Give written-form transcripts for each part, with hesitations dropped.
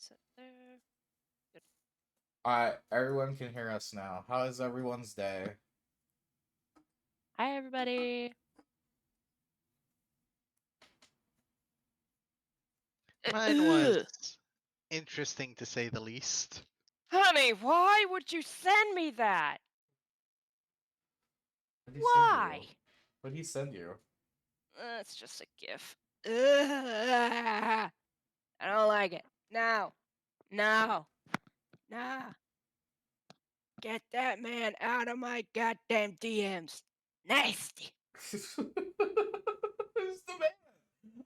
Sit there. Good. Alright, everyone can hear us now. How is everyone's day? Hi, everybody. Mine was interesting to say the least. Honey, why would you send me that? What did he send Why? you? What did he send you? It's just a gif. I don't like it. No. No. Nah. Get that man out of my goddamn DMs. Nasty. Who's the man?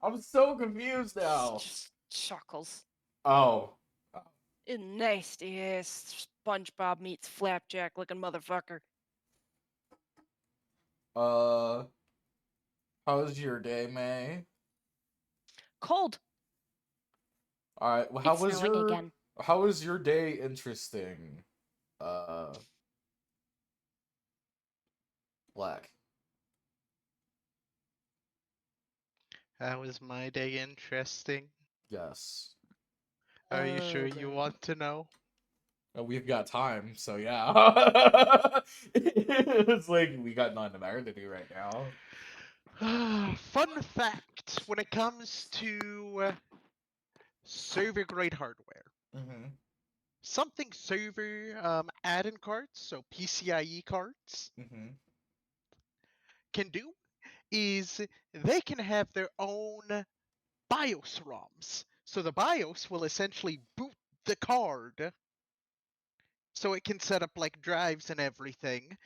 I'm so confused now. Just chuckles. Oh. A nasty ass SpongeBob meets Flapjack looking motherfucker. How was your day, May? Cold. Alright, well, It's snowing again. how was your day interesting? Black. How was my day interesting? Yes. Are you sure you want to know? We've got time, so yeah. It's like we got nothing better to do right now. Fun fact when it comes to server grade hardware. Mm-hmm. Something server add-in cards, so PCIe cards, Mm-hmm. can do is they can have their own BIOS ROMs. So the BIOS will essentially boot the card so it can set up like drives and everything.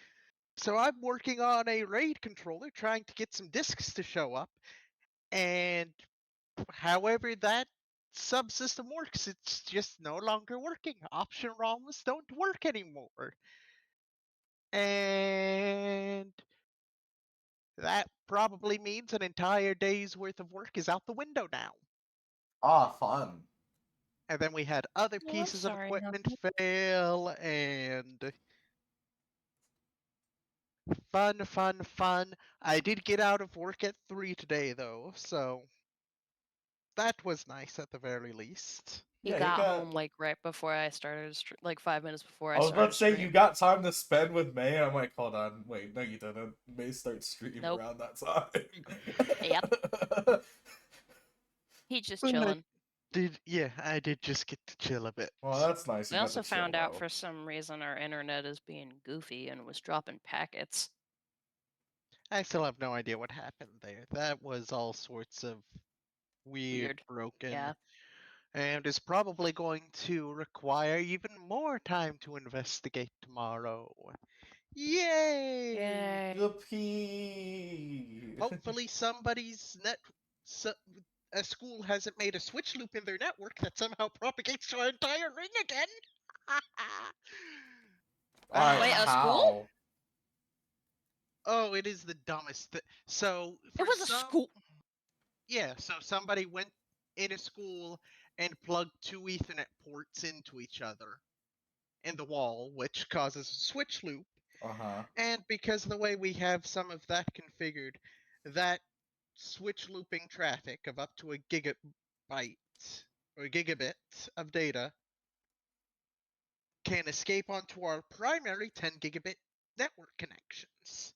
So I'm working on a RAID controller trying to get some disks to show up, and however that subsystem works, it's just no longer working. Option ROMs don't work anymore. And that probably means an entire day's worth of work is out the window now. Ah, fun. And then we had other Well, I'm pieces of sorry, equipment Knuckles. fail, and fun. I did get out of work at 3 today, though, so that was nice at the very least. He Yeah, you got got. home like right before I started, like 5 minutes before I I was about started to say you stream. got time to spend with May. I'm like, hold on, wait, no, you didn't. May starts stream Nope. around that time. Yep. He's just chilling. I did just get to chill a bit. Well, that's nice. We You got to also chill found out though. for some reason our internet is being goofy and was dropping packets. I still have no idea what happened there. That was all sorts of weird, Weird. broken, Yeah. and is probably going to require even more time to investigate tomorrow. Yay! Yay. Yippee! Hopefully somebody's so, a school hasn't made a switch loop in their network that somehow propagates to our entire ring again. Alright, Wait, a school? how? Oh, it is the dumbest. So It for was a some, school. yeah. So somebody went in a school and plugged two Ethernet ports into each other in the wall, which causes a switch loop. Uh-huh. And because of the way we have some of that configured, that switch looping traffic of up to a gigabyte or gigabit of data can escape onto our primary 10 gigabit network connections.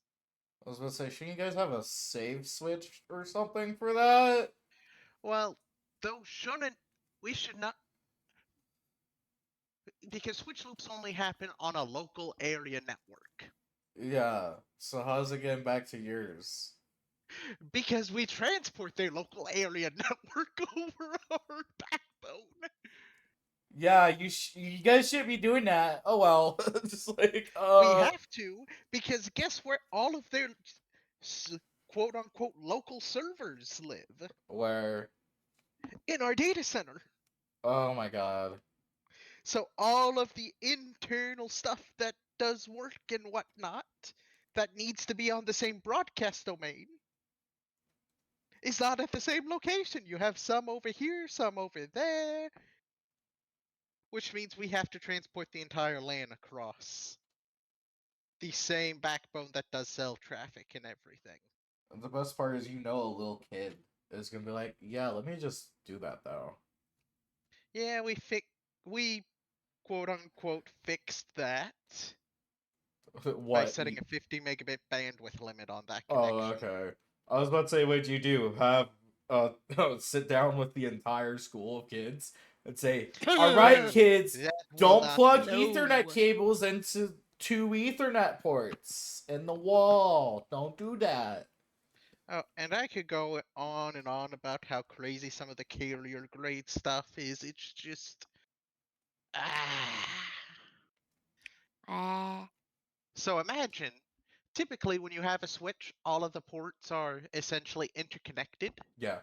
I was about to say, shouldn't you guys have a save switch or something for that? Well, those shouldn't, we should not, because switch loops only happen on a local area network. Yeah. So how's it getting back to yours? Because we transport their local area network over our backbone. Yeah, you guys shouldn't be doing that. Oh well. Just like We have to, because guess where all of their quote unquote local servers live? where? In our data center. Oh my god. So all of the internal stuff that does work and whatnot that needs to be on the same broadcast domain is not at the same location. You have some over here, some over there, which means we have to transport the entire LAN across the same backbone that does cell traffic and everything. The best part is a little kid is gonna be like, yeah, let me just do that though. Yeah, we quote unquote fixed that by What? setting a 50 megabit bandwidth limit on that Oh, connection. okay. I was about to say, what'd you do? Have sit down with the entire school of kids and say, "All right, No, kids, that will don't not plug be. Ethernet No. cables into two Ethernet ports in the wall. Don't do that." Oh, and I could go on and on about how crazy some of the carrier grade stuff is. It's just ah. Ah. So imagine, typically when you have a switch, all of the ports are essentially interconnected. Yeah.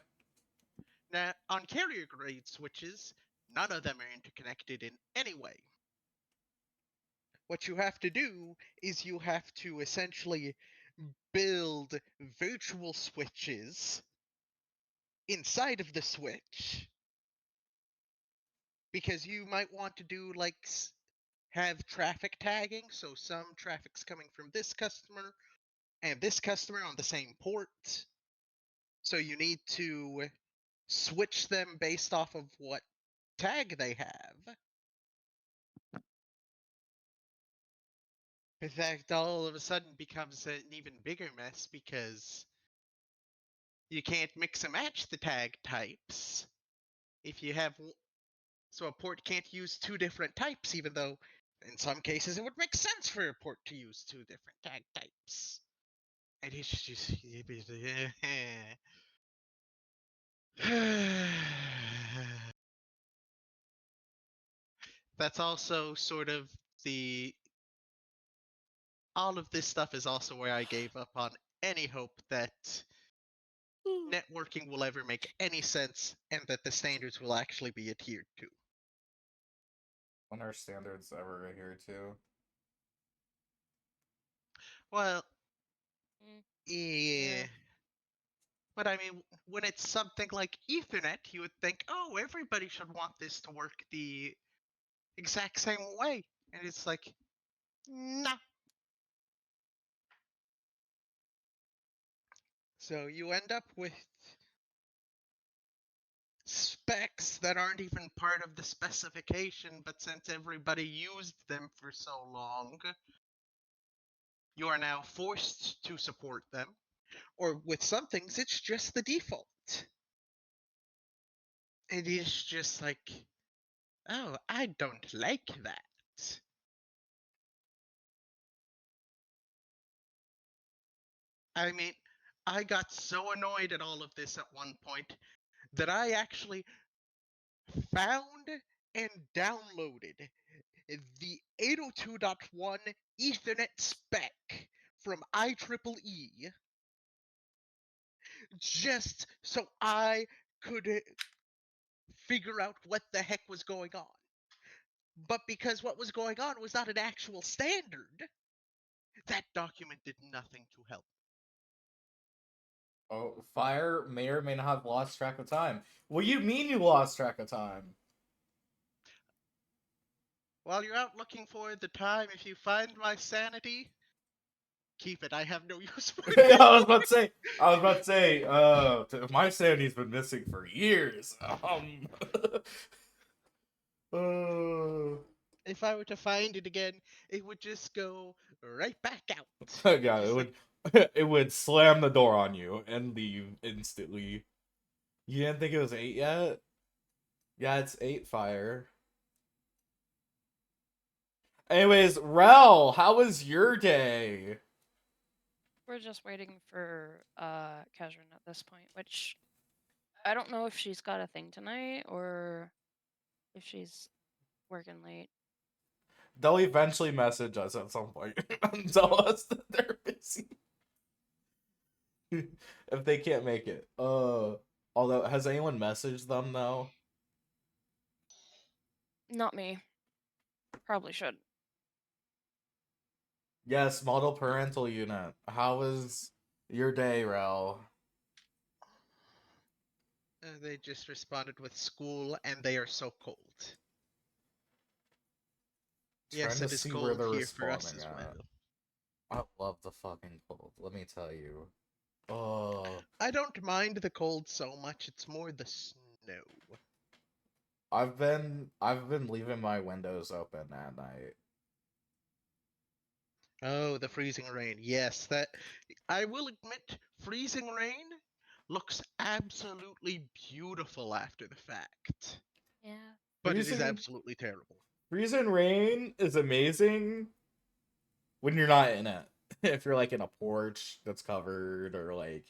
Now, on carrier grade switches, none of them are interconnected in any way. What you have to do is you have to essentially build virtual switches inside of the switch because you might want to do like have traffic tagging, so some traffic's coming from this customer and this customer on the same port. So you need to switch them based off of what tag they have. In fact, all of a sudden becomes an even bigger mess because you can't mix and match the tag types. If you have so a port can't use two different types, even though in some cases it would make sense for a port to use two different tag types. And it's just that's also sort of the all of this stuff is also where I gave up on any hope that networking will ever make any sense and that the standards will actually be adhered to. When are standards ever here too? Well, Mm, yeah. yeah. But I mean, when it's something like Ethernet, you would think, oh, everybody should want this to work the exact same way. And it's like, nah. So you end up with specs that aren't even part of the specification, but since everybody used them for so long, you are now forced to support them. Or with some things, it's just the default. It is just like, oh, I don't like that. I mean, I got so annoyed at all of this at one point that I actually found and downloaded the 802.1 Ethernet spec from IEEE just so I could figure out what the heck was going on. But because what was going on was not an actual standard, that document did nothing to help. Oh, Fire may or may not have lost track of time. What do you mean you lost track of time? While you're out looking for the time, if you find my sanity, keep it. I have no use for it I was anymore. about to say. I was about to say. My sanity's been missing for years. uh, If I were to find it again, it would just go right back out. yeah, it Just like, would. It would slam the door on you and leave instantly. You didn't think it was 8 yet? Yeah, it's 8 Fire. Anyways, Rel, how was your day? We're just waiting for Kazrin at this point, which I don't know if she's got a thing tonight or if she's working late. They'll eventually message us at some point and tell us that they're busy if they can't make it. Although has anyone messaged them though? Not me. Probably should. Yes, model parental unit. How was your day, Rel? they just responded with school and they are so cold. Trying Yes, to it is see where cold they're here for us responding as at. well. I love the fucking cold. Let me tell you. Oh, I don't mind the cold so much, it's more the snow. I've been leaving my windows open at night. Oh, the freezing rain. Yes, that I will admit, freezing rain looks absolutely beautiful after the fact, Yeah. but it is Freezing absolutely terrible. freezing rain is amazing when you're not in it. If you're like in a porch that's covered or like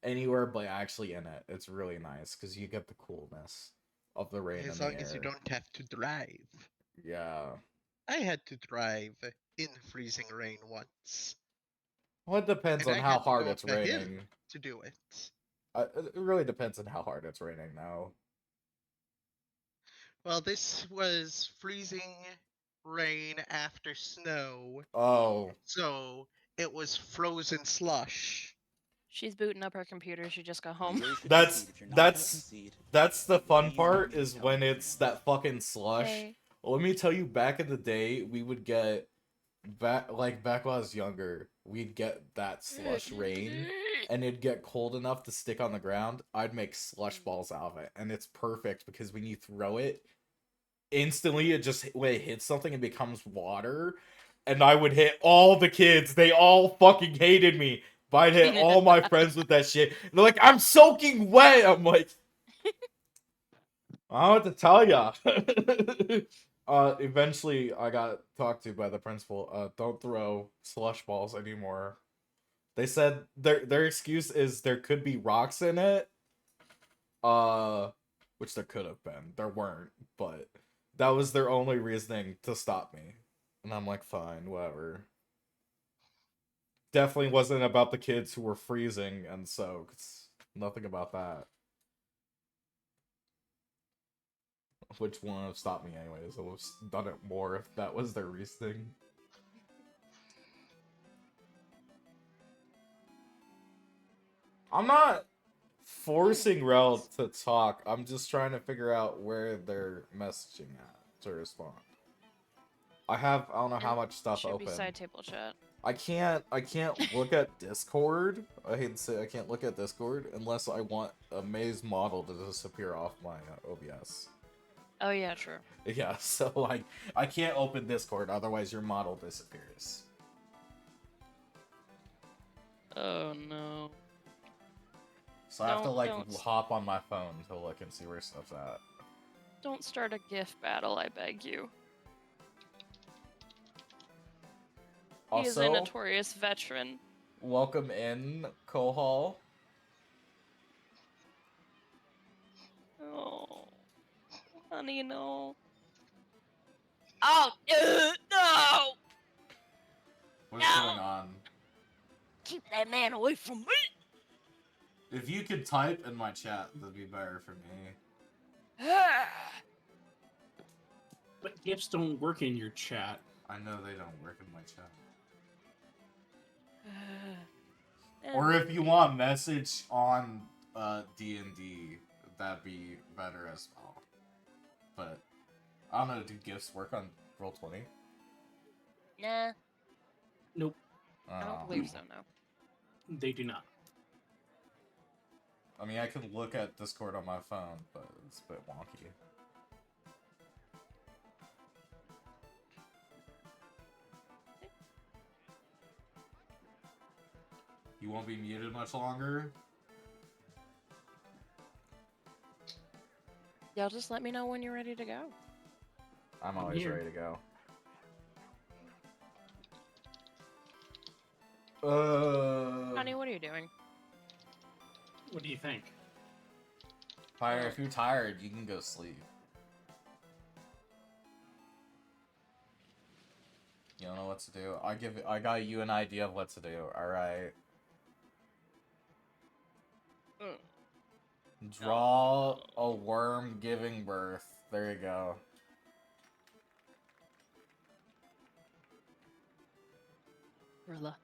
anywhere but actually in it, it's really nice because you get the coolness of the rain As in long the as you air. don't have to drive. Yeah. I had to drive in freezing rain once, Well, it depends and on I how had to hard go up it's a hill raining. to do it. It really depends on how hard it's raining now. Well, this was freezing rain after snow, Oh, so it was frozen slush. She's booting up her computer. She just got You home. really should that's concede if you're not gonna that's concede. that's the fun Please part don't is tell when me you're it's gonna that fucking slush. Hey. Well, let me tell you, back in the day, we would get back when I was younger, we'd get that slush rain, and it'd get cold enough to stick on the ground. I'd make slush balls out of it, and it's perfect because when you throw it, instantly it just when it hits something, it becomes water, and I would hit all the kids. They all fucking hated me. But I'd hit all my friends with that shit. And they're like, "I'm soaking wet." I'm like, I don't know what to tell ya. Eventually, I got talked to by the principal. Don't throw slush balls anymore. They said their excuse is there could be rocks in it. Which there could have been. There weren't, but that was their only reasoning to stop me. And I'm like, fine, whatever. Definitely wasn't about the kids who were freezing and soaked. Nothing about that. Which wouldn't have stopped me anyways. I would have done it more if that was their reasoning. I'm not forcing Rel to talk. I'm just trying to figure out where they're messaging at to respond. I don't know how much stuff Should open. be side table chat. I can't look at Discord. I hate to say I can't look at Discord unless I want a maze model to disappear off my OBS. Oh yeah, true. Yeah, so like I can't open Discord, otherwise your model disappears. Oh no. So I have to like Don't. hop on my phone to look and see where stuff's at. Don't start a GIF battle, I beg you. He is a Also, notorious veteran. welcome in, Kohal. Oh, honey, no. Oh, no! What's No! going on? Keep that man away from me! If you could type in my chat, that'd be better for me. But gifts don't work in your chat. I know they don't work in my chat. Eh, Or if you want message on DND, that'd be better as well. But I don't know, do gifts work on Roll20? Nah, Nope, I don't believe so, no. they do not. I mean, I can look at Discord on my phone, but it's a bit wonky. You won't be muted much longer? Y'all just let me know when you're ready to go. I'm always here. ready to go. Honey, what are you doing? What do you think? Fire, if you're tired, you can go sleep. You don't know what to do? I got you an idea of what to do, alright? Draw a worm giving birth. There you go. Rilla.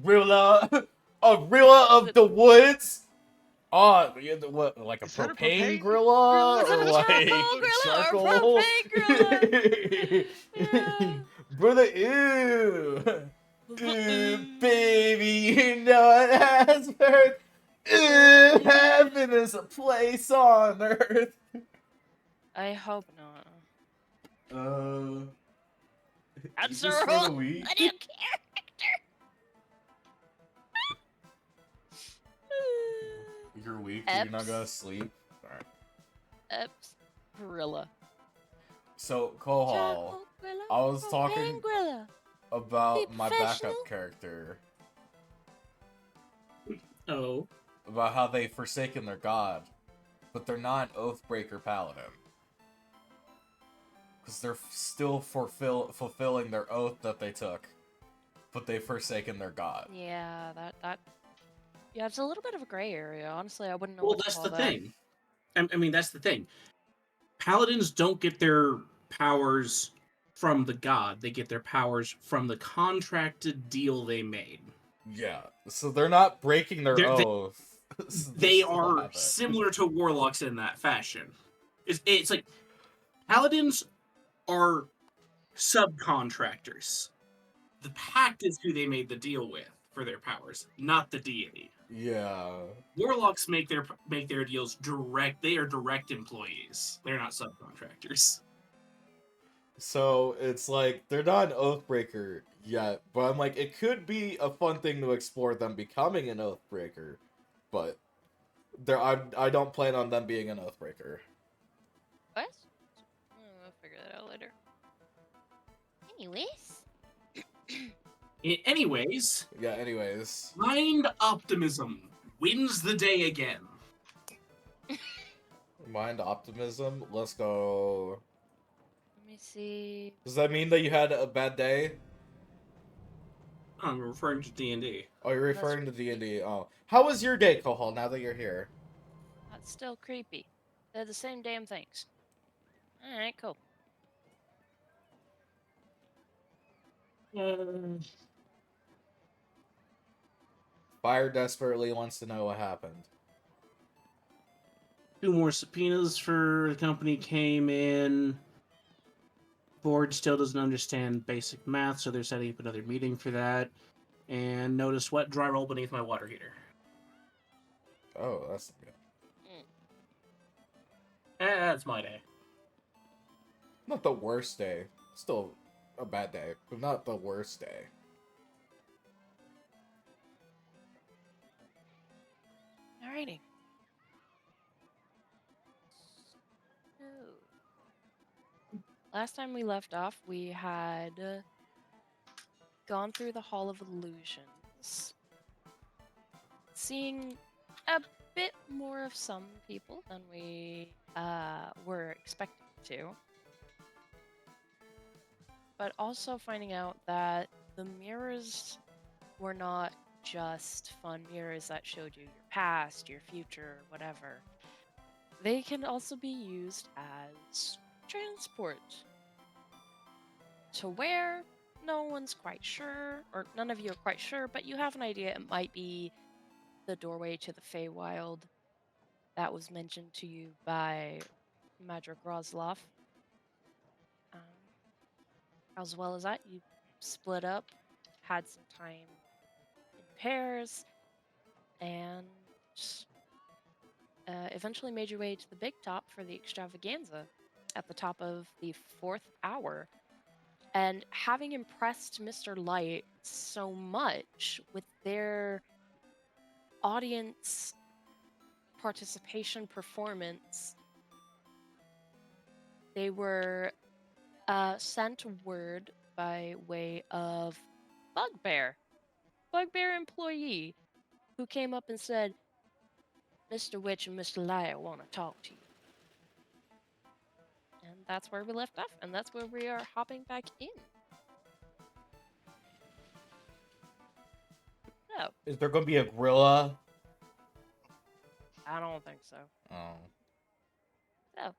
Rilla, a Rilla of the woods. Oh, what? Like a Is that a propane propane grilla, grill? or Is like it a charcoal? propane grilla? Brother, ew, ew, baby, you know it has hurt. Heaven is a place on earth. I hope not. Eat Answer this for the all. week. I don't care. You're weak. You're not gonna sleep. Alright. Eps. Gorilla. So, Kohal, I was talking Gorilla. about Be my professional. backup character. Oh. About how they've forsaken their god. But they're not an Oathbreaker Paladin. Because they're still fulfilling their oath that they took. But they've forsaken their god. Yeah, that. Yeah, it's a little bit of a gray area. Honestly, I wouldn't know Well, what to that's call the that. thing. I mean, that's the thing. Paladins don't get their powers from the god. They get their powers from the contracted deal they made. Yeah. So they're not breaking their They oath. So they still are have it. similar to warlocks in that fashion. It's like paladins are subcontractors. The pact is who they made the deal with for their powers, not the deity. Yeah. Warlocks make their deals direct. They are direct employees. They're not subcontractors. So it's like they're not an Oathbreaker yet, but I'm like, it could be a fun thing to explore them becoming an Oathbreaker, but I don't plan on them being an Oathbreaker. What? I'll figure that out later. Anyways. Anyways, Yeah. Anyways, blind optimism wins the day again. mind optimism. Let's go. Let me see. Does that mean that you had a bad day? I'm referring to D&D. Oh, you're referring to D&D. Oh, how was your day, Kohal? Now that you're here. That's still creepy. They're the same damn things. Alright, cool. Fire desperately wants to know what happened. 2 more subpoenas for the company came in. Board still doesn't understand basic math, so they're setting up another meeting for that. And notice what dry roll beneath my water heater. Oh, that's good. That's my day. Not the worst day. Still a bad day, but not the worst day. Alrighty. So, last time we left off, we had gone through the Hall of Illusions, seeing a bit more of some people than we were expecting to, but also finding out that the mirrors were not just fun mirrors that showed you your past, your future, whatever. They can also be used as transport. To where? No one's quite sure, or none of you are quite sure, but you have an idea it might be the doorway to the Feywild that was mentioned to you by Madra Grozlov. As well as that, you split up, had some time in pairs, and eventually made your way to the big top for the extravaganza at the top of the 4th hour. And having impressed Mr. Light so much with their audience participation performance, they were sent word by way of Bugbear employee, who came up and said, Mr. Witch and Mr. Liar want to talk to you. And that's where we left off, and that's where we are hopping back in. So, Is there going to be a gorilla? I don't think so. Oh. So,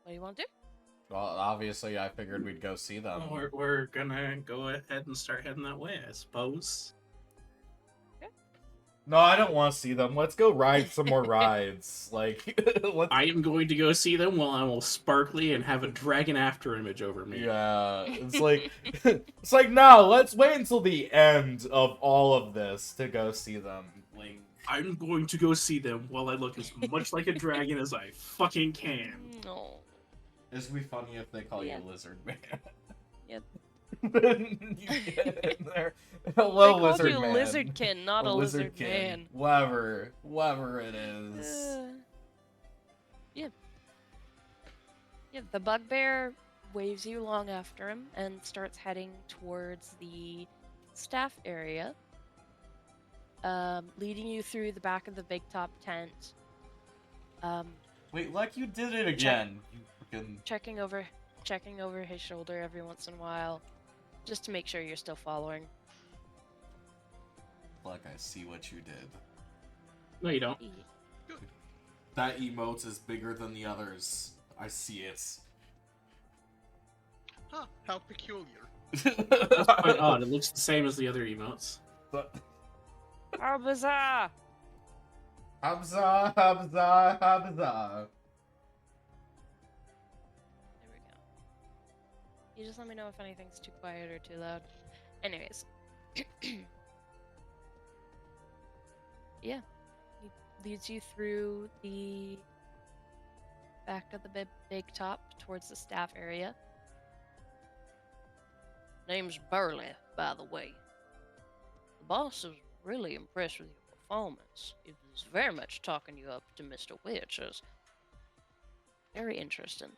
what do you want to do? Well, obviously, I figured we'd go see them. Well, we're gonna go ahead and start heading that way, I suppose. Okay. No, I don't want to see them. Let's go ride some more rides. Like, let's. I am going to go see them while I'm all sparkly and have a dragon after image over me. Yeah, it's like, it's like, no, let's wait until the end of all of this to go see them. Like, I'm going to go see them while I look as much like a dragon as I fucking can. No. this would be funny if they call Yeah. you Lizard Man. Yep. Then you get in there. They Hello, called Lizard you Man. Lizardkin, not a lizard Kid. man. Whatever it is. Yeah. Yeah, the bugbear waves you along after him and starts heading towards the staff area, leading you through the back of the big top tent, Wait, like you did it again. You freaking. checking over his shoulder every once in a while, just to make sure you're still following. Like I see what you did. No, you don't. That emote is bigger than the others. I see it. Huh, how peculiar. That's quite odd. It looks the same as the other emotes. How bizarre! Habza. There we go. You just let me know if anything's too quiet or too loud. Anyways. Yeah. He leads you through the back of the big top towards the staff area. Name's Burley, by the way. The boss is really impressed with your performance. He was very much talking you up to Mr. Witch. It was very interesting.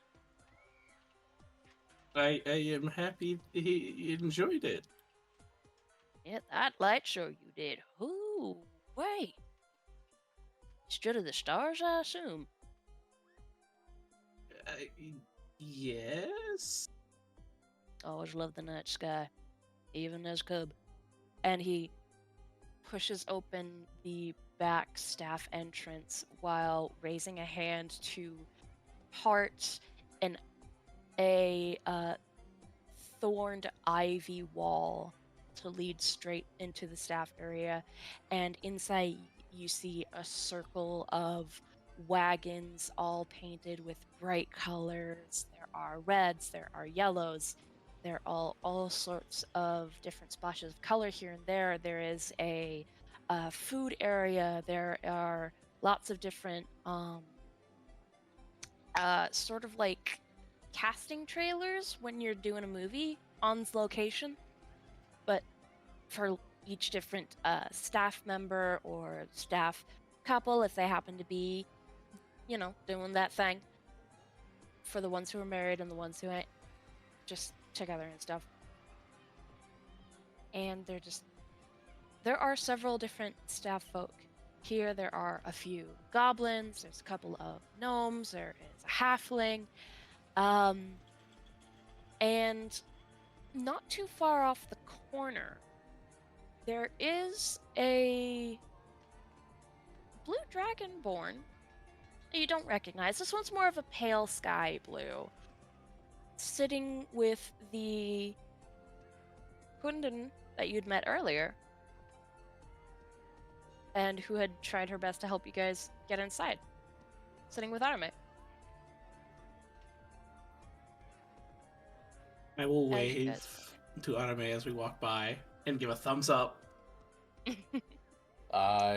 I am happy he enjoyed it. Yeah, that light show you did. Ooh, wait. Stood of the stars, I assume. Yes? Always loved the night sky, even as cub. And he pushes open the back staff entrance while raising a hand to part a thorned ivy wall to lead straight into the staff area. And inside you see a circle of wagons all painted with bright colors. There are reds, there are yellows, there are all sorts of different splashes of color here and there. There is a food area. There are lots of different sort of like casting trailers when you're doing a movie on location, but for each different staff member or staff couple, if they happen to be, doing that thing. For the ones who are married and the ones who ain't, just together and stuff. And there are several different staff folk. Here there are a few goblins, there's a couple of gnomes, there is a halfling, and not too far off the corner, there is a blue dragonborn that you don't recognize. This one's more of a pale sky blue, sitting with the Kundin that you'd met earlier, and who had tried her best to help you guys get inside, sitting with Arme. I will As you wave guys- to Anime as we walk by and give a thumbs up. I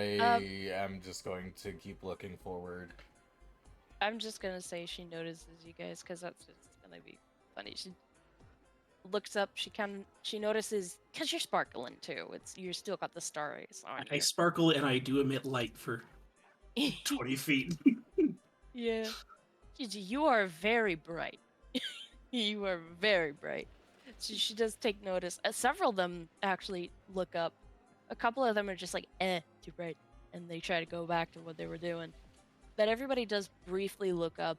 am just going to keep looking forward. I'm just gonna say she notices you guys because that's just gonna be funny. She looks up. She notices because you're sparkling too. You're still got the stars on I you. sparkle and I do emit light for 20 feet. Yeah, you are very bright. You are very bright. So she does take notice. Several of them actually look up. A couple of them are just like, too bright, and they try to go back to what they were doing. But everybody does briefly look up,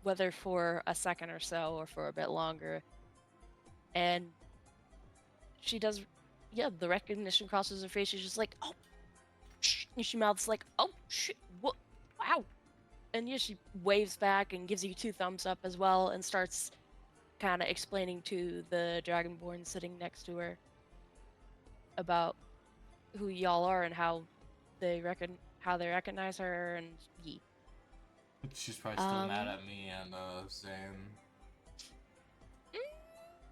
whether for a second or so or for a bit longer. And she does, the recognition crosses her face. She's just like, oh, shh. And she mouths like, oh, shit, what, wow. And yeah, she waves back and gives you 2 thumbs up as well and starts kind of explaining to the Dragonborn sitting next to her about who y'all are and how how they recognize her, and ye. She's probably still mad Um, at me and Zane.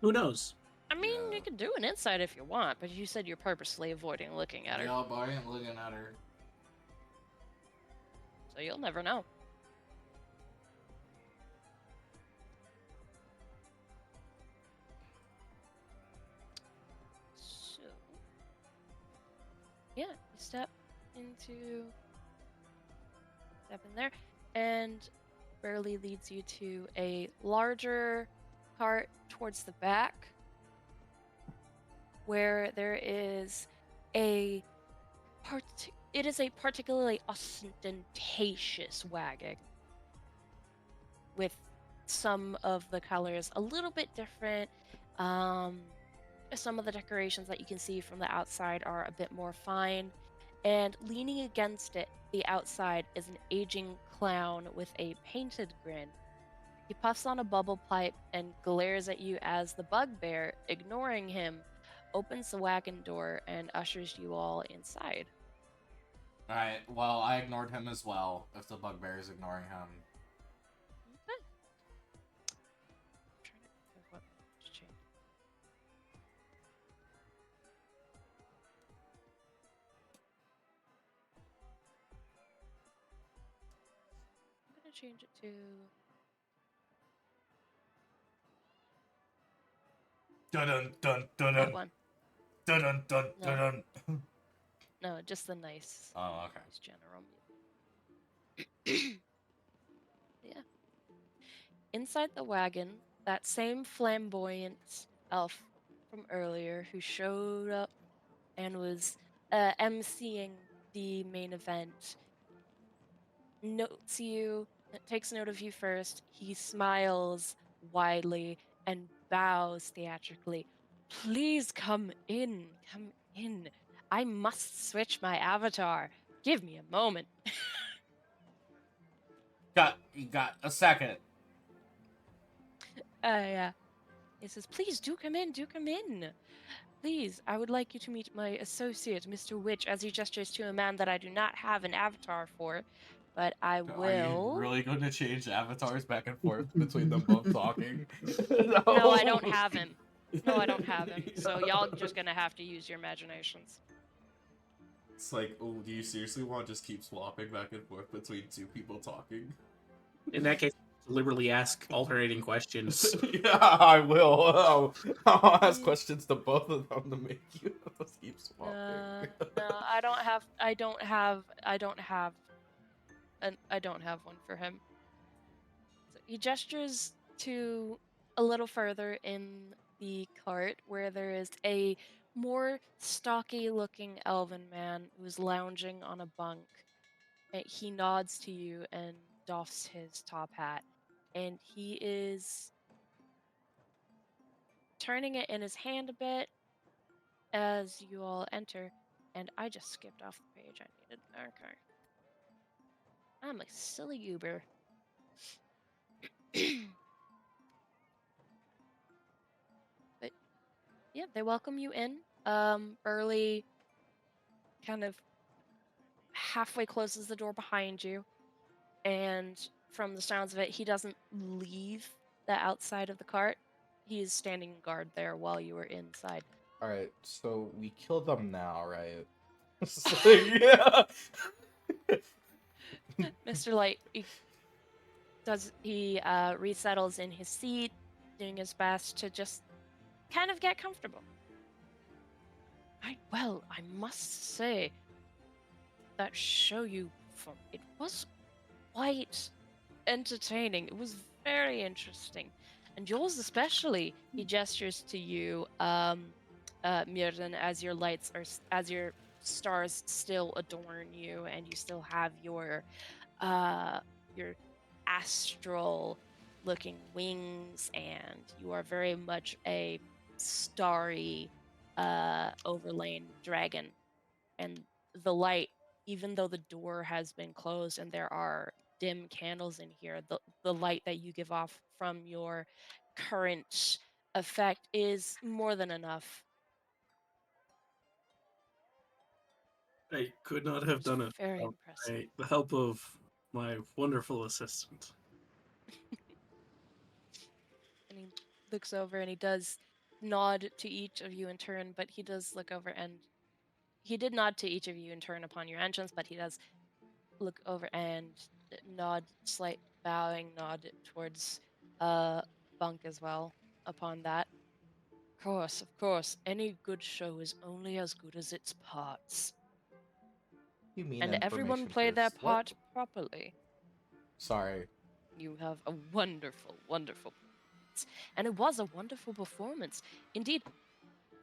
Who knows? I mean, Yeah. you can do an insight if you want, but you said you're purposely avoiding looking at her, Yeah, but I ain't looking at her. so you'll never know. So, yeah, you step in there, and Burley leads you to a larger cart towards the back, where there is a it is a particularly ostentatious wagon with some of the colors a little bit different. Some of the decorations that you can see from the outside are a bit more fine, and leaning against it, the outside, is an aging clown with a painted grin. He puffs on a bubble pipe and glares at you as the bugbear, ignoring him, opens the wagon door and ushers you all inside. Alright, well, I ignored him as well, if the bugbear is ignoring him. Okay. I'm trying to think of what to change. I'm gonna change it to Dun dun dun dun that dun one. dun dun dun No. dun. No, just the nice. Oh, okay. Nice general music. Yeah. Inside the wagon, that same flamboyant elf from earlier who showed up and was emceeing the main event notes you, takes note of you first. He smiles widely and bows theatrically. Please come in, come in. I must switch my avatar. Give me a moment. You got a second. Yeah. He says, please do come in, do come in. Please, I would like you to meet my associate, Mr. Witch, as he gestures to a man that I do not have an avatar for, but I Are you will. really going to change avatars back and forth between them both talking? No, I don't have him. No, I don't have him. So y'all just gonna have to use your imaginations. It's like, oh, do you seriously want to just keep swapping back and forth between two people talking? In that case, deliberately ask alternating questions. Yeah, I will. I'll ask questions to both of them to make you keep swapping. No, I don't have. I don't have one for him. So he gestures to a little further in the cart where there is a more stocky-looking elven man who's lounging on a bunk. He nods to you and doffs his top hat, and he is turning it in his hand a bit as you all enter. And I just skipped off the page I needed. Okay. I'm a silly goober. But yeah, they welcome you in. Burley kind of halfway closes the door behind you, and from the sounds of it, he doesn't leave the outside of the cart. He is standing guard there while you were inside. Alright, so we kill them now, right? So, yeah. Mr. Light, he resettles in his seat, doing his best to just kind of get comfortable. Well, I must say, that show you performed, it was quite entertaining. It was very interesting. And yours especially, he gestures to you, Mirren, as your as your stars still adorn you and you still have your astral looking wings, and you are very much a starry overlain dragon. And the light, even though the door has been closed and there are dim candles in here, the light that you give off from your current effect is more than enough. I could not have It's done it very without impressive. the help of my wonderful assistant. And he looks over and he does nod to each of you in turn, but he does look over and he did nod to each of you in turn upon your entrance, but he does look over and nod, slight bowing nod towards Bunk as well upon that. Of course, any good show is only as good as its parts. You mean And everyone information played their first? What? part properly. Sorry. You have a wonderful, wonderful performance. And it was a wonderful performance. Indeed,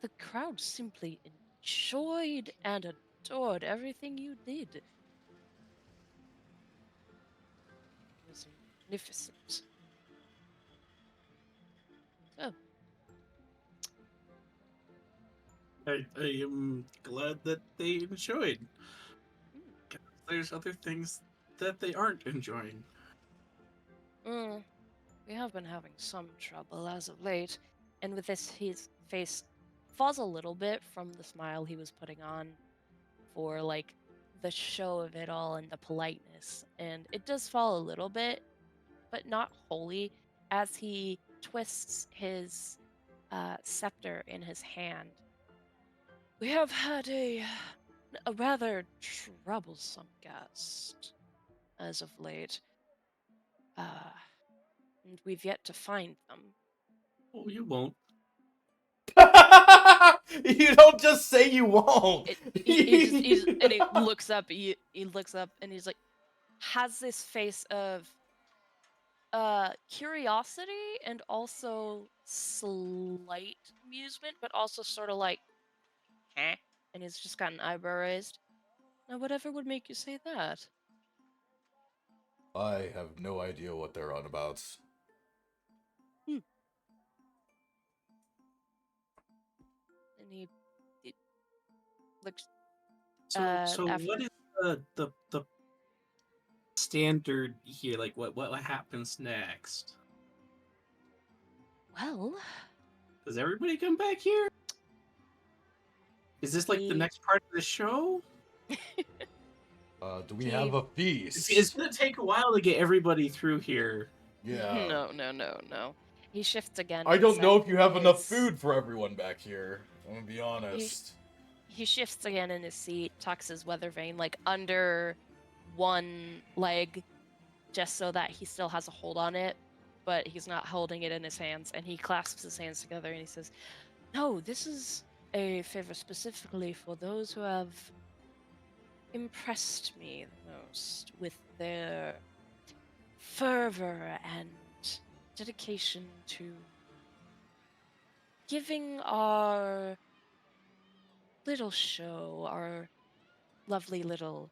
the crowd simply enjoyed and adored everything you did. It was magnificent. So, I am glad that they enjoyed. mm, 'Cause there's other things that they aren't enjoying. mm, we have been having some trouble as of late. And with this, his face falls a little bit from the smile he was putting on for, like, the show of it all and the politeness. And it does fall a little bit, but not wholly, as he twists his scepter in his hand. We have had a rather troublesome guest as of late, uh, and we've yet to find them. Oh, you won't. You don't just say you won't. And he looks up. He looks up and he's like, has this face of curiosity and also slight amusement, but also sort of like, eh? And he's just got an eyebrow raised. Now, whatever would make you say that? I have no idea what they're on about. Hmm. And he looks So after. what is the standard here? Like, what happens next? Well, Does everybody come back here? Is this like the he next part of the show? Do we He- have a It's feast? gonna take a while to get everybody through here. Yeah. No. He shifts again. I and don't know said if you have enough his- food for everyone back here. I'm gonna be honest. He shifts again in his seat, tucks his weather vane like under one leg, just so that he still has a hold on it, but he's not holding it in his hands. And he clasps his hands together and he says, "No, this is a favor specifically for those who have impressed me the most with their fervor and dedication to giving our little show, lovely little,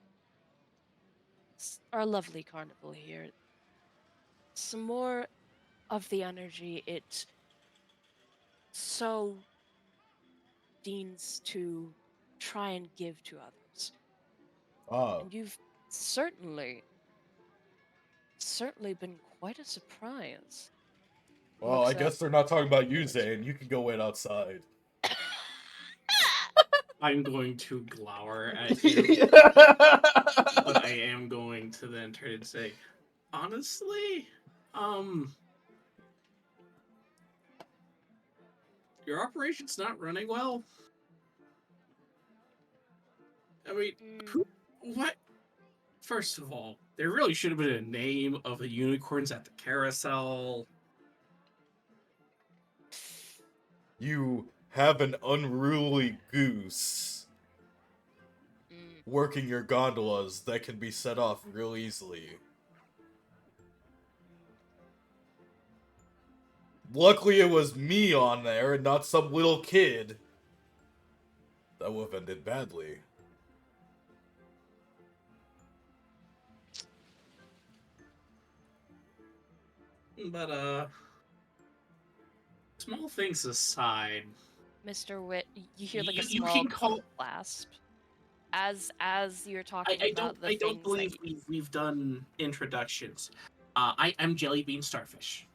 our lovely carnival here, some more of the energy it so deigns to try and give to others. Oh. And you've certainly been quite a surprise." Well, Looks I guess up. they're not talking about you, Looks- Zane. You can go wait outside. I'm going to glower at you, but I am going to then turn and say, honestly, your operation's not running well. I mean, who, what? First of all, there really should have been a name of the unicorns at the carousel. You have an unruly goose Mm. working your gondolas that can be set off real easily. Luckily, it was me on there and not some little kid. That would have ended badly. But, small things aside, Mr. Wit, you hear like a You small can call- clasp as you're talking I about the don't things believe that we've done introductions. I'm Jellybean Starfish.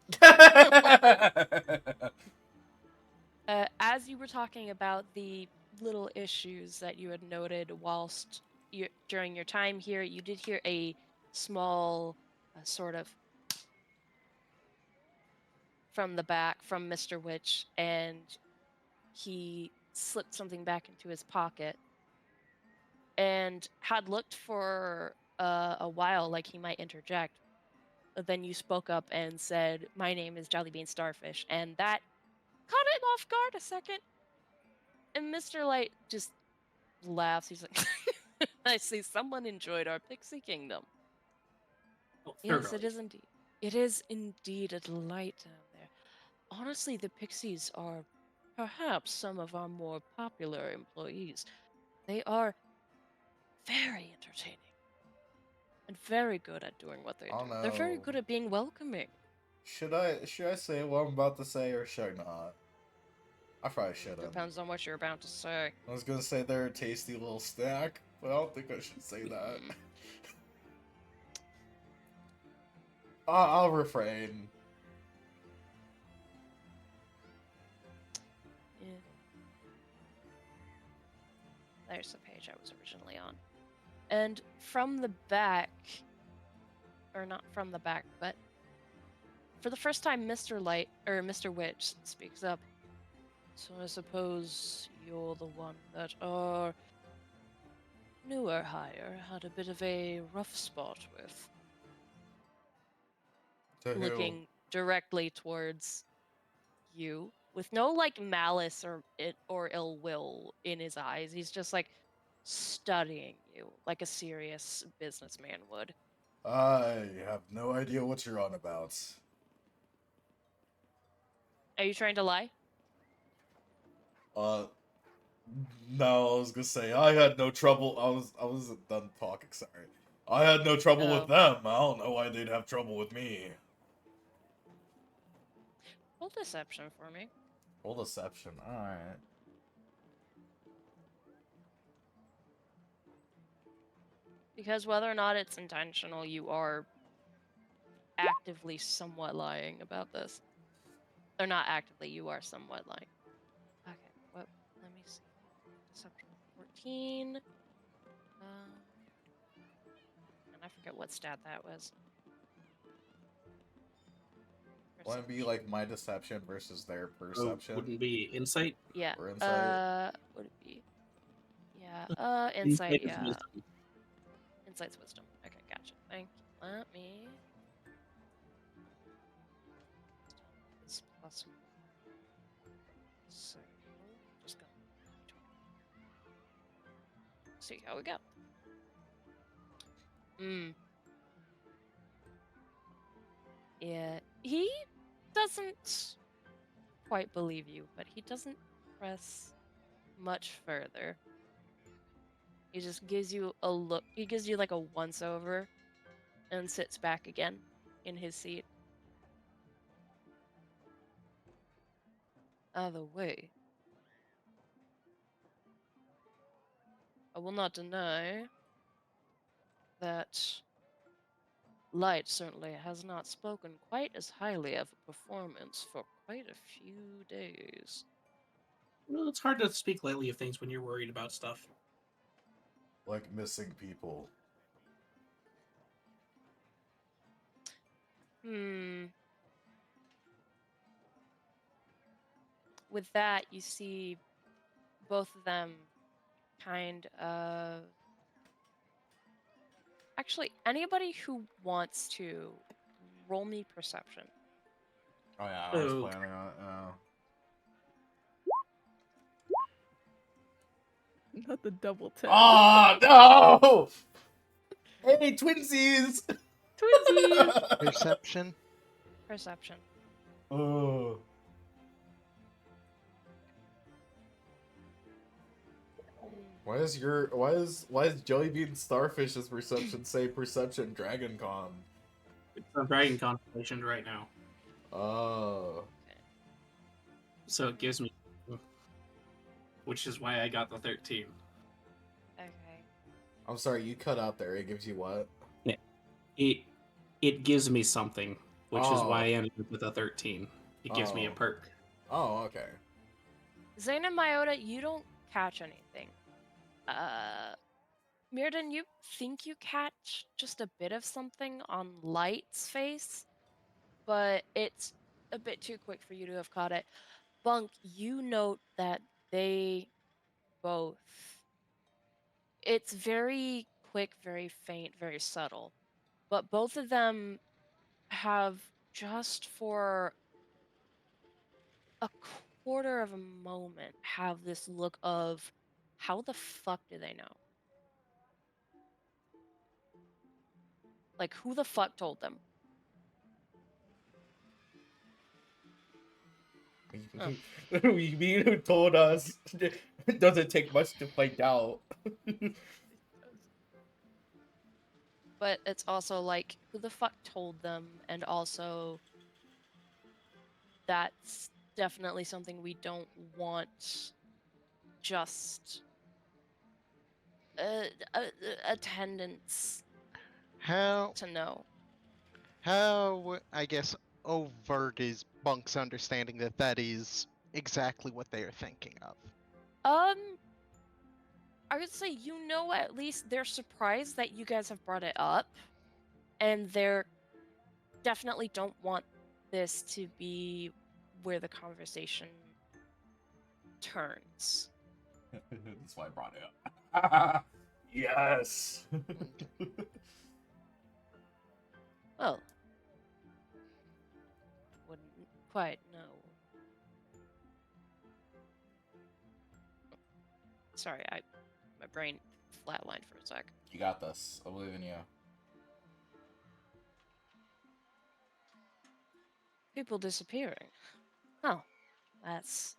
as you were talking about the little issues that you had noted whilst during your time here, you did hear a small sort of from the back from Mr. Witch, and he slipped something back into his pocket and had looked for a while like he might interject. But then you spoke up and said, "My name is Jellybean Starfish," and that caught him off guard a second. And Mr. Light just laughs. He's like, "I see someone enjoyed our Pixie Kingdom." Oh, Yes, thoroughly. it is indeed. It is indeed a delight down there. Honestly, the Pixies are perhaps some of our more popular employees. They are very entertaining and very good at doing what they Oh do. They're very no. good at being welcoming. Should I say what I'm about to say or should I not? I probably shouldn't. Depends on what you're about to say. I was gonna say they're a tasty little snack, but I don't think I should say that. Mm. I'll refrain. Yeah. There's the page I was originally on. And from the back, or not from the back, but for the first time, Mr. Light, or Mr. Witch speaks up. So I suppose you're the one that our newer hire had a bit of a rough spot with. To who? Looking directly towards you with no like malice or ill will in his eyes. He's just like studying you like a serious businessman would. I have no idea what you're on about. Are you trying to lie? Uh, no, I was gonna say I had no trouble. I wasn't done talking. Sorry. I had no trouble with Oh. them. I don't know why they'd have trouble with me. Roll deception for me. Full deception. All right. Because whether or not it's intentional, you are actively somewhat lying about this. Or not actively, you are somewhat lying. Okay, what? Let me see. Deception 14. And I forget what stat that was. Want to be like my deception versus their So perception wouldn't be insight. Yeah. or insight? Would it be? Yeah. Insight. Insight is Yeah. wisdom. Insight's wisdom. Okay, gotcha. Thank you. Let me. This plus. So, just go. See how we go. Yeah. He doesn't quite believe you, but he doesn't press much further. He just gives you a look. He gives you like a once over and sits back again in his seat. Either way, I will not deny that Light certainly has not spoken quite as highly of a performance for quite a few days. Well, it's hard to speak lightly of things when you're worried about stuff. Like missing people. With that, you see both of them kind of. Actually, anybody who wants to roll me perception. Oh yeah, I was Okay. planning on it. Not the double 10. Oh no! Hey, twinsies! Twinsies! Perception. Perception. Oh. Why is Jellybean Starfish's perception say perception Dragon Con? It's on Dragon Constellation right now, Oh. so it gives me, which is why I got the 13. Okay. I'm sorry, you cut out there. It gives you what? It gives me something, which is Oh. why I ended up with a 13. It gives me a Oh. perk. Oh, okay. Zane and Myota, you don't catch anything. Mirden, you think you catch just a bit of something on Light's face, but it's a bit too quick for you to have caught it. Bunk, you note that they both. It's very quick, very faint, very subtle, but both of them have just for a quarter of a moment have this look of how the fuck do they know? Like, who the fuck told them? Oh. We mean who told us? It doesn't take much to find out. But it's also like, who the fuck told them? And also, that's definitely something we don't want just attendance How to know. I guess overt is Bunk's understanding that that is exactly what they are thinking of. I would say at least they're surprised that you guys have brought it up, and they're definitely don't want this to be where the conversation turns. That's why I brought it up. Yes. Well, wouldn't quite know. Sorry, my brain flatlined for a sec. You got this. I believe in you. People disappearing. Oh, that's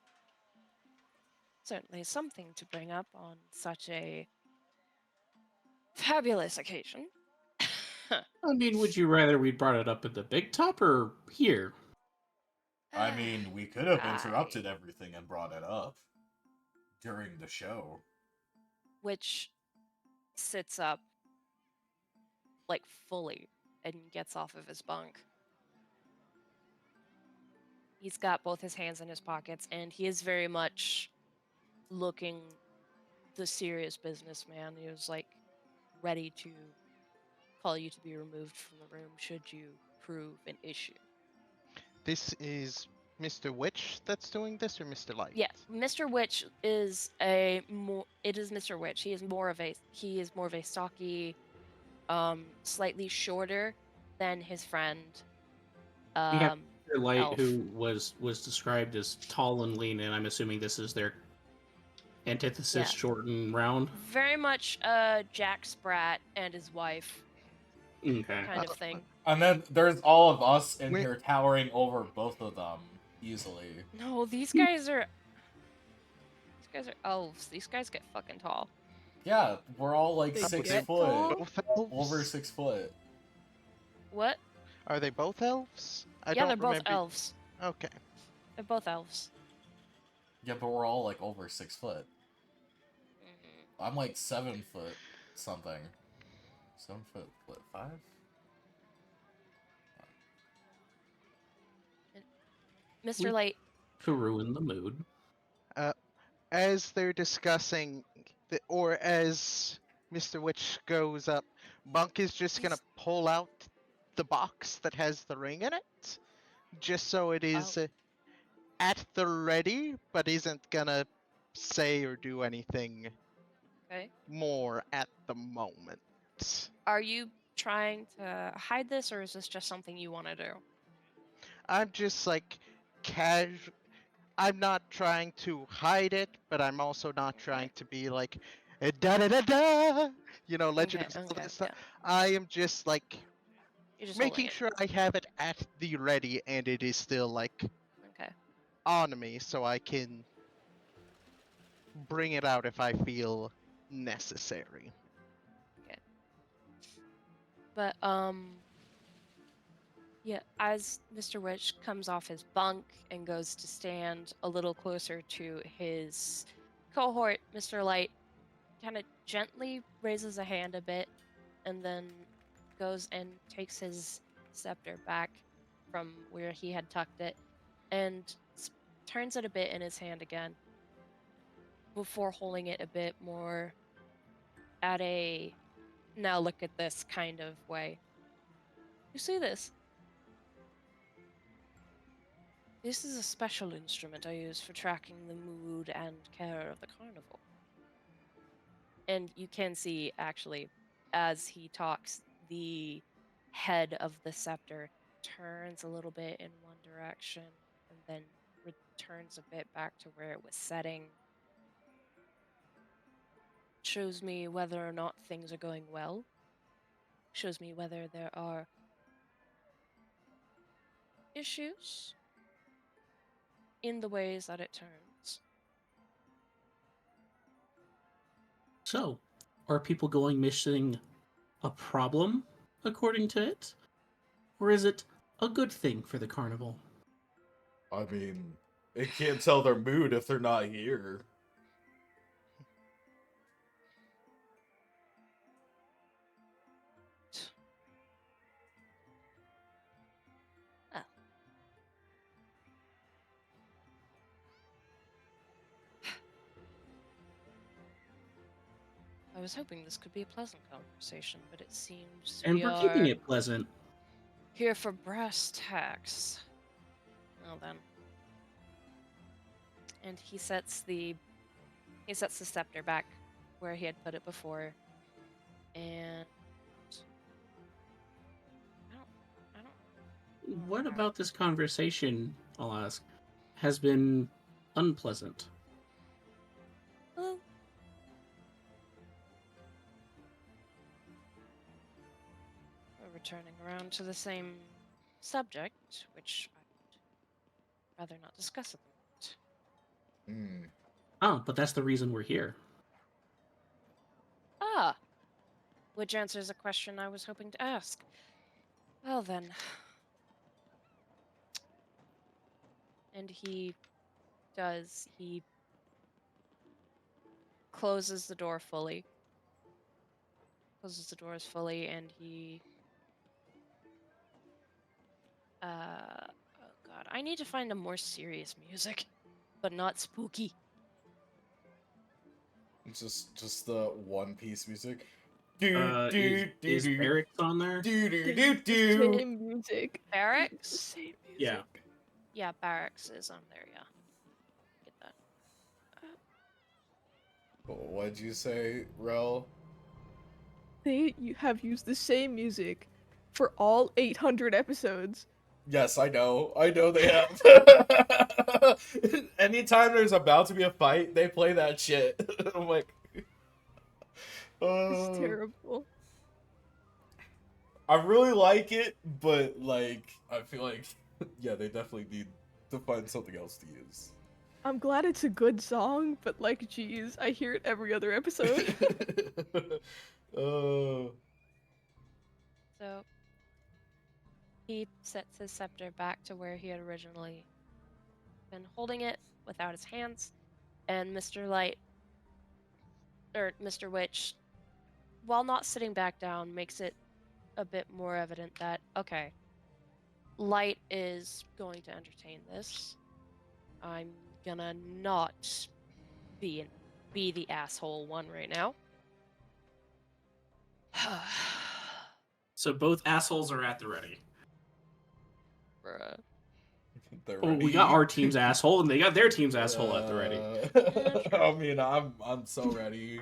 certainly something to bring up on such a fabulous occasion. I mean, would you rather we brought it up at the big top or here? I mean, we could have I- interrupted everything and brought it up during the show. Which sits up like fully and gets off of his bunk. He's got both his hands in his pockets, and he is very much looking the serious businessman. He was like ready to call you to be removed from the room should you prove an issue. This is Mr. Witch that's doing this, or Mr. Light? Yeah, Mr. Witch is it is Mr. Witch. He is more of a stocky, slightly shorter than his friend. We have Mr. Light, Elf. who was described as tall and lean, and I'm assuming this is their antithesis, Yeah. short and round. Very much Jack Sprat and his wife Okay. kind of thing. And then there's all of us in Wait. here towering over both of them easily. No, these guys are elves. These guys get fucking tall. Yeah, we're all like They 6 get foot. tall? Both elves? Over 6 foot. What? Are they both elves? I Yeah, don't they're both remember. elves. Okay. They're both elves. Yeah, but we're all like over 6 foot. Mhm. I'm like 7 foot something. 7 foot, what, 5? Mr. We- Light, To ruin the mood. As they're discussing, or as Mr. Witch goes up, Bunk is just gonna pull out the box that has the ring in it, just so it is at the ready, but isn't gonna say or do anything okay. more at the moment. Are you trying to hide this, or is this just something you want to do? I'm just like casual. I'm not trying to hide it, but I'm also not trying to be like da da da da. Legend of Zelda Okay, stuff. yeah. I am just like You're just holding making it. sure I have it at the ready and it is still like Okay. on me, so I can bring it out if I feel necessary. But yeah, as Mr. Witch comes off his bunk and goes to stand a little closer to his cohort, Mr. Light kind of gently raises a hand a bit and then goes and takes his scepter back from where he had tucked it and turns it a bit in his hand again before holding it a bit more at a now look at this kind of way. You see this? This is a special instrument I use for tracking the mood and care of the carnival. And you can see, actually, as he talks, the head of the scepter turns a little bit in one direction and then returns a bit back to where it was setting. Shows me whether or not things are going well. Shows me whether there are issues in the ways that it turns. So, are people going missing a problem, according to it? Or is it a good thing for the carnival? I mean, it can't tell their mood if they're not here. Oh. I was hoping this could be a pleasant conversation, but it seems And we we're keeping are it pleasant. here for brass tacks. Well then. And he sets the scepter back where he had put it before. And I don't What about this conversation, I'll ask, has been unpleasant? Well, we're returning around to the same subject, which I'd rather not discuss at the moment. Hmm. Oh, but that's the reason we're here. Ah, which answers a question I was hoping to ask. Well then. And he closes the door fully. Closes the doors fully, and he oh god, I need to find a more serious music, but not spooky. Just the One Piece music. Do Is Barracks on there? do They do use the do. same music. They use the Barracks? same music. Yeah. Yeah, Barracks is on there, yeah. Get that. What'd you say, Rel? You have used the same music for all 800 episodes. Yes, I know. I know they have. Anytime there's about to be a fight, they play that shit. I'm like, It's terrible. I really like it, but like, I feel like, yeah, they definitely need to find something else to use. I'm glad it's a good song, but like, geez, I hear it every other episode. So he sets his scepter back to where he had originally been holding it without his hands, and Mr. Witch, while not sitting back down, makes it a bit more evident that, okay, Light is going to entertain this. I'm gonna not be the asshole one right now. So both assholes are at the ready. Bruh. They're Well, we ready. got our team's asshole, and they got their team's asshole at the ready. I mean, I'm so ready.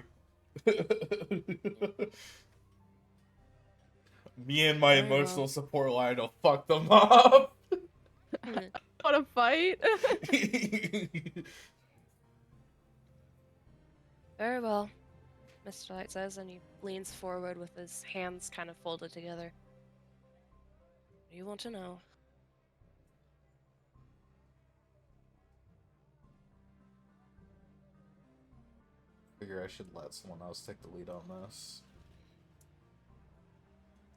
Me and my Very well. emotional support line will fuck them up. What a fight! Very well, Mr. Light says, and he leans forward with his hands kind of folded together. What do you want to know? Figure I should let someone else take the lead on this.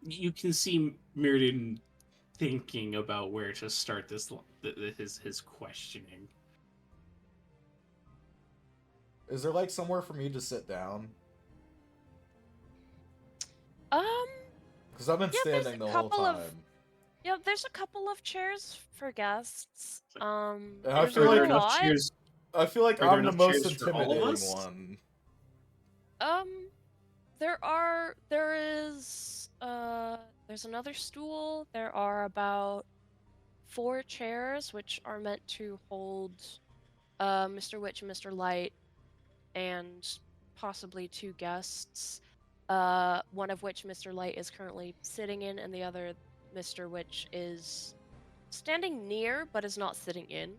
You can see Mirrodin thinking about where to start this his questioning. Is there like somewhere for me to sit down? Because I've been Yeah, there's standing a the whole couple of- time. Yeah, there's a couple of chairs for guests. I There's feel not like a enough lot. chairs. I feel like Are there I'm the enough most chairs for all of intimidating us? one. There's another stool. There are about 4 chairs, which are meant to hold Mr. Witch and Mr. Light, and possibly 2 guests. One of which Mr. Light is currently sitting in, and the other Mr. Witch is standing near, but is not sitting in.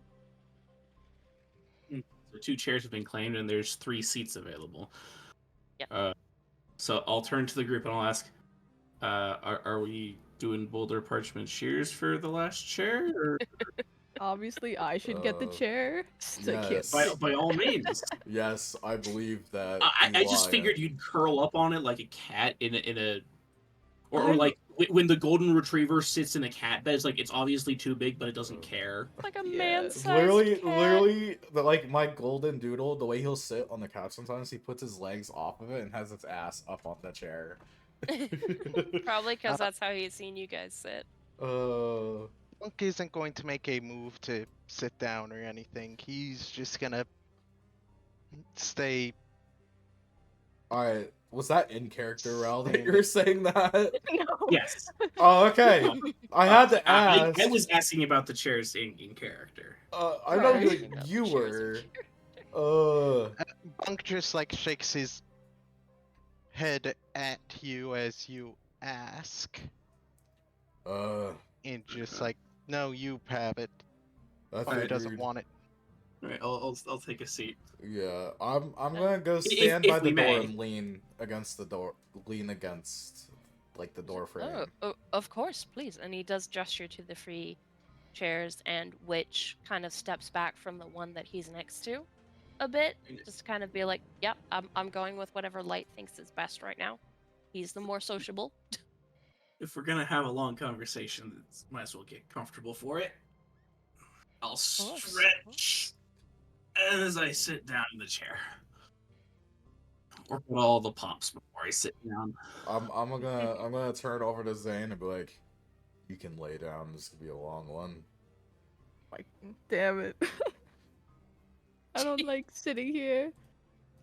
So 2 chairs have been claimed, and there's 3 seats available. Yeah. So I'll turn to the group and I'll ask, are we doing Boulder Parchment Shears for the last chair? Or... Obviously, I should get the chair. So I can't yes. by all means. Yes, I believe that. I just Elias- figured you'd curl up on it like a cat in a or I'm- like when the golden retriever sits in a cat bed, it's obviously too big, but it doesn't care. Like a Yeah. man-sized cat. Literally, like my golden doodle, the way he'll sit on the couch sometimes, he puts his legs off of it and has its ass up on the chair. Probably because that's how he's seen you guys sit. Monk isn't going to make a move to sit down or anything. He's just gonna stay. Alright, was that in character, Rel, that you were saying that? No. Yes. Oh, okay. I had to ask. I was asking about the chairs in character. I know Sorry. that you were. Monk just shakes his head at you as you ask, and just no, you have it. That's Who doesn't want it? All right, I'll take a seat. Yeah, I'm gonna go stand if by the we door may. and lean against the door, the door frame. Oh, of course, please. And he does gesture to the 3 chairs, and Witch kind of steps back from the one that he's next to a bit, just to kind of be like, yep, I'm going with whatever Light thinks is best right now. He's the more sociable. If we're gonna have a long conversation, might as well get comfortable for it. I'll course. stretch as I sit down in the chair. Work with all the pops before I sit down. I'm gonna turn over to Zane and be like, "You can lay down. This could be a long one." Like, damn it. I don't like sitting here.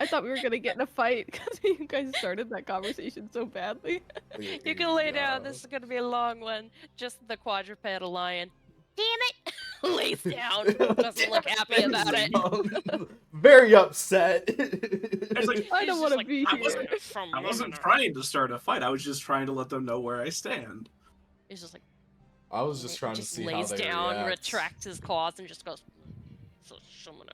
I thought we were gonna get in a fight because you guys started that conversation so badly. You can lay down. This is going to be a long one. Just the quadrupedal lion. Damn it! Lays down. Doesn't look happy about it. Very upset. I don't want to be I here. wasn't trying to start a fight. I was just trying to let them know where I stand. He's just like, I was just trying to see how lays they down, react. retracts his claws, and just goes. So someone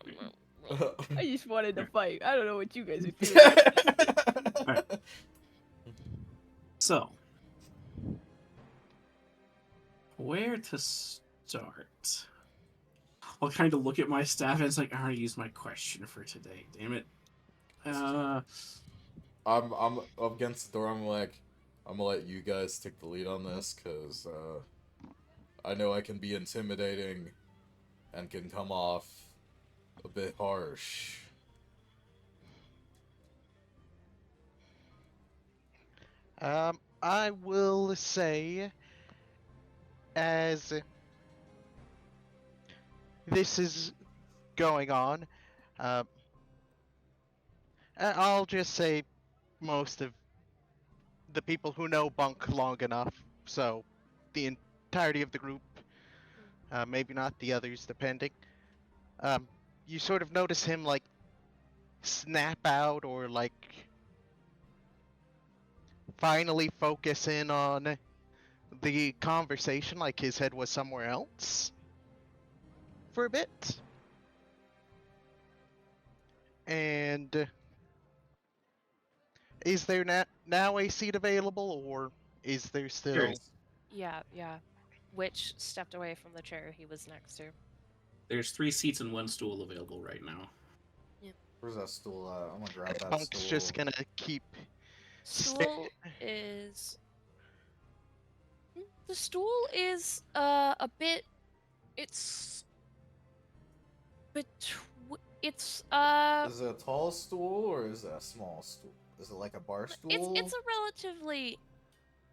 I just wanted to fight. I don't know what you guys are feeling. So, where to start? I'll kind of look at my staff and it's like, I already used my question for today. Damn it. I'm up against the door. I'm gonna let you guys take the lead on this because I know I can be intimidating and can come off a bit harsh. I will say, as this is going on, I'll just say most of the people who know Bunk long enough, so the entirety of the group, maybe not the others, depending. You sort of notice him snap out or finally focus in on the conversation, like his head was somewhere else for a bit. And is there now a seat available, or is there still... Curious. Yeah. Witch stepped away from the chair he was next to. There's 3 seats and 1 stool available right now. Where's that stool at? I'm gonna grab that Bunk's stool. just gonna keep... Stool is. The stool is a bit. It's. It's Is it a tall stool or is it a small stool? Is it like a bar stool? It's a relatively.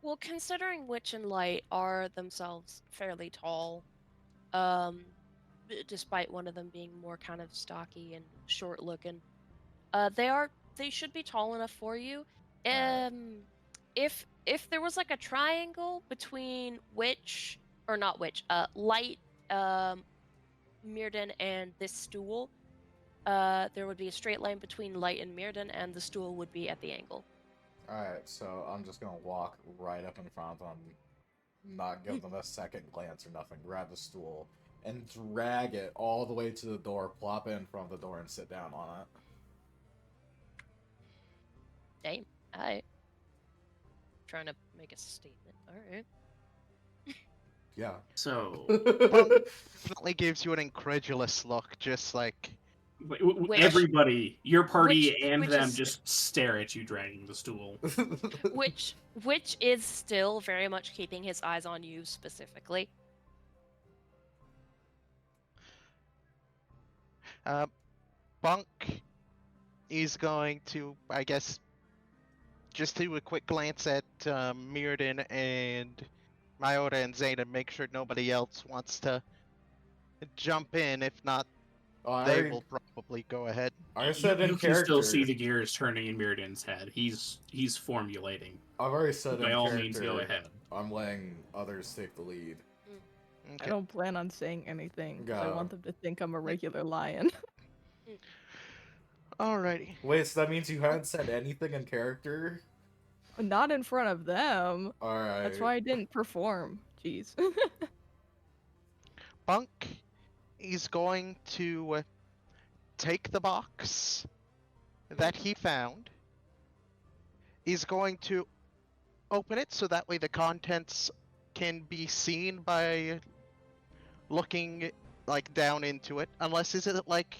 Well, considering Witch and Light are themselves fairly tall, despite one of them being more kind of stocky and short looking, they should be tall enough for you. Alright. If there was like a triangle between Witch or not Witch, Light, Mirrodin and this stool, there would be a straight line between Light and Mirrodin, and the stool would be at the angle. Alright, so I'm just gonna walk right up in front of them, not give them a second glance or nothing, grab the stool, and drag it all the way to the door, plop it in front of the door, and sit down on it. Damn. Alright. Trying to make a statement. Alright. Yeah. So Definitely gives you an incredulous look, just like Which- everybody, your party and which them, is- just stare at you dragging the stool. Which is still very much keeping his eyes on you specifically. Bunk is going to, I guess, just do a quick glance at Mirrodin and Myota and Zane and make sure nobody else wants to jump in. If not, Oh, they will probably go ahead. I said in You can character. still see the gears turning in Mirrodin's head. He's formulating. I've already said By in all character. means, go ahead. I'm letting others take the lead. I Okay. don't plan on saying anything. 'Cause I Go. want them to think I'm a regular lion. Alrighty. Wait, so that means you haven't said anything in character? Not in front of them. Alright. That's why I didn't perform. Jeez. Bunk is going to take the box that he found. He's going to open it so that way the contents can be seen by looking like down into it. Unless is it like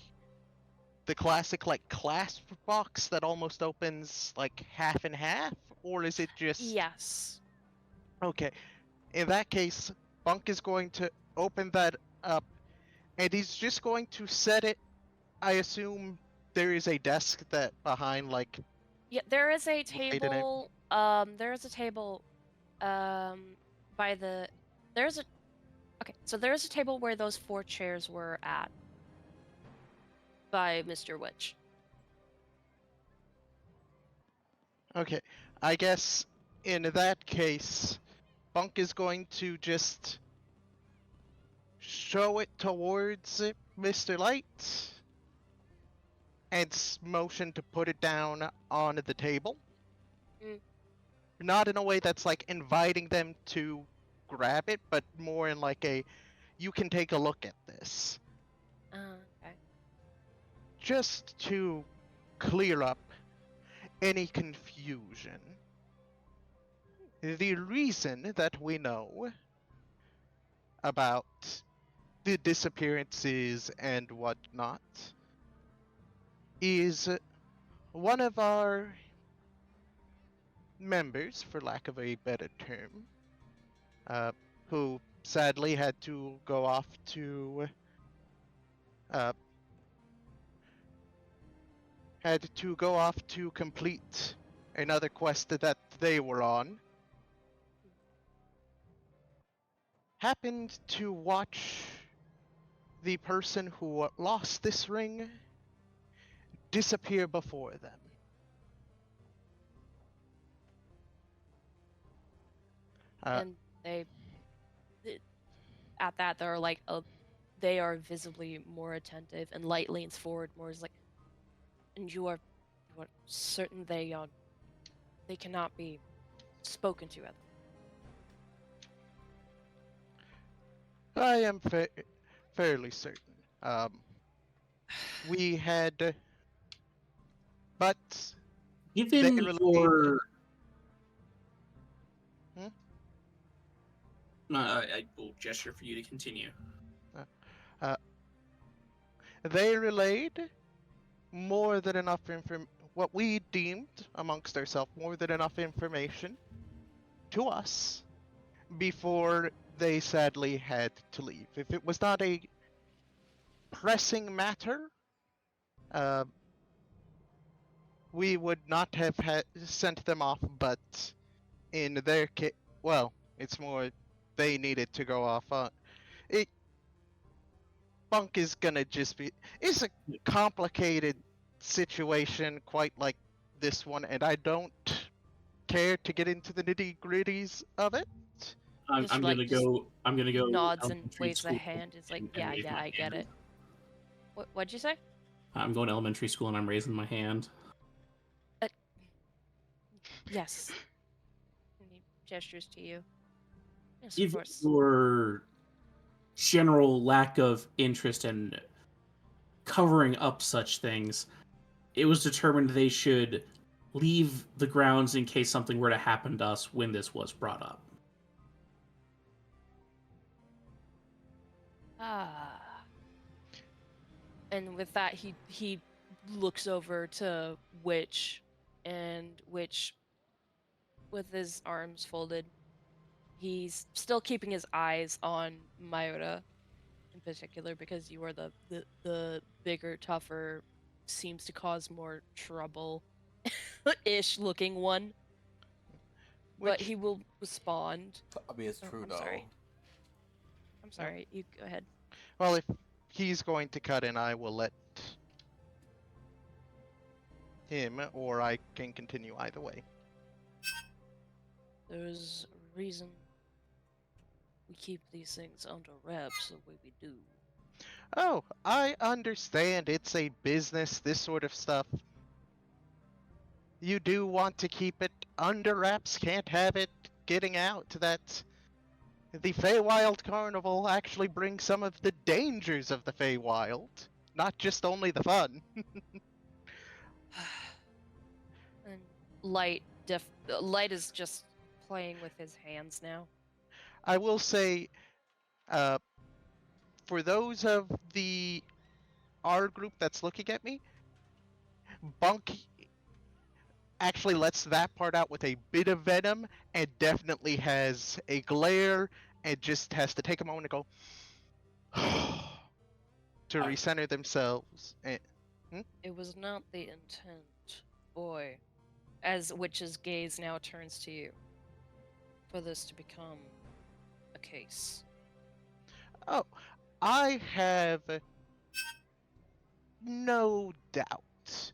the classic like clasp box that almost opens like half and half, or is it just Yes. Okay. In that case, Bunk is going to open that up, and he's just going to set it. I assume there is a desk that behind, like, Yeah, there is a in it. table. There is a table. By the. There's a. Okay, so there's a table where those 4 chairs were at. By Mr. Witch. Okay. I guess in that case, Bunk is going to just show it towards Mr. Light and motion to put it down on the table. Mm. Not in a way that's like inviting them to grab it, but more in like a, you can take a look at this. Okay. Just to clear up any confusion. The reason that we know about the disappearances and whatnot is one of our members, for lack of a better term, who sadly had to go off to complete another quest that they were on. Happened to watch the person who lost this ring disappear before them. And at that, they're like, they are visibly more attentive, and Light leans forward more, is like, and you are certain they cannot be spoken to at. I am fairly certain. We had, but Given They relate- your, Hmm? I will gesture for you to continue. they relayed more than enough what we deemed amongst ourselves more than enough information to us before they sadly had to leave. If it was not a pressing matter, we would not have sent them off, but in their case, well, it's more they needed to go off. Bunk is gonna just be. It's a complicated situation, quite like this one, and I don't care to get into the nitty gritties of it? I'm, Just I'm like gonna just go. I'm gonna go. nods and elementary waves a school hand. Is like, and yeah, raise yeah, my I get hand. it. What'd you say? I'm going to elementary school and I'm raising my hand. Yes. And he gestures to you. Yes, of Given course. your general lack of interest in covering up such things, it was determined they should leave the grounds in case something were to happen to us when this was brought up. Ah. And with that, he looks over to Witch, and Witch, with his arms folded, he's still keeping his eyes on Myota in particular because you are the bigger, tougher, seems to cause more trouble ish looking one. But Which, he will respond. I mean, it's Oh, true I'm though. sorry. I'm sorry. You go ahead. well, if he's going to cut in, I will let him, or I can continue either way. There's a reason we keep these things under wraps the way we do. Oh, I understand it's a business, this sort of stuff. You do want to keep it under wraps, can't have it getting out that the Feywild Carnival actually brings some of the dangers of the Feywild, not just only the fun. And Light is just playing with his hands now. I will say, uh, for those of our group that's looking at me, Bunk actually lets that part out with a bit of venom and definitely has a glare and just has to take a moment to go to I- recenter themselves. It was not the intent, boy, as Witch's gaze now turns to you, for this to become a case. Oh, I have no doubt.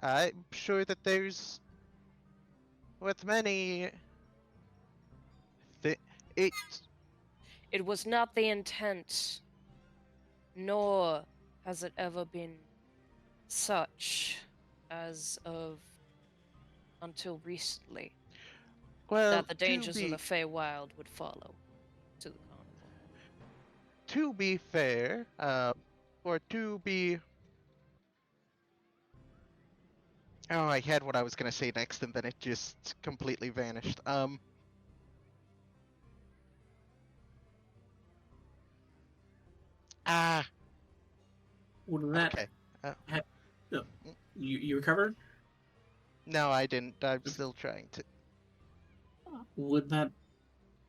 I'm sure that there's, with many, th- it. It was not the intent, nor has it ever been such as of until recently, Well, that the dangers of the Feywild would follow to the carnival. to be fair, or to be. Oh, I had what I was gonna say next, and then it just completely vanished. Ah, Wouldn't that okay. ha- no, Mm, you recovered? no, I didn't. I'm still trying to. Would that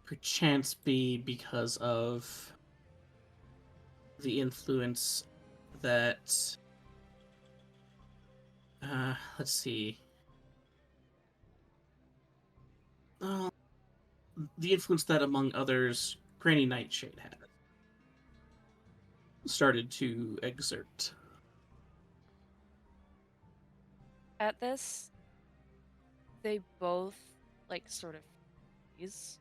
perchance be because of the influence that let's see. Uh, the influence that, among others, Granny Nightshade had started to exert. At this, they both, like, sort of freeze.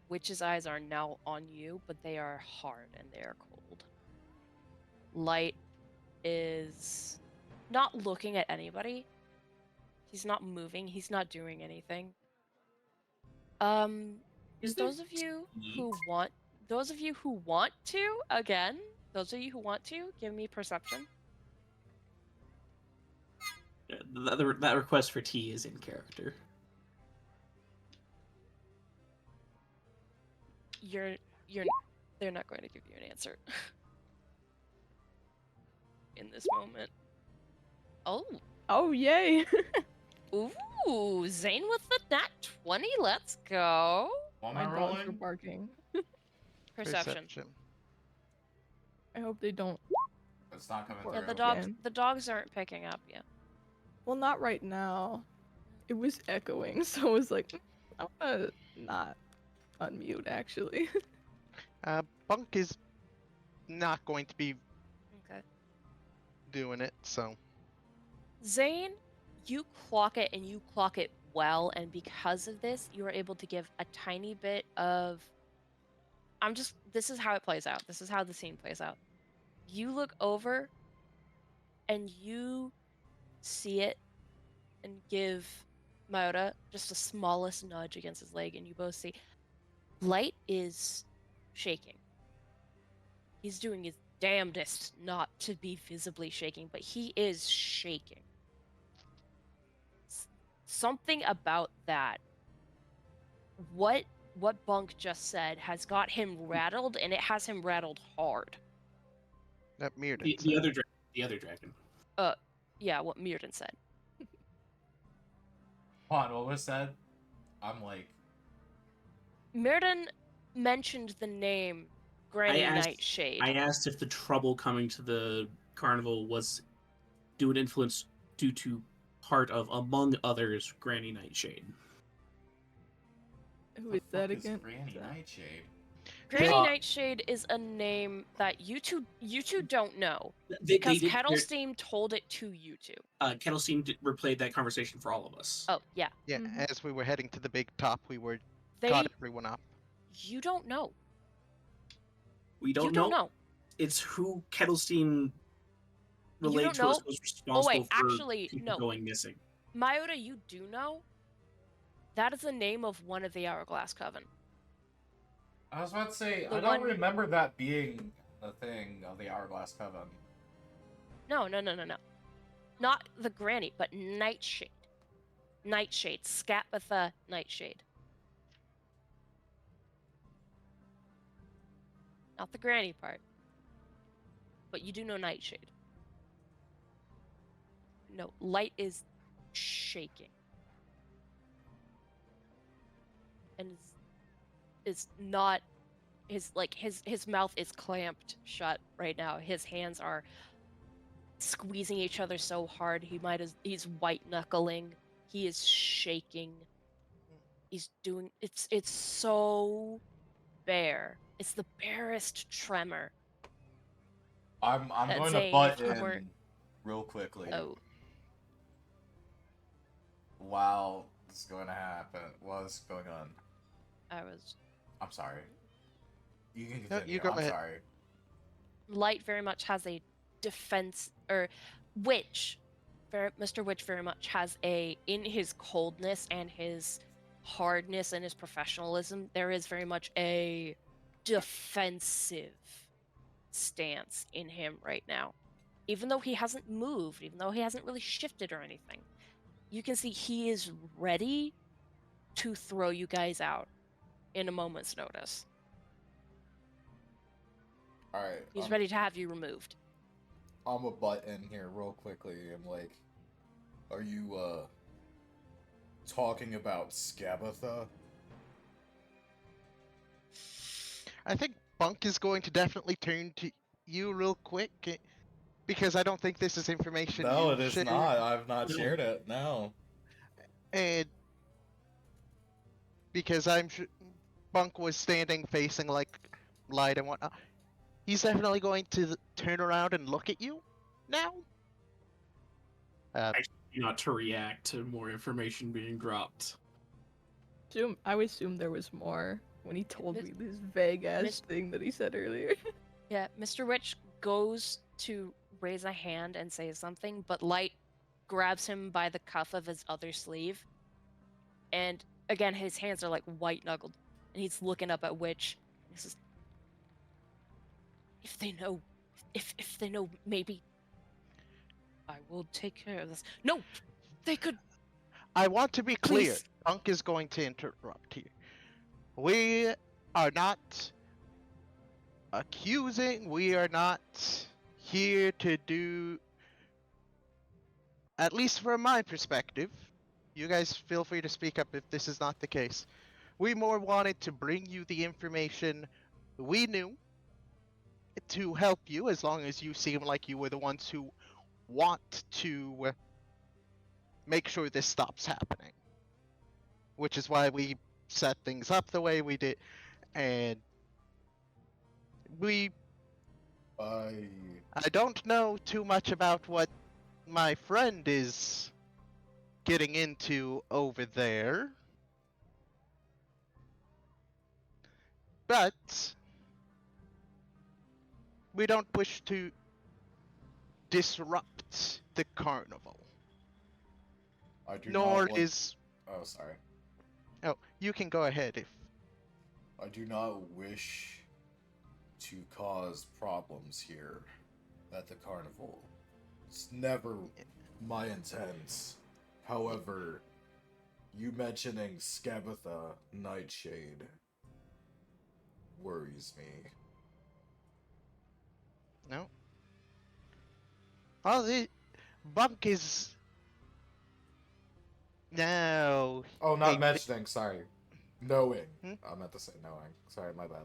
Witch's eyes are now on you, but they are hard and they are cold. Light is not looking at anybody. He's not moving. He's not doing anything. Is there Those of you tea? who want, those of you who want to, again, those of you who want to, give me perception. That request for tea is in character. You're, they're not going to give you an answer in this moment. Oh, Oh, yay! ooh, Zane with the nat 20. Let's go. What am My I dogs are rolling? barking. Perception. I hope they don't. It's not coming Yeah, Yeah, through. Again. the dogs aren't picking up yet. Well, not right now. It was echoing, so I was like, I'm gonna not unmute, actually. Bunk is not going to be Okay. doing it, so. Zane, you clock it and you clock it well, and because of this, you are able to give a tiny bit of. This is how it plays out. This is how the scene plays out. You look over and you see it and give Maura just the smallest nudge against his leg, and you both see Light is shaking. He's doing his damnedest not to be visibly shaking, but he is shaking. Something about that, what Bunk just said, has got him rattled, and it has him rattled hard. That Mirrodin The said. other dragon. Yeah, what Mirrodin said. Hold on, what was said? I'm like, Mirrodin mentioned the name Granny asked- Nightshade. I asked if the trouble coming to the carnival was due to influence due to part of, among others, Granny Nightshade. Who the is that fuck again? Granny Is that- Nightshade. Granny Uh, Nightshade is a name that you two don't know, They because did. Kettlesteam told it to you two. Kettlesteam replayed that conversation for all of us. Oh yeah, Yeah, Mhm. as we were heading to the big top, we were they. caught everyone up. You don't know. We don't You don't know. know. It's who Kettlesteam You relayed don't to us know? was responsible for actually, people no. going missing. Maura, you do know. That is the name of one of the Hourglass Coven. I was about to say, The I don't one- remember that being a thing of the Hourglass Coven. No. Not the Granny, but Nightshade. Nightshade. Scapatha Nightshade. Not the Granny part. But you do know Nightshade. No, Light is shaking. And is not his mouth is clamped shut right now. His hands are squeezing each other so hard he's white knuckling. He is shaking. He's doing it's so bare. It's the barest tremor. I'm That's going to saying butt if you weren't- in real quickly. Oh, While this is going to happen, while this is going on, I'm sorry. You can No, continue. you go I'm ahead. sorry. Light very much has a defense, or Mr. Witch very much has in his coldness and his hardness and his professionalism, there is very much a defensive stance in him right now. Even though he hasn't moved, even though he hasn't really shifted or anything, you can see he is ready to throw you guys out in a moment's notice. All right. He's ready to have you removed. I'm a butt in here real quickly. I'm like, are you talking about Scabatha? I think Bunk is going to definitely turn to you real quick, because I don't think this is information No, you it is shared. not. I've not No. shared it. No. And because I'm sure Bunk was standing facing like Light and whatnot, he's definitely going to turn around and look at you now. Not to react to more information being dropped. I would assume there was more when he told Miss- me this vague ass Miss- thing that he said earlier. Yeah, Mr. Witch goes to raise a hand and say something, but Light grabs him by the cuff of his other sleeve. And again, his hands are like white knuckled. And he's looking up at Witch. He says, if they know, maybe I will take care of this. No! They could. I want to be clear. Please. Bunk is going to interrupt here. We are not accusing. We are not here to do. At least from my perspective, you guys feel free to speak up if this is not the case. We more wanted to bring you the information we knew to help you, as long as you seem like you were the ones who want to make sure this stops happening. Which is why we set things up the way we did, and I don't know too much about what my friend is getting into over there. But we don't wish to disrupt the carnival. I do Nor not want... is... Oh, sorry. Oh, you can go ahead if... I do not wish to cause problems here at the carnival. It's never my intent. However, you mentioning Skabatha Nightshade worries me. No. Oh, the Bunk is... No. Oh, not a- mentioning, sorry. Knowing. Hmm? I meant to say knowing. Sorry, my bad.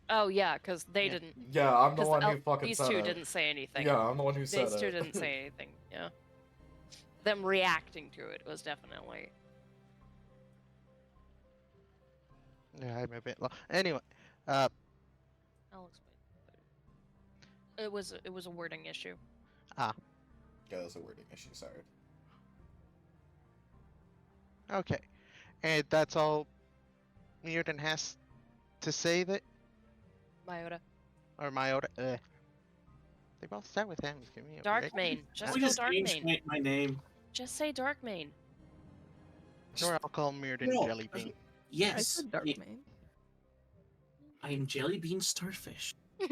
Oh yeah, because they Yeah. didn't. Yeah, I'm the 'Cause one who fucking these said two it. didn't say anything. Yeah, I'm the one who said These two it. didn't say anything. Yeah. Them reacting to it was definitely. Yeah, I'm a bit low. Anyway, I'll explain. It was a wording issue. Yeah, that's a wording issue, sorry. okay. And that's all Mirden has to say that? Myota. Or Myota? They both start with M. Give me a break. Darkmane. Just We go just changed Darkmane. my name. Just say Darkmane. Or I'll call Mirden No, Jellybean. Yeah, I Yes, said Darkmane. I am Jellybean Starfish. Do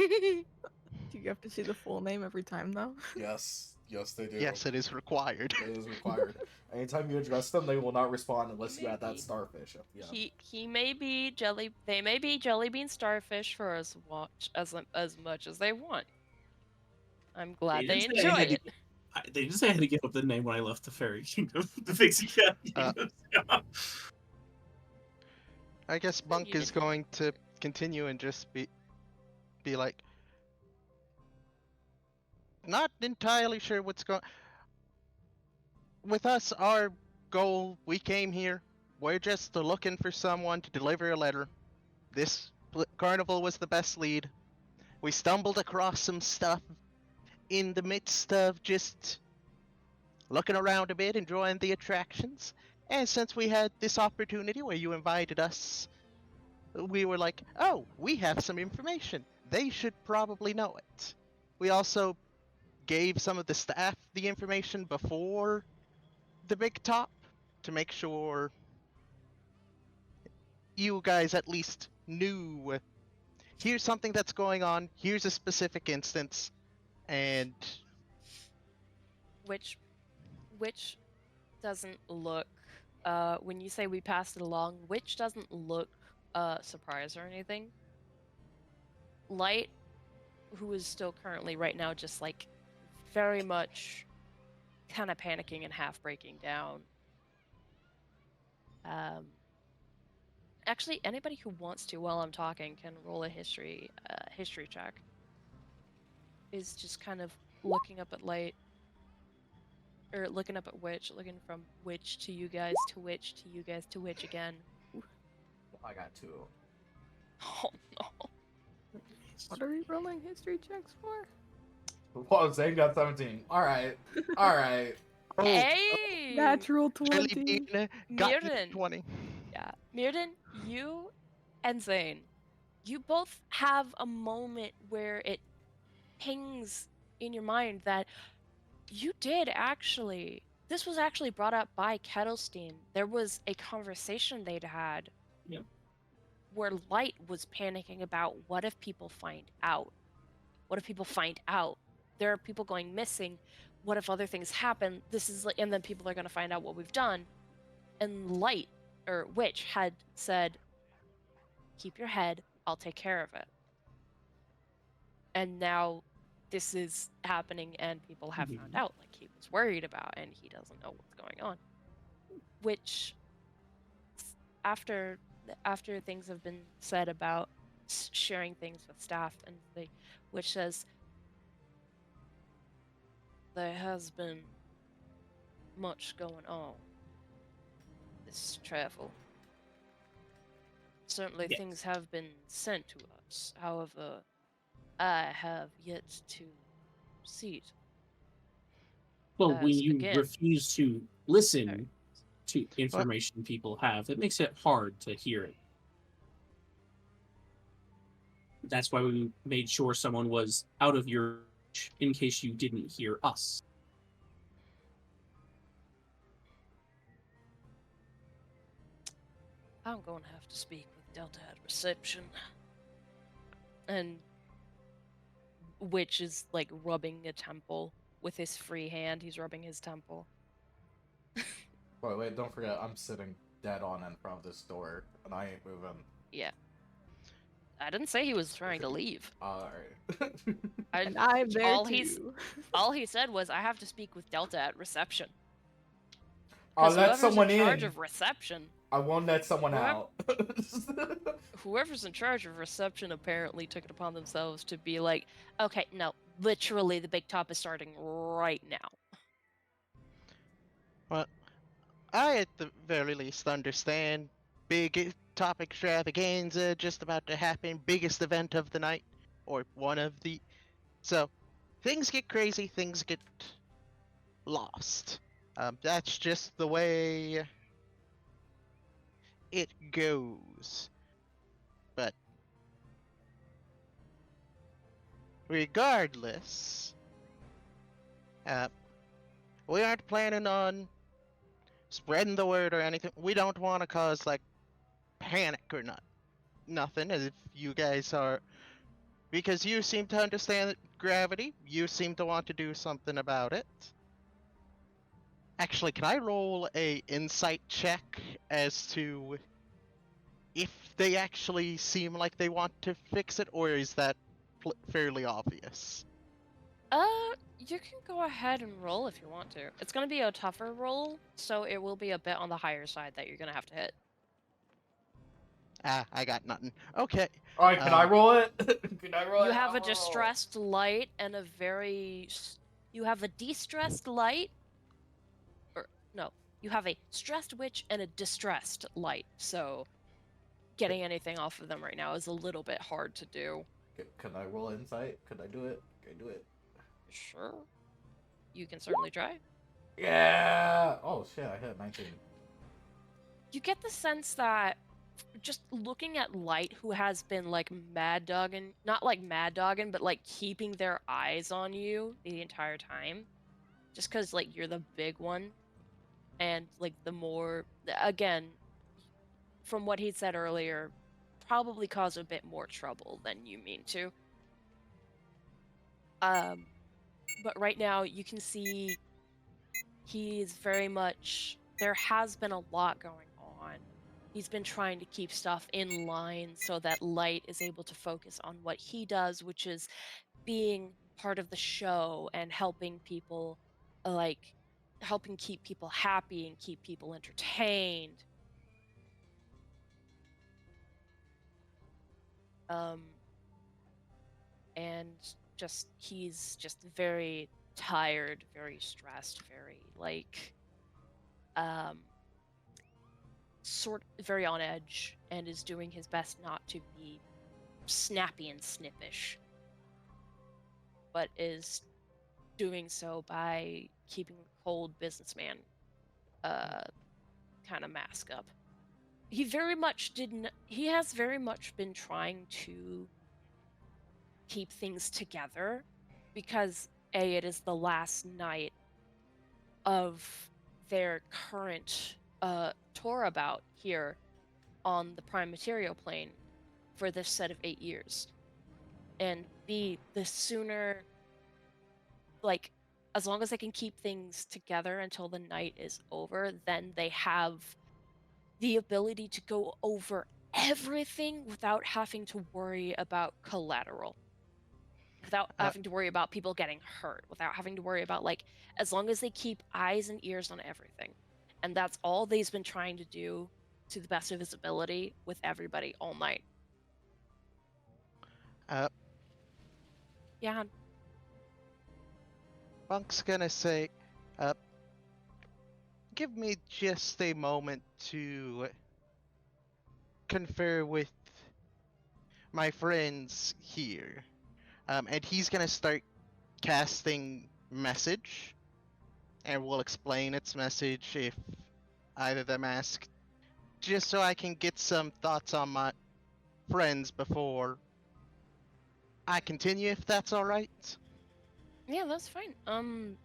you have to say the full name every time though? Yes, yes, they do. Yes, it is required. It is required. Anytime you address them, they will not respond unless you add that Maybe. starfish at the end. He may be jelly. They may be jellybean starfish for as much as they want. I'm glad they didn't say I enjoy had to- it. They just say I had to give up the name when I left the Fairy Kingdom, the Pixie Cat Kingdom. I guess Bunk You is didn't. going to continue and just be like, not entirely sure what's going. With us, our goal, we came here. We're just looking for someone to deliver a letter. This carnival was the best lead. We stumbled across some stuff in the midst of just looking around a bit, enjoying the attractions. And since we had this opportunity where you invited us, we were like, oh, we have some information. They should probably know it. We also gave some of the staff the information before the big top to make sure you guys at least knew, here's something that's going on, here's a specific instance, and Which doesn't look. When you say we passed it along, which doesn't look surprised or anything. Light, who is still currently right now just like very much kind of panicking and half breaking down. Actually, anybody who wants to while I'm talking can roll a history check. Is just kind of looking up at Light, or looking up at Witch, looking from Witch to you guys to Witch to you guys to Witch again. I got 2. Oh no. What are we rolling history checks for? Well, Zane got 17. Alright. Alright. oh, Hey! Natural 20. Jellybean got you Mirren. 20. Yeah. Mirden, you and Zane, you both have a moment where it pings in your mind that you did actually. This was actually brought up by Kettlestein. There was a conversation they'd had. Yep. Where Light was panicking about what if people find out? What if people find out? There are people going missing. What if other things happen? This is like, and then people are going to find out what we've done. And Light, or Witch, had said, keep your head, I'll take care of it. And now this is happening and people have found out, like he was worried about, and he doesn't know what's going on. Which, after things have been said about sharing things with staff, and which says, there has been much going on this travel. Certainly Yes. things have been sent to us. However, I have yet to see it. Well, when you begin. refuse to listen Alright. to information people have, it makes it hard to hear it. That's why we made sure someone was out of your reach in case you didn't hear us. I'm going to have to speak with Delta at reception. And Witch is like rubbing a temple with his free hand. He's rubbing his temple. Wait, don't forget, I'm sitting dead on in front of this door, and I ain't moving. Yeah. I didn't say he was trying to leave. Alright. And I'm there all too. all he said was, "I have to speak with Delta at reception." I'll Because let whoever's someone in charge in. of reception, I won't let someone Whoever- out. whoever's in charge of reception apparently took it upon themselves to be like, "Okay, no, literally, the big top is starting right now." Well, I at the very least understand big top extravaganza just about to happen, biggest event of the night, or one of the. So, things get crazy, things get lost. That's just the way it goes. But regardless, we aren't planning on spreading the word or anything. We don't want to cause like panic or nothing. If you guys are, because you seem to understand gravity, you seem to want to do something about it. Actually, can I roll a insight check as to if they actually seem like they want to fix it, or is that fairly obvious? You can go ahead and roll if you want to. It's gonna be a tougher roll, so it will be a bit on the higher side that you're gonna have to hit. Ah, I got nothing. Okay. Alright, can I roll it? Can I roll You it? have a I'm gonna roll it. distressed light and a you have a de-stressed light, or no, you have a stressed witch and a distressed light. So getting anything off of them right now is a little bit hard to do. Can I roll insight? Can I do it? Can I do it? Sure, you can certainly try. Yeah! Oh shit, I hit 19. You get the sense that just looking at Light, who has been like mad dogging, not like mad dogging, but like keeping their eyes on you the entire time, just because like you're the big one, and like the more, again, from what he said earlier, probably cause a bit more trouble than you mean to. But right now you can see he's very much, there has been a lot going on. He's been trying to keep stuff in line so that Light is able to focus on what he does, which is being part of the show and helping people, like, helping keep people happy and keep people entertained. Um, and just, he's just very tired, very stressed, very, like, very on edge, and is doing his best not to be snappy and snippish, but is doing so by keeping a cold businessman kind of mask up. He very much didn't. He has very much been trying to keep things together because it is the last night of their current tour about here on the prime material plane for this set of 8 years. And B, the sooner, like, as long as they can keep things together until the night is over, then they have the ability to go over everything without having to worry about collateral, without having to worry about people getting hurt, without having to worry about, like, as long as they keep eyes and ears on everything. And that's all they've been trying to do to the best of his ability with everybody all night. Yeah. Bunk's gonna say, give me just a moment to confer with my friends here. And he's gonna start casting message. and will explain its message if either of them ask, just so I can get some thoughts on my friends before I continue, if that's all right. Yeah, that's fine.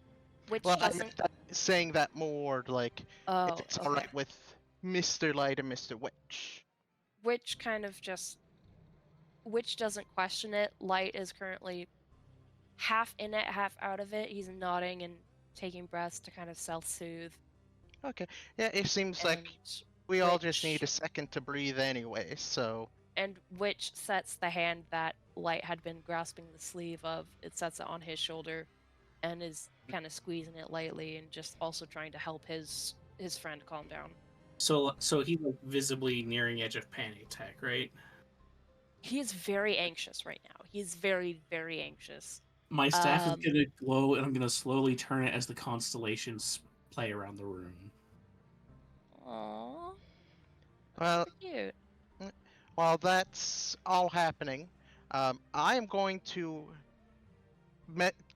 Which Well, I doesn't. meant that, saying that more like if Oh, it's all okay. right with Mr. Light and Mr. Witch. Which kind of just. Which doesn't question it. Light is currently half in it, half out of it. He's nodding and taking breaths to kind of self-soothe. Okay, yeah, it seems like And we all just need a which second to breathe anyway, so. and which sets the hand that Light had been grasping the sleeve of. It sets it on his shoulder, and is kind of squeezing it lightly, and just also trying to help his friend calm down. So he's like visibly nearing edge of panic attack, right? He is very anxious right now. He's very, very anxious. My staff is Um, gonna glow, and I'm gonna slowly turn it as the constellations play around the room. Aww, Well, cute. while that's all happening, I am going to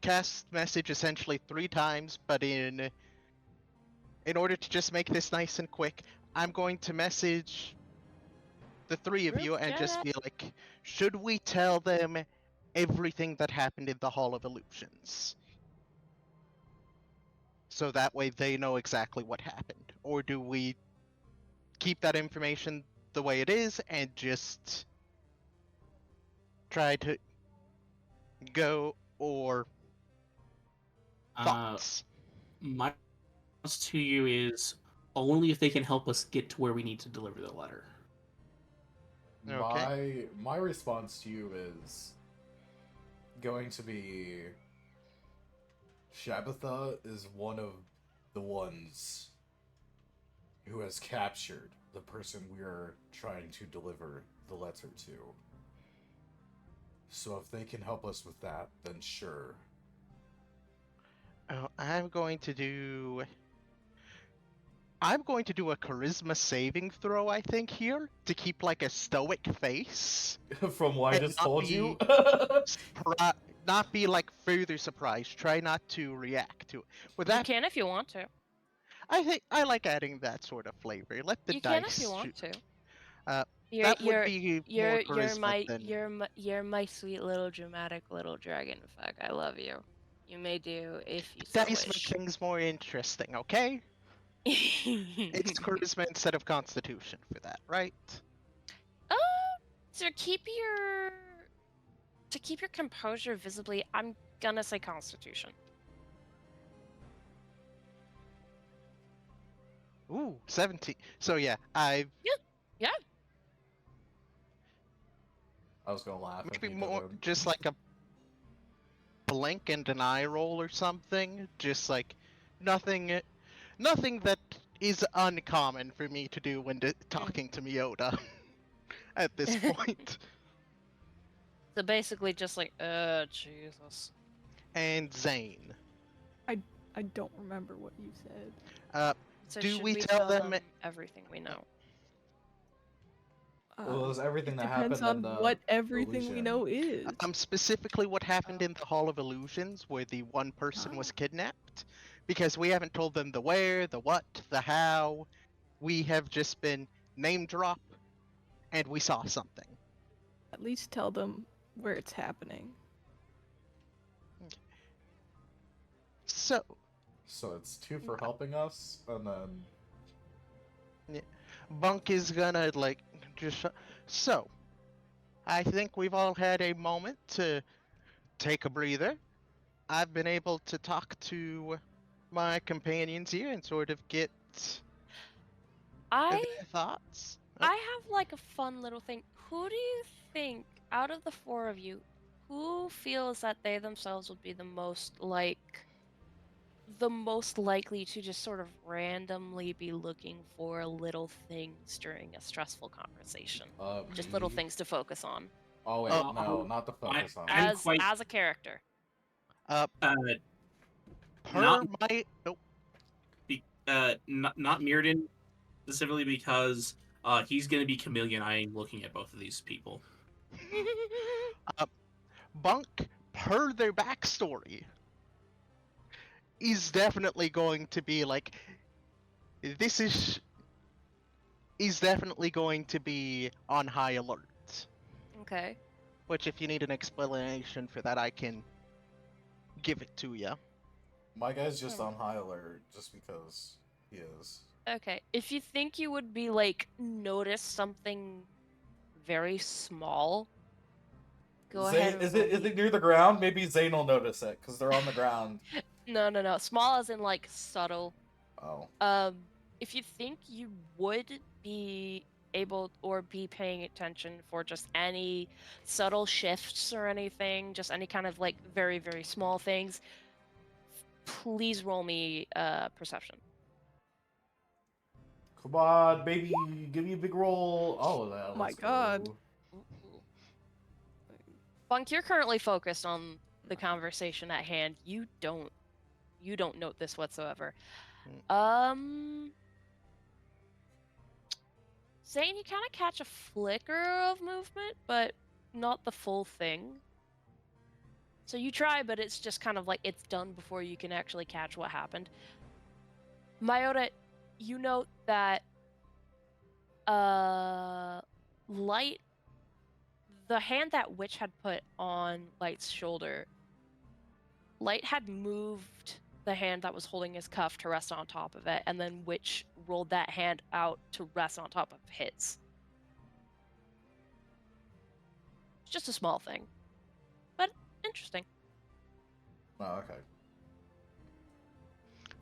cast message essentially 3 times, but in order to just make this nice and quick, I'm going to message the 3 of Group you and just chat. be like, should we tell them everything that happened in the Hall of Illusions? So that way they know exactly what happened. Or do we keep that information the way it is and just try to go, or thoughts? My response to you is only if they can help us get to where we need to deliver the letter. Okay. My response to you is going to be Shabbatha is one of the ones who has captured the person we are trying to deliver the letter to. So if they can help us with that, then sure. I'm going to do a charisma saving throw, I think, here to keep like a stoic face From what I and just not told you. not be like further surprised. Try not to react to it. With You that, can if you want to. I think I like adding that sort of flavor. Let the You can if you dice want shoot. to. That would be more You're charisma than. you're my sweet little dramatic little dragon fuck. I love you. You may do if you so Dice make wish. things more interesting, okay? It's charisma instead of constitution for that, right? Uh, to keep your composure visibly, I'm gonna say Constitution. Ooh, 17. So yeah, Yeah. I was gonna laugh if maybe you more didn't. just like a blink and an eye roll or something. Just like nothing that is uncommon for me to do when talking to Miota at this point. So basically, just like, Jesus. And Zane. I don't remember what you said. So Do should we we tell them- everything we know? Well, it was everything It that depends happened on in the what everything we illusion. know is. Specifically what happened in the Hall of Illusions where the one person was kidnapped. Because we haven't told them the where, the what, the how. We have just been name drop and we saw something. At least tell them where it's happening. So, So it's 2 for helping us, and then Bunk is gonna like just so. I think we've all had a moment to take a breather. I've been able to talk to my companions here and sort of get I their thoughts. I have like a fun little thing. Who do you think out of the 4 of you, who feels that they themselves would be the most likely to just sort of randomly be looking for little things during a stressful conversation? Just little me- things to focus on Oh wait, Oh, no, not the focus on. I'm as quite- as a character. Uh, Per Not- my not Mirrodin specifically because he's going to be chameleon eyeing looking at both of these people. Bunk, per their backstory, is definitely going to be like, this is definitely going to be on high alert. Okay. Which, if you need an explanation for that, I can give it to you. My guy's just Hmm. on high alert just because he is. Okay. If you think you would be like notice something very small, go ahead and Is roll it me. near the ground? Maybe Zane will notice it because they're on the ground. No, no, no. Small as in like subtle. Oh. If you think you would be able or be paying attention for just any subtle shifts or anything, just any kind of like very, very small things, please roll me perception. Come on, baby, give me a big roll. Oh, My let's God. go. Ooh. Bunk, you're currently focused on the conversation at hand. You don't note this whatsoever. Zane, you kind of catch a flicker of movement, but not the full thing. So you try, but it's just kind of like it's done before you can actually catch what happened. Myota, you note that Light, the hand that Witch had put on Light's shoulder, Light had moved the hand that was holding his cuff to rest on top of it, and then Witch rolled that hand out to rest on top of his. It's just a small thing, but interesting. Oh, okay.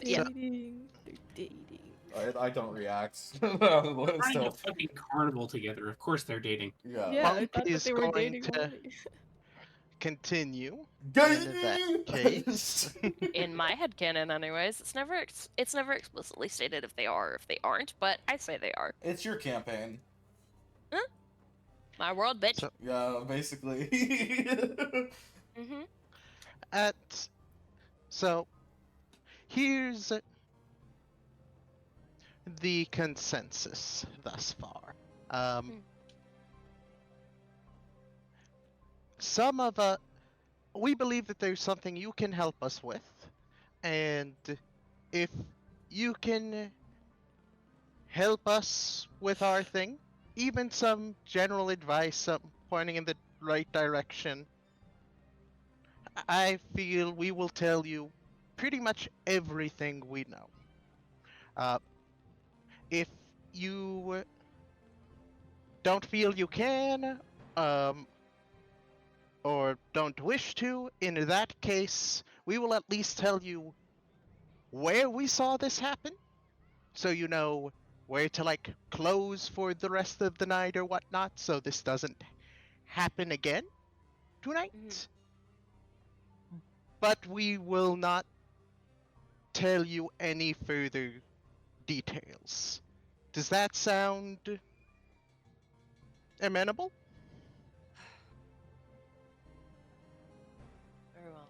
Yeah. Dating. They're dating. I don't react. Running Still, a fucking carnival together. Of course they're dating. yeah. Yeah, I Monk thought that is they were going dating to already. continue in that case. In my headcanon, anyways, it's never explicitly stated if they are or if they aren't, but I say they are. It's your campaign. My world, bitch. So, Yeah, basically. Mm-hmm. at so here's the consensus thus far. Hmm. Some of we believe that there's something you can help us with, and if you can help us with our thing, even some general advice, some pointing in the right direction, I feel we will tell you pretty much everything we know. Uh, if you don't feel you can, um, or don't wish to, in that case, we will at least tell you where we saw this happen, so you know where to like close for the rest of the night or whatnot, so this doesn't happen again tonight. Mhm. But we will not tell you any further details. Does that sound amenable? Very well.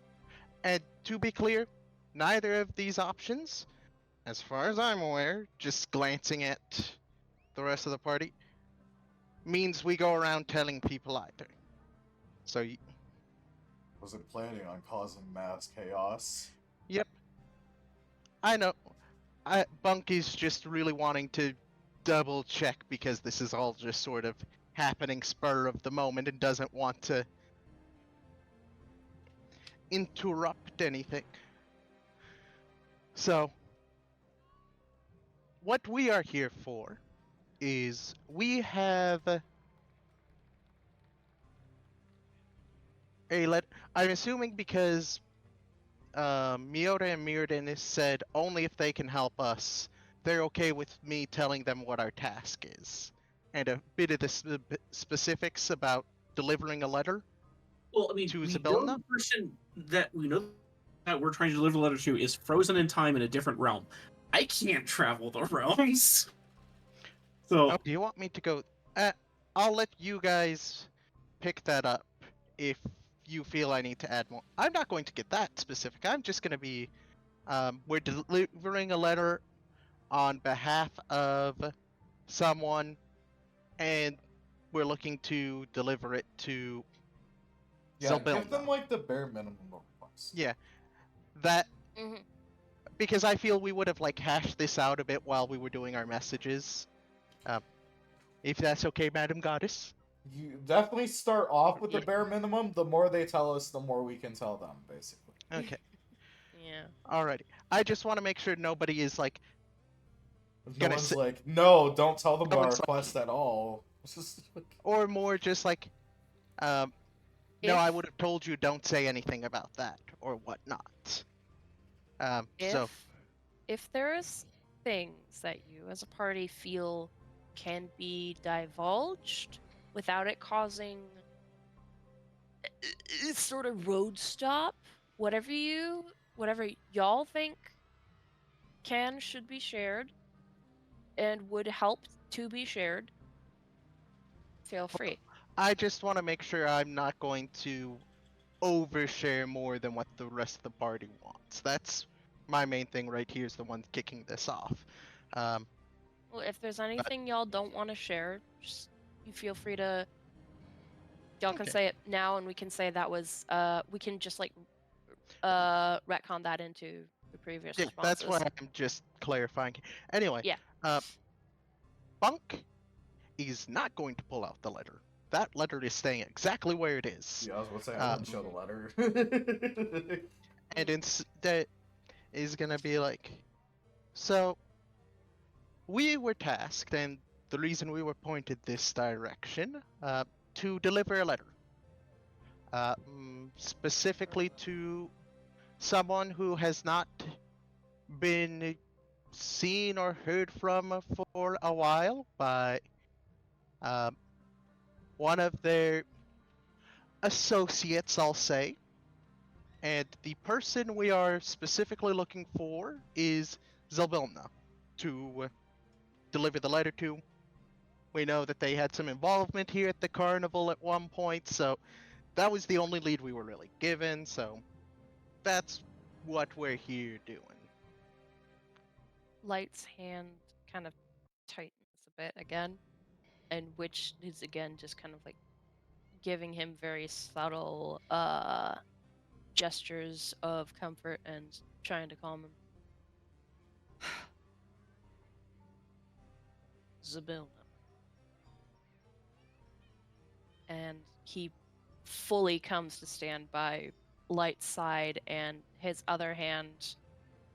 And to be clear, neither of these options, as far as I'm aware, just glancing at the rest of the party, means we go around telling people either. So, Wasn't planning on causing mass chaos. yep, I know. Bunky's just really wanting to double check because this is all just sort of happening spur of the moment and doesn't want to interrupt anything. So, what we are here for is we have I'm assuming because Miota and Mirrodin said only if they can help us, they're okay with me telling them what our task is. And a bit of the specifics about delivering a letter Well, I mean, to we know Sibilna. the person that we're trying to deliver the letter to is frozen in time in a different realm. I can't travel the realms. So, Oh, do you want me to go? I'll let you guys pick that up if you feel I need to add more. I'm not going to get that specific. I'm just going to be. We're delivering a letter on behalf of someone, and we're looking to deliver it to Yeah, give them Zelbilna. like the bare minimum request. Yeah, that Mhm. because I feel we would have like hashed this out a bit while we were doing our messages. If that's okay, Madam Goddess. You definitely start off with the Yeah. bare minimum. The more they tell us, the more we can tell them, basically. Okay. Yeah. Alrighty. I just want to make sure nobody is like No gonna one's sit, like, no, don't tell them No about our one's like- quest at all. It's just like, or more just like, no, I If- would have told you don't say anything about that or whatnot. So If there's things that you as a party feel can be divulged without it causing sort of road stop, whatever y'all think should be shared and would help to be shared, feel free. I just want to make sure I'm not going to overshare more than what the rest of the party wants. That's my main thing right here is the one kicking this off. Well, if there's anything y'all don't want to share, just you feel free to. Y'all can Okay. say it now, and we can say that was. We can just like retcon that into the previous Yeah, responses. that's why I'm just clarifying. Anyway, Yeah. Bunk is not going to pull out the letter. That letter is staying exactly where it is. yeah, I was about to say, I wouldn't show the letter. And instead is gonna be like, so we were tasked, and the reason we were pointed this direction, to deliver a letter, specifically to someone who has not been seen or heard from for a while by one of their associates, I'll say. And the person we are specifically looking for is Zelbilna to deliver the letter to. We know that they had some involvement here at the carnival at one point, so that was the only lead we were really given, so that's what we're here doing. Light's hand kind of tightens a bit again, and which is again just kind of like giving him very subtle gestures of comfort and trying to calm him. Zabilna. And he fully comes to stand by Light's side, and his other hand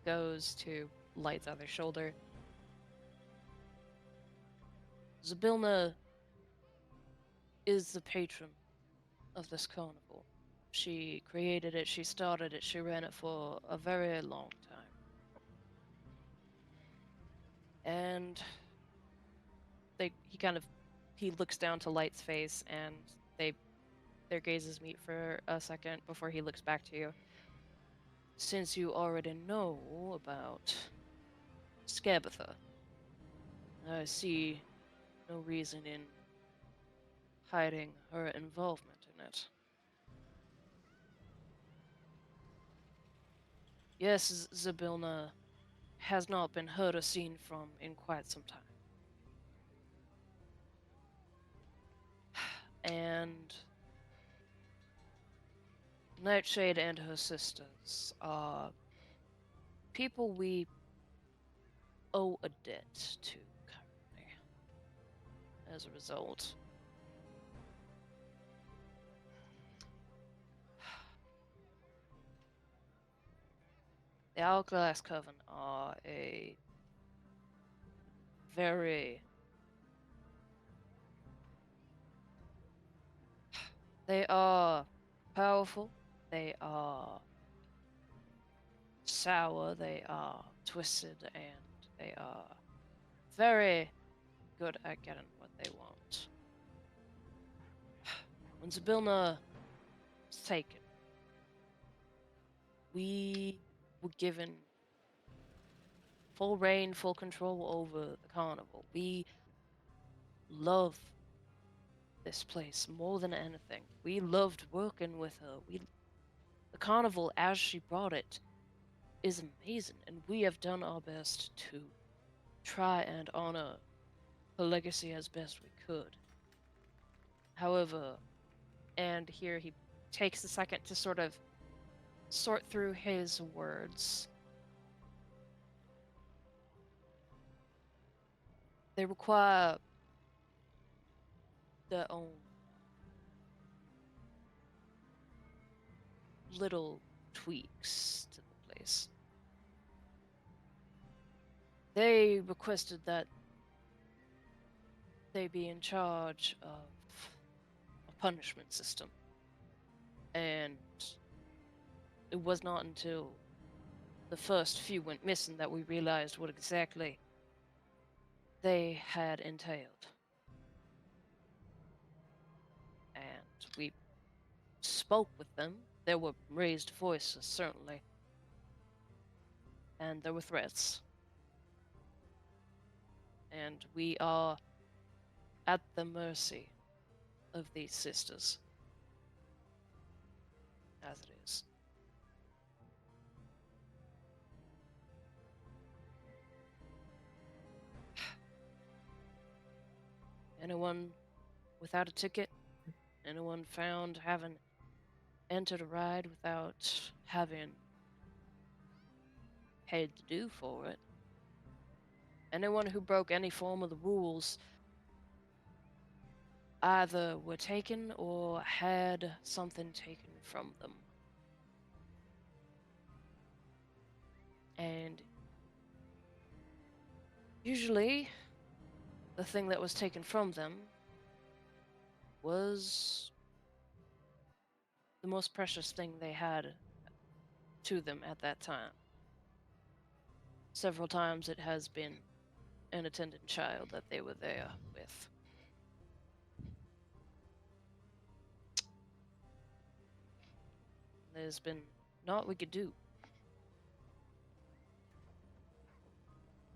goes to Light's other shoulder. Zabilna is the patron of this carnival. She created it, she started it, she ran it for a very long time. And he looks down to Light's face, and their gazes meet for a second before he looks back to you. Since you already know about Scabatha, I see no reason in hiding her involvement in it. Yes, Zabilna has not been heard or seen from in quite some time. And Nightshade and her sisters are people we owe a debt to currently. As a result, the Hourglass Coven are a very... They are powerful, they are sour, they are twisted, and they are very good at getting what they want. When Zabilna was taken, we were given full reign, full control over the carnival. We love this place more than anything. We loved working with her. The carnival, as she brought it, is amazing, and we have done our best to try and honor her legacy as best we could. However, and here he takes a second to sort of sort through his words. they require their own little tweaks to the place. They requested that they be in charge of a punishment system. And it was not until the first few went missing that we realized what exactly they had entailed. And we spoke with them. There were raised voices, certainly. And there were threats. And we are at the mercy of these sisters. As it is. Anyone without a ticket? Anyone found having entered a ride without having paid the due for it? Anyone who broke any form of the rules either were taken or had something taken from them. And usually, the thing that was taken from them was the most precious thing they had to them at that time. Several times it has been an attendant child that they were there with. There's been naught we could do.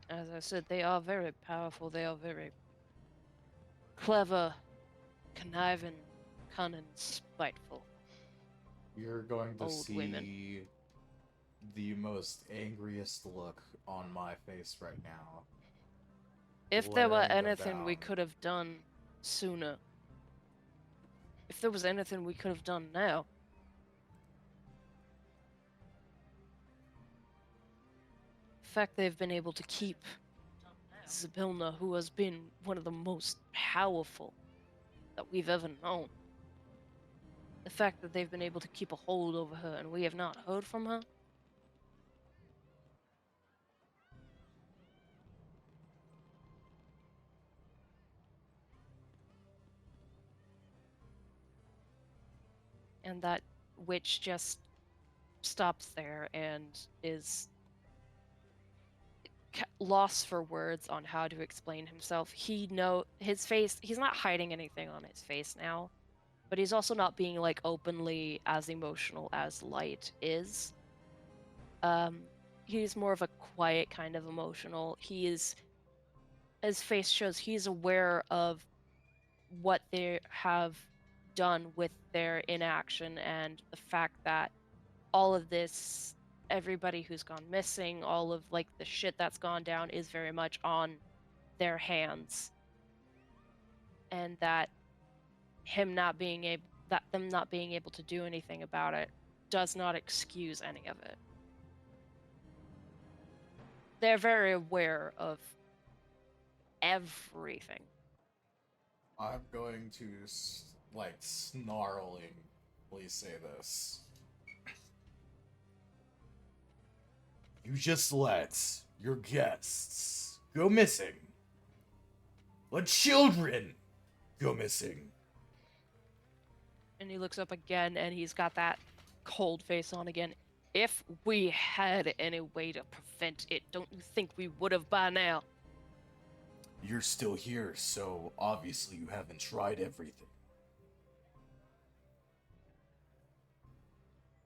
As I said, they are very powerful, they are very clever, conniving, cunning, spiteful. You're going to Old see women. the most angriest look on my face right now. If there were Glaring them anything we down. could have done sooner, if there was anything we could have done now, the fact they've been able to keep Zabilna, who has been one of the most powerful that we've ever known, the fact that they've been able to keep a hold over her and we have not heard from her, and that witch just stops there and is lost for words on how to explain himself. His face, he's not hiding anything on his face now, but he's also not being like openly as emotional as Light is. He's more of a quiet kind of emotional. His face shows he's aware of what they have done with their inaction and the fact that all of this, everybody who's gone missing, all of like the shit that's gone down is very much on their hands, and that them not being able to do anything about it does not excuse any of it. They're very aware of everything. I'm going to, snarlingly say this. You just let your guests go missing. Let children go missing. And he looks up again and he's got that cold face on again. If we had any way to prevent it, don't you think we would have by now? You're still here, so obviously you haven't tried everything.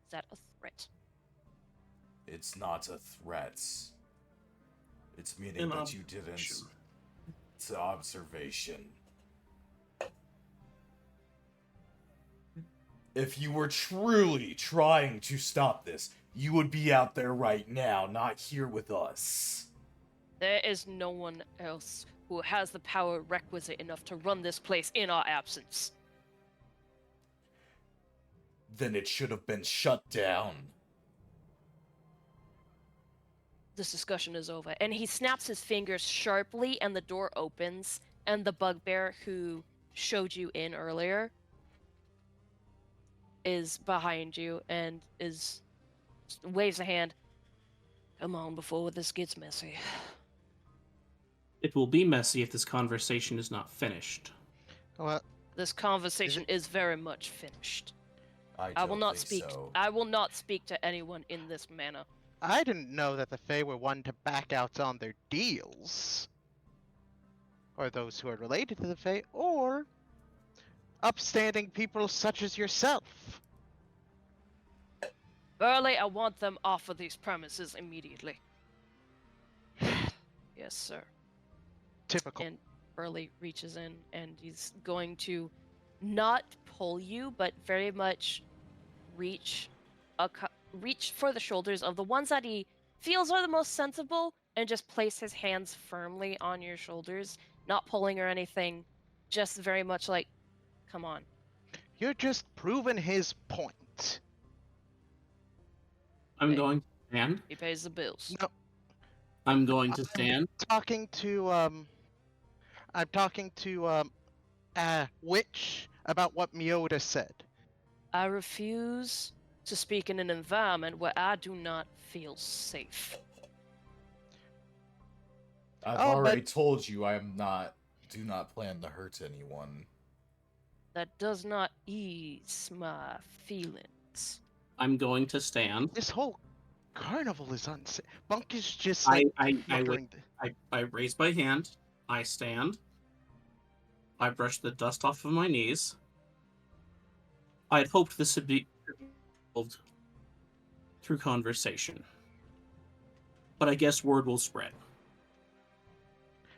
Is that a threat? It's not a threat. It's meaning An that you didn't. observation. It's an observation. If you were truly trying to stop this, you would be out there right now, not here with us. There is no one else who has the power requisite enough to run this place in our absence. Then it should have been shut down. this discussion is over. And he snaps his fingers sharply, and the door opens, and the bugbear who showed you in earlier is behind you and waves a hand. Come on before this gets messy. It will be messy if this conversation is not finished. Well, This conversation is very much finished. I will don't not think speak. so. I will not speak to anyone in this manner. I didn't know that the Fae were one to back out on their deals. Or those who are related to the Fae, or upstanding people such as yourself. Burley, I want them off of these premises immediately. Yes, sir. Typical. And Burley reaches in and he's going to not pull you, but very much reach for the shoulders of the ones that he feels are the most sensible and just place his hands firmly on your shoulders, not pulling or anything, just very much like, come on. You're just proving his point. I'm Hey. going to stand. He pays the bills. No, I'm going to stand. talking to I'm talking to Witch about what Miota said. I refuse to speak in an environment where I do not feel safe. I've Oh, already but- told you do not plan to hurt anyone. That does not ease my feelings. I'm going to stand. This whole carnival is unsafe. Bunk is just I like I muttering I raise my hand. I stand. I brush the dust off of my knees. I had hoped this would be resolved through conversation, but I guess word will spread.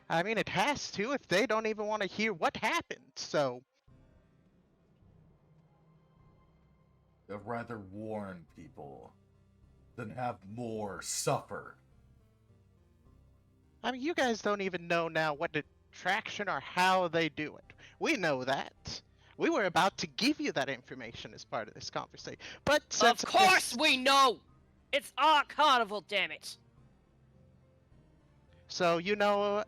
I mean, it has to if they don't even want to hear what happened. So, I'd rather warn people than have more suffer. I mean, you guys don't even know now what attraction or how they do it. We know that. We were about to give you that information as part of this conversation. But since Of course we know! It's our carnival, damn it! So you know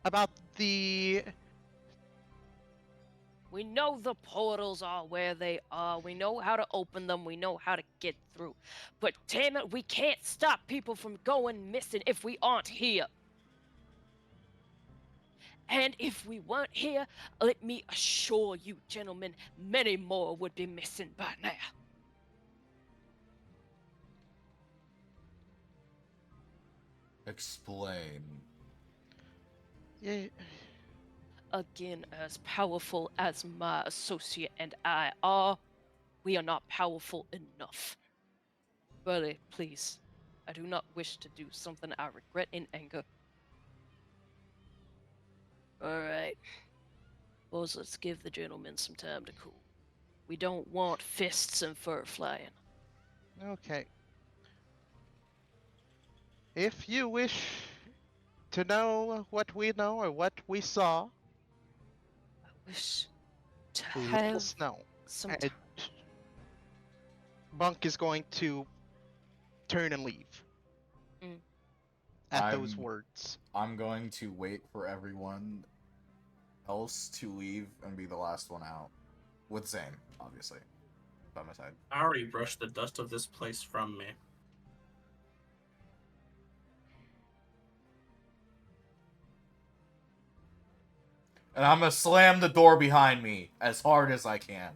about the We know the portals are where they are. We know how to open them. We know how to get through. But damn it, we can't stop people from going missing if we aren't here. And if we weren't here, let me assure you, gentlemen, many more would be missing by now. Explain. yeah, Again, as powerful as my associate and I are, we are not powerful enough. Burley, please, I do not wish to do something I regret in anger. Alright. Suppose let's give the gentleman some time to cool. We don't want fists and fur flying. okay. If you wish to know what we know or what we saw, I wish to let have us know. some And time. Bunk is going to turn and leave. Mm. At those I'm- words. I'm going to wait for everyone else to leave and be the last one out. With Zane, obviously. By my side. I already brushed the dust of this place from me. And I'm gonna slam the door behind me as hard as I can.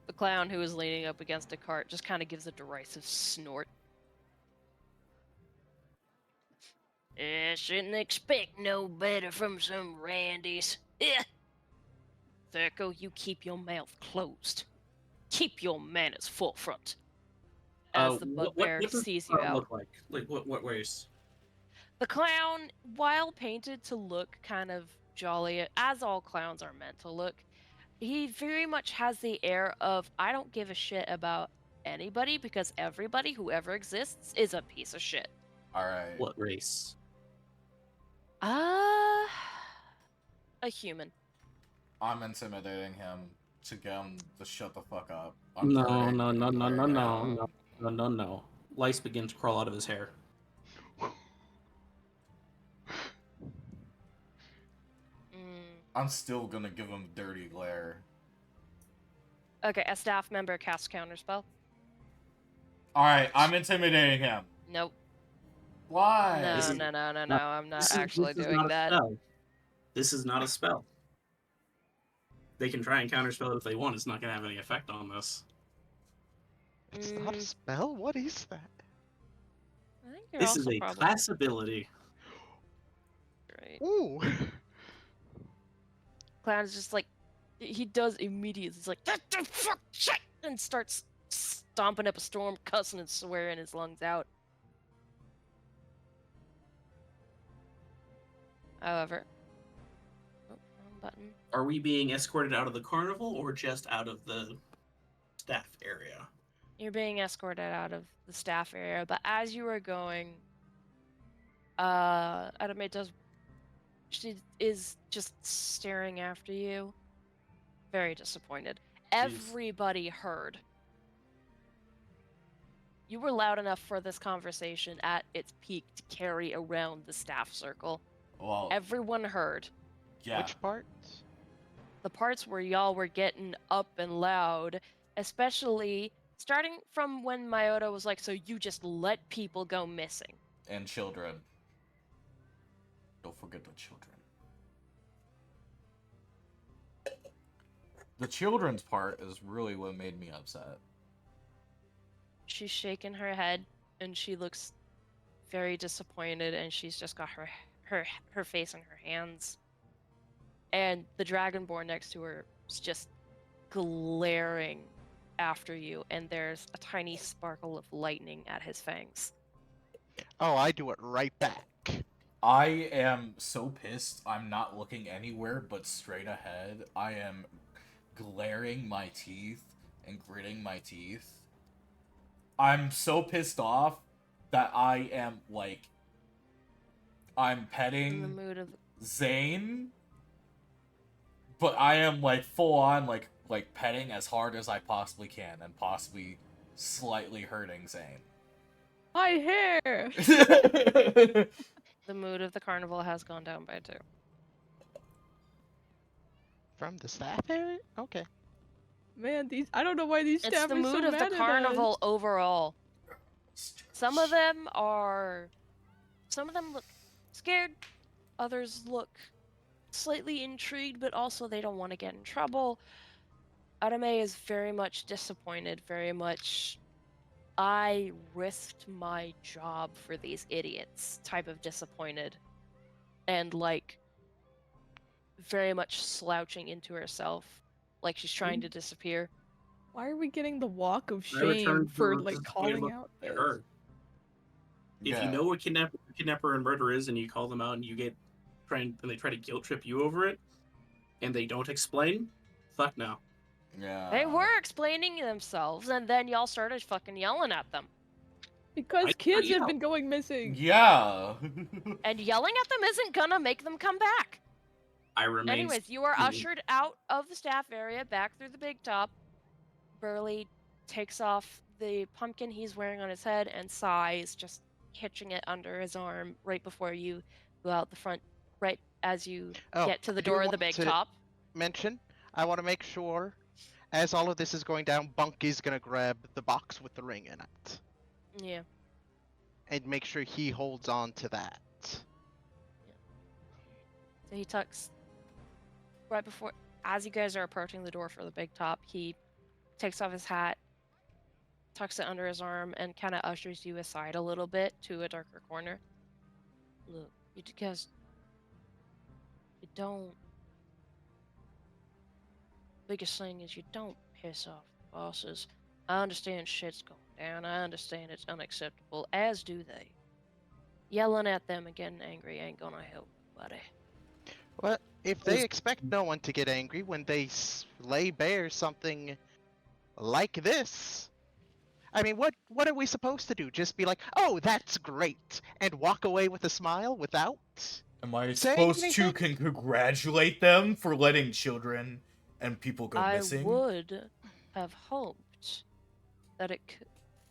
The clown who is leaning up against a cart just kind of gives a derisive snort. Shouldn't expect no better from some Randys. Yeah. Thurko, you keep your mouth closed. Keep your manners forefront. As the bugbear what does sees the you car out. look like? Like what ways? The clown, while painted to look kind of jolly, as all clowns are meant to look, he very much has the air of, I don't give a shit about anybody because everybody, whoever exists, is a piece of shit. Alright. What race? A human. I'm intimidating him to get him to shut the fuck up. I'm No, turning no, no, no, no, right no, now. no, no, no, no. lice begin to crawl out of his hair. I'm still gonna give him dirty glare. Okay, a staff member casts counterspell. Alright, I'm intimidating him. Nope. Why? No, This is- no, no, no, no. no, I'm not This is- actually this is doing not a that. spell. This is not a spell. They can try and counterspell it if they want. It's not going to have any effect on this. It's not a spell? What is that? I think you're This also is a probably class ability. right. Ooh! Clown's just like, he does immediately. He's like, fuck, shit, and starts stomping up a storm, cussing and swearing his lungs out. However, oh, wrong button. Are we being escorted out of the carnival or just out of the staff area? You're being escorted out of the staff area, but as you are going, Adame does. She is just staring after you, very disappointed. Everybody heard. You were loud enough for this conversation at its peak to carry around the staff circle. Well, Everyone heard. yeah. Which parts? The parts where y'all were getting up and loud, especially starting from when Myota was like, so you just let people go missing. And children. Don't forget the children. The children's part is really what made me upset. She's shaking her head and she looks very disappointed, and she's just got her face in her hands. And the Dragonborn next to her is just glaring after you, and there's a tiny sparkle of lightning at his fangs. Oh, I do it right back. I am so pissed. I'm not looking anywhere but straight ahead. I am glaring my teeth and gritting my teeth. I'm so pissed off that I am like, I'm In the petting mood of Zane, but I am like full on like petting as hard as I possibly can and possibly slightly hurting Zane. My hair. the mood of the carnival has gone down by 2. From the staff area? Okay. Man, I don't know why these It's staff the are so mood of mad the at us. carnival overall. Some of them look scared, others look slightly intrigued, but also they don't want to get in trouble. Adame is very much disappointed, very much, I risked my job for these idiots type of disappointed. And like, very much slouching into herself, like she's trying to disappear. Why are we getting the walk of I return shame for to like disappointed calling look out at this? her. If you know what kidnapper and murder is, and you call them out, and they try to guilt trip you over it, and they don't explain, fuck no. Yeah. They were explaining themselves, and then y'all started fucking yelling at them. Because kids yeah. have been going missing. Yeah. And yelling at them isn't gonna make them come back. I remain. Anyways, you are ushered out of the staff area, back through the big top. Burley takes off the pumpkin he's wearing on his head and sighs, just hitching it under his arm right before you go out the front, right as you get to the I do door of the want big to top. mention, I want to make sure, as all of this is going down, Bunky's gonna grab the box with the ring in it. Yeah. And make sure he holds on to that. So he tucks right before, as you guys are approaching the door for the big top, he takes off his hat, tucks it under his arm, and kind of ushers you aside a little bit to a darker corner. Look, you guys, you don't. Biggest thing is you don't piss off the bosses. I understand shit's going down. I understand it's unacceptable, as do they. Yelling at them and getting angry ain't gonna help nobody. Well, if they expect no one to get angry when they lay bare something like this, I mean, what are we supposed to do? Just be like, oh, that's great, and walk away with a smile without? Am I saying supposed to anything? congratulate them for letting children and people go I missing? would have hoped that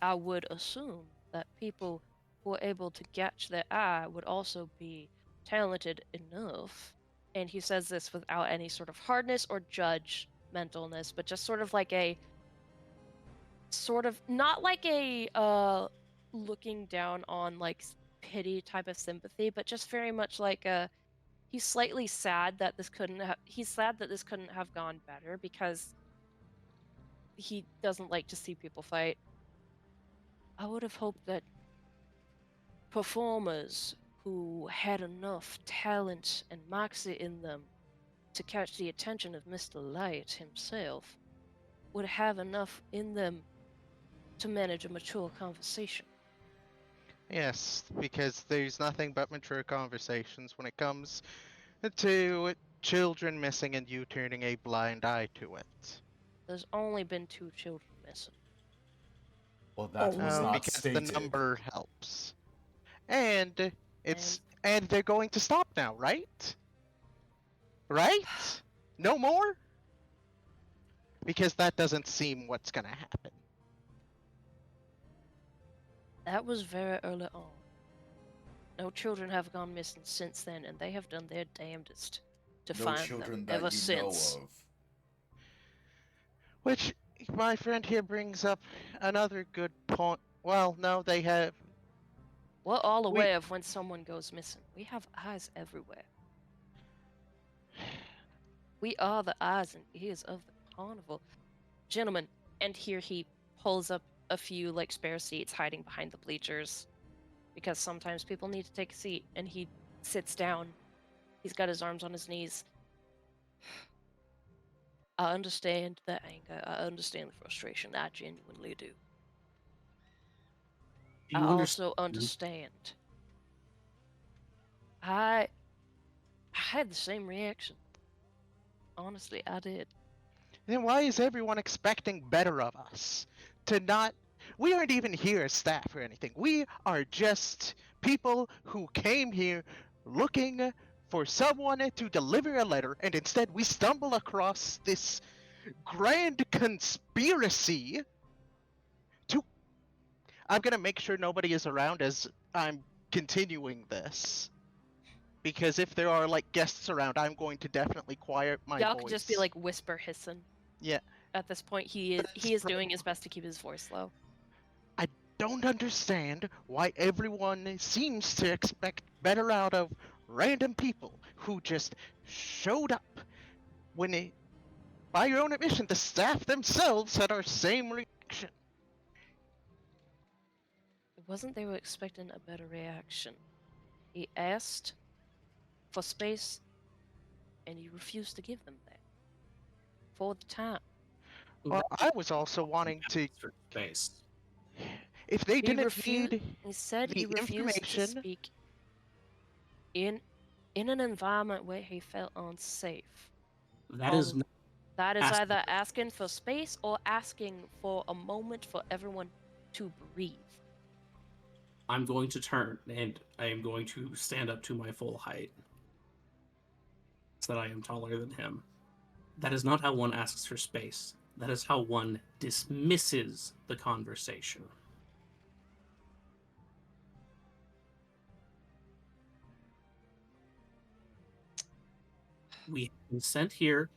I would assume that people who are able to catch their eye would also be talented enough. And he says this without any sort of hardness or judgmentalness, but just sort of like a sort of not like a looking down on like pity type of sympathy, but just very much like a he's slightly sad that this couldn't have he's sad that this couldn't have gone better because he doesn't like to see people fight. I would have hoped that performers who had enough talent and moxie in them to catch the attention of Mr. Light himself would have enough in them to manage a mature conversation. Yes, because there's nothing but mature conversations when it comes to children missing and you turning a blind eye to it. There's only been 2 children missing. Well, that was Only? not Because the stated. number helps. And and they're going to stop now, right? Right? No more? Because that doesn't seem what's gonna happen. That was very early on. No children have gone missing since then, and they have done their damnedest to No find children them that ever you since. know of. Which my friend here brings up another good point. Well, no, they have. We're all We- aware of when someone goes missing. We have eyes everywhere. We are the eyes and ears of the carnival. Gentlemen, and here he pulls up a few like spare seats hiding behind the bleachers because sometimes people need to take a seat, and he sits down. He's got his arms on his knees. I understand the anger. I understand the frustration. I genuinely do. Do I you also understand. I had the same reaction. Honestly, I did. Then why is everyone expecting better of us? To not. We aren't even here as staff or anything. We are just people who came here looking for someone to deliver a letter, and instead we stumble across this grand conspiracy to. I'm gonna make sure nobody is around as I'm continuing this. Because if there are like guests around, I'm going to definitely quiet my Y'all voice. could just be like whisper hissing. Yeah. At this point, he is doing his best to keep his voice low. Don't understand why everyone seems to expect better out of random people who just showed up when by your own admission, the staff themselves had our same reaction. It wasn't they were expecting a better reaction. He asked for space, and you refused to give them that. For the time. Well, I was also wanting to. for space? If they He didn't need He said the he refused to information, speak in an environment where he felt unsafe. That All is of- not That is asking either for asking for space or asking for a moment for everyone to breathe. I'm going to turn and I am going to stand up to my full height so that I am taller than him. That is not how one asks for space. That is how one dismisses the conversation. We have been sent here,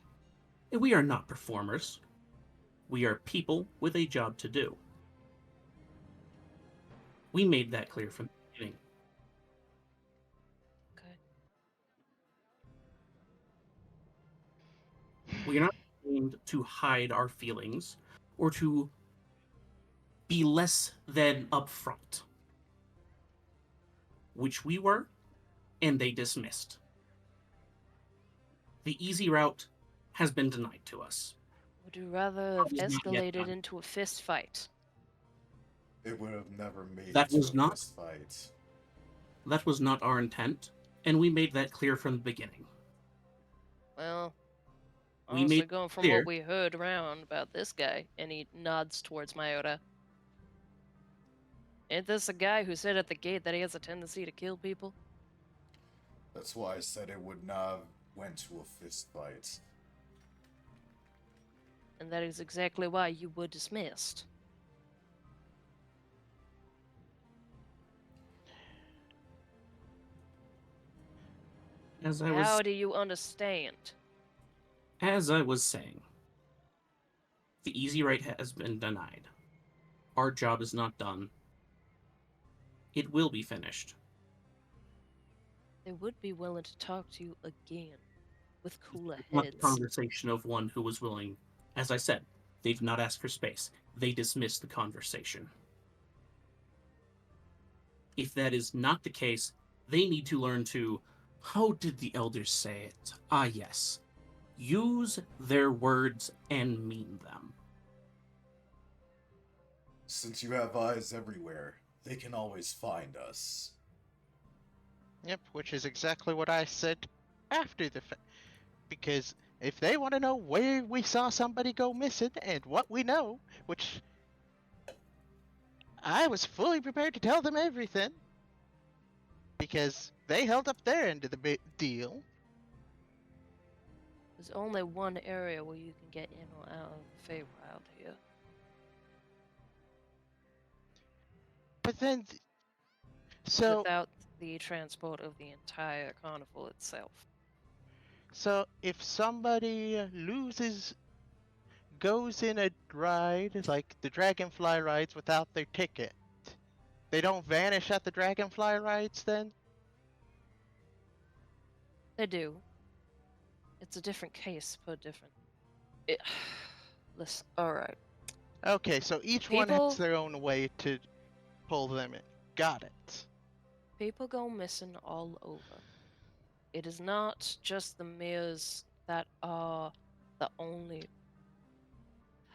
and we are not performers. We are people with a job to do. We made that clear from the beginning. Okay. We are not trained to hide our feelings or to be less than upfront, which we were, and they dismissed. The easy route has been denied to us. Would you rather have was not yet escalated done. into a fist fight? It would have never made That it to was a not- fist fight. That was not our intent, and we made that clear from the beginning. Well, We honestly, made going from clear- what we heard around about this guy, and he nods towards Myota. Ain't this a guy who said at the gate that he has a tendency to kill people? That's why I said it would not have went to a fist fight. And that is exactly why you were dismissed. As I How was do you understand? saying, the easy rate has been denied. Our job is not done. It will be finished. They would be willing to talk to you again with cooler Not the heads. conversation of one who was willing. As I said, they did not ask for space. They dismissed the conversation. If that is not the case, they need to learn to, how did the elders say it? Ah, yes. Use their words and mean them. Since you have eyes everywhere, they can always find us. Yep, which is exactly what I said after the fact. Because if they want to know where we saw somebody go missing and what we know, which I was fully prepared to tell them everything, because they held up their end of the deal. There's only one area where you can get in or out of the Feywild here. But then, so Without the transport of the entire carnival itself. so if somebody goes in a ride like the Dragonfly rides without their ticket, they don't vanish at the Dragonfly rides then? They do. It's a different case per different. It... Listen, alright. Okay, so each one People- has their own way to pull them in. Got it. People go missing all over. It is not just the mirrors that are the only.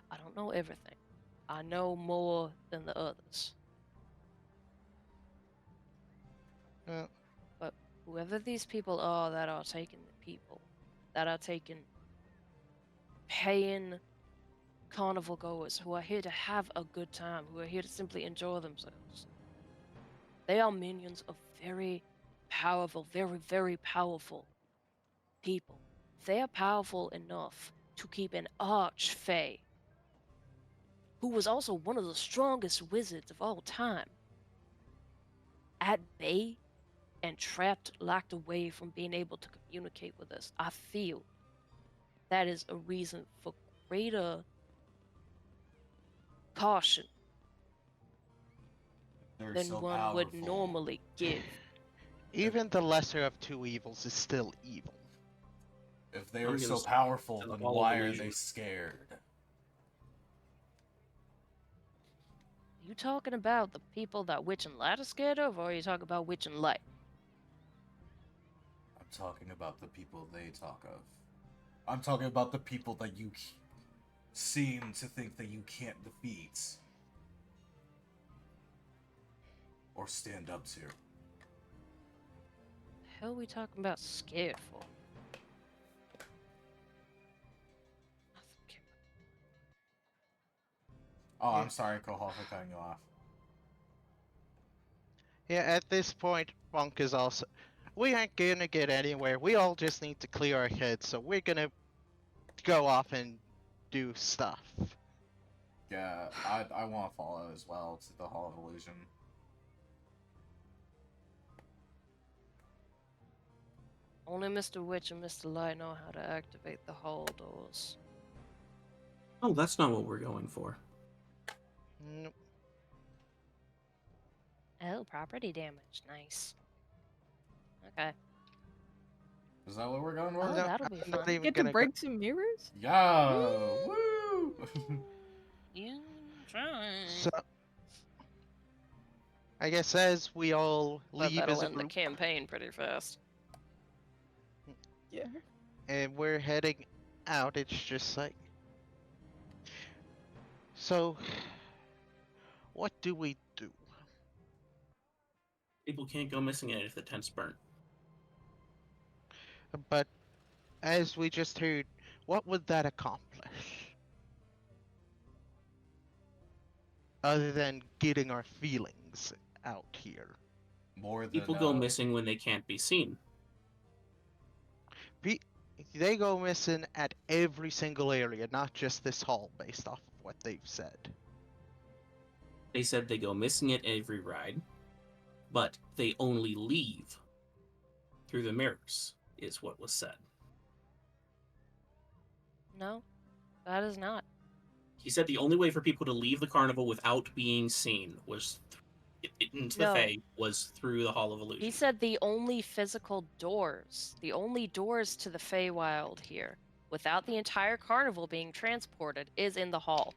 I don't know everything. I know more than the others. Uh, But whoever these people are that are taking the people, that are taking paying carnival goers who are here to have a good time, who are here to simply enjoy themselves, they are minions of very powerful, very, very powerful people. They are powerful enough to keep an archfey, who was also one of the strongest wizards of all time, at bay and trapped, locked away from being able to communicate with us. I feel that is a reason for greater caution They're than so one powerful. would normally give. even the lesser of two evils is still evil. If they I'm were gonna so say powerful, it's then all why are illusion. they scared? Are you talking about the people that Witch and Light are scared of, or are you talking about Witch and Light? I'm talking about the people they talk of. I'm talking about the people that you seem to think that you can't defeat. Or stand up to. The hell are we talking about scared for? Nothing came Oh, Yeah. I'm sorry, Kohal, for cutting you off. Yeah, at this point, Funk is also. We ain't gonna get anywhere. We all just need to clear our heads, so we're gonna go off and do stuff. Yeah, I want to follow as well to the Hall of Illusion. Only Mr. Witch and Mr. Light know how to activate the hall doors. Oh, that's not what we're going for. Nope. Oh, property damage. Nice. Okay. Is that what we're going Oh, with? No, that'll be I'm not fun. even Get to gonna break some mirrors? Yeah! Woo! You try. So, I guess as we all But leave that'll as a end the group campaign pretty fast. Yeah. and we're heading out, it's just like. So, what do we do? People can't go missing if the tent's burnt. But as we just heard, what would that accomplish? Other than getting our feelings out here. More than People go missing when they can't be seen. They go missing at every single area, not just this hall, based off of what they've said. They said they go missing at every ride, but they only leave through the mirrors. is what was said. No, that is not. He said the only way for people to leave the carnival without being seen was into the No. Fae was through the Hall of Illusion. He said the only physical doors, the only doors to the Feywild here, without the entire carnival being transported, is in the hall.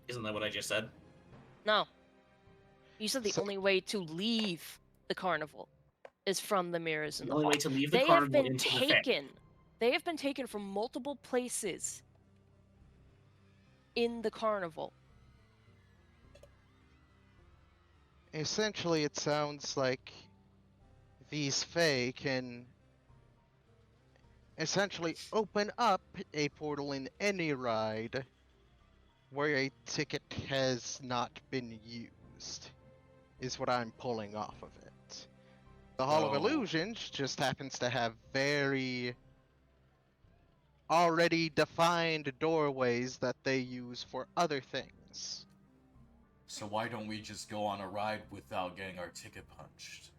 Isn't that what I just said? No. You said the So- only way to leave the carnival is from the mirrors in The the only hall. way to leave the They have carnival been into the Fae. taken. They have been taken from multiple places in the carnival. Essentially, it sounds like these Fae can essentially open up a portal in any ride where a ticket has not been used, is what I'm pulling off of it. The Hall of So- Illusions just happens to have very already defined doorways that they use for other things. So why don't we just go on a ride without getting our ticket punched?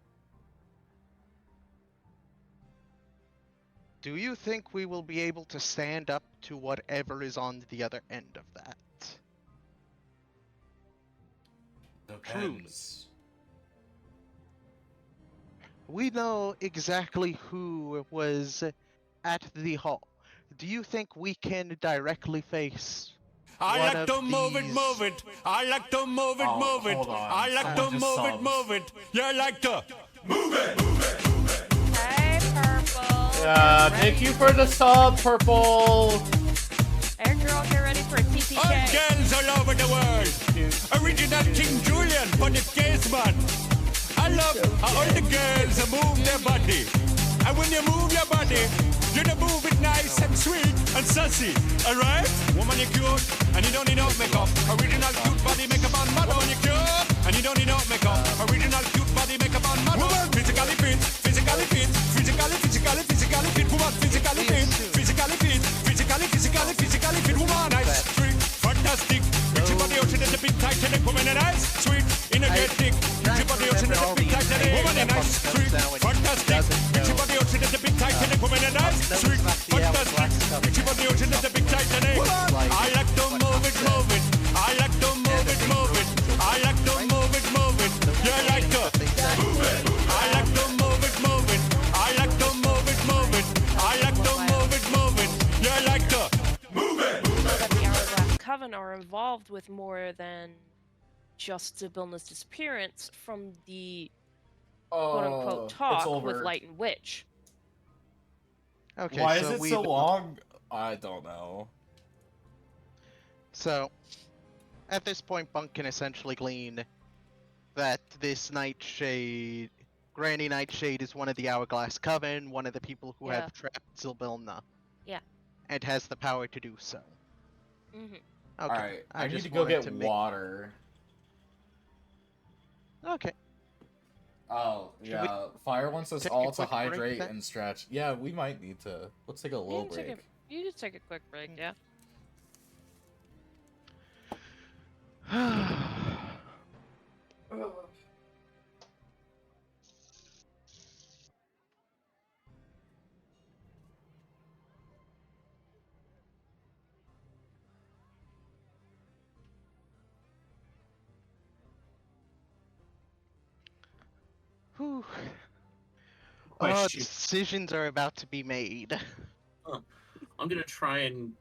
Do you think we will be able to stand up to whatever is on the other end of that? Depends. We know exactly who was at the hall. Do you think we can directly face I one like of to move it, these- move it. I like to move it, Oh, move it. hold on. I like to Someone just move it, subbed. move it. You like to. Hey, Purple. Yeah, Get thank ready. you for the sub, Purple. Hey, girl, get ready for a All TPK. girls all over the world. Original King Julian for the case man. I love how all the girls move their body. And when you move your body, you to move it nice and sweet and sassy. Alright? Woman, you're cute, and you don't need no makeup. Original cute body makeup on model, you're cute, and you don't need no makeup. Original cute body makeup on model. Physically fit, physically fit, physically fit. Woman, physically fit, physically fit, physically fit. Woman, nice, sweet, fantastic. Bitchy body ocean is a big Titanic. Woman, a nice, sweet, energetic. Bitchy body ocean is a big Titanic. Woman, a nice, sweet, fantastic. Bitchy body ocean is a big Titanic. Woman, a nice, sweet, fantastic. Bitchy body ocean is a big Titanic. I like to move it, move it. I like to move it, move it. I like to move it, move it. You like to move it. I like to move it, move it. I like to move it, move it. I like to move it, move it. You like to move it. That the Hourglass Coven are involved with more than just Sibylla's disappearance from the quote-unquote It's talk over. with Light and Witch. Okay, Why so is it we so know- long? I don't know. So, at this point, Bunk can essentially glean that this Nightshade, Granny Nightshade, is one of the Hourglass Coven, one of the people who Yeah. have trapped Zilbilna. Yeah. And has the power to do so. Mm-hmm. Okay. Alright, I need just to go wanted get to make- water. Okay. Oh, Should we yeah. Fire wants us take a all to quick break hydrate then? and stretch. Yeah, we might need to. Let's take a little break. You just take a quick break, yeah. Whew. Question. Decisions are about to be made. I'm gonna try and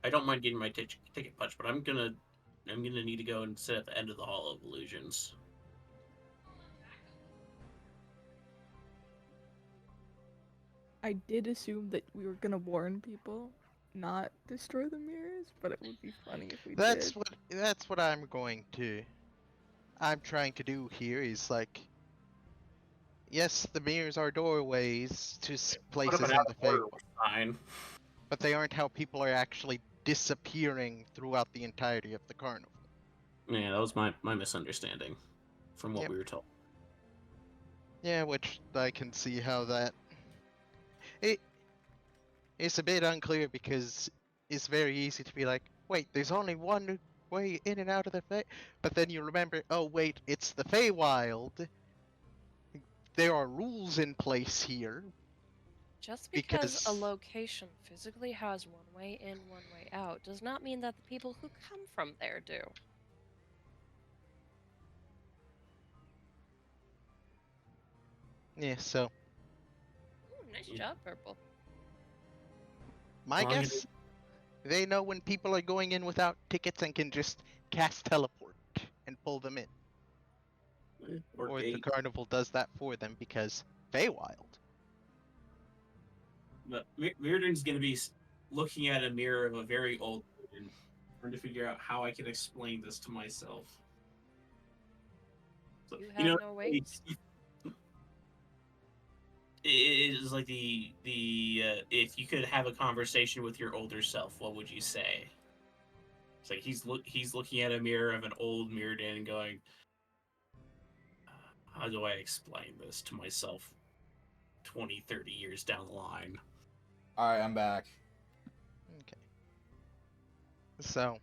I don't mind getting my ticket punched, but I'm gonna need to go and sit at the end of the Hall of Illusions. I did assume that we were gonna warn people, not destroy the mirrors, but it would be funny if we That's did. what I'm going to. I'm trying to do here is like. Yes, the mirrors are doorways to places in the Feywild, Fine. but they aren't how people are actually disappearing throughout the entirety of the carnival. Yeah, that was my misunderstanding from what Yep. we were told. Yeah, which I can see how that. It's a bit unclear because it's very easy to be like, wait, there's only one way in and out of the Fey, but then you remember, oh wait, it's the Feywild. there are rules in place here. Just because a Because- location physically has one way in, one way out, does not mean that the people who come from there do. Yeah, so Ooh, nice job, Purple. my Long as guess, they know when people are going in without tickets and can just cast teleport and pull them in. Or the gate. carnival does that for them because Feywild. But Mirrodin's gonna be looking at a mirror of a very old Mirrodin, trying to figure out how I can explain this to myself. So, You have no weights? It is like the if you could have a conversation with your older self, what would you say? It's like he's looking at a mirror of an old Mirrodin and going, how do I explain this to myself 20, 30 years down the line? All right, I'm back. Okay. So,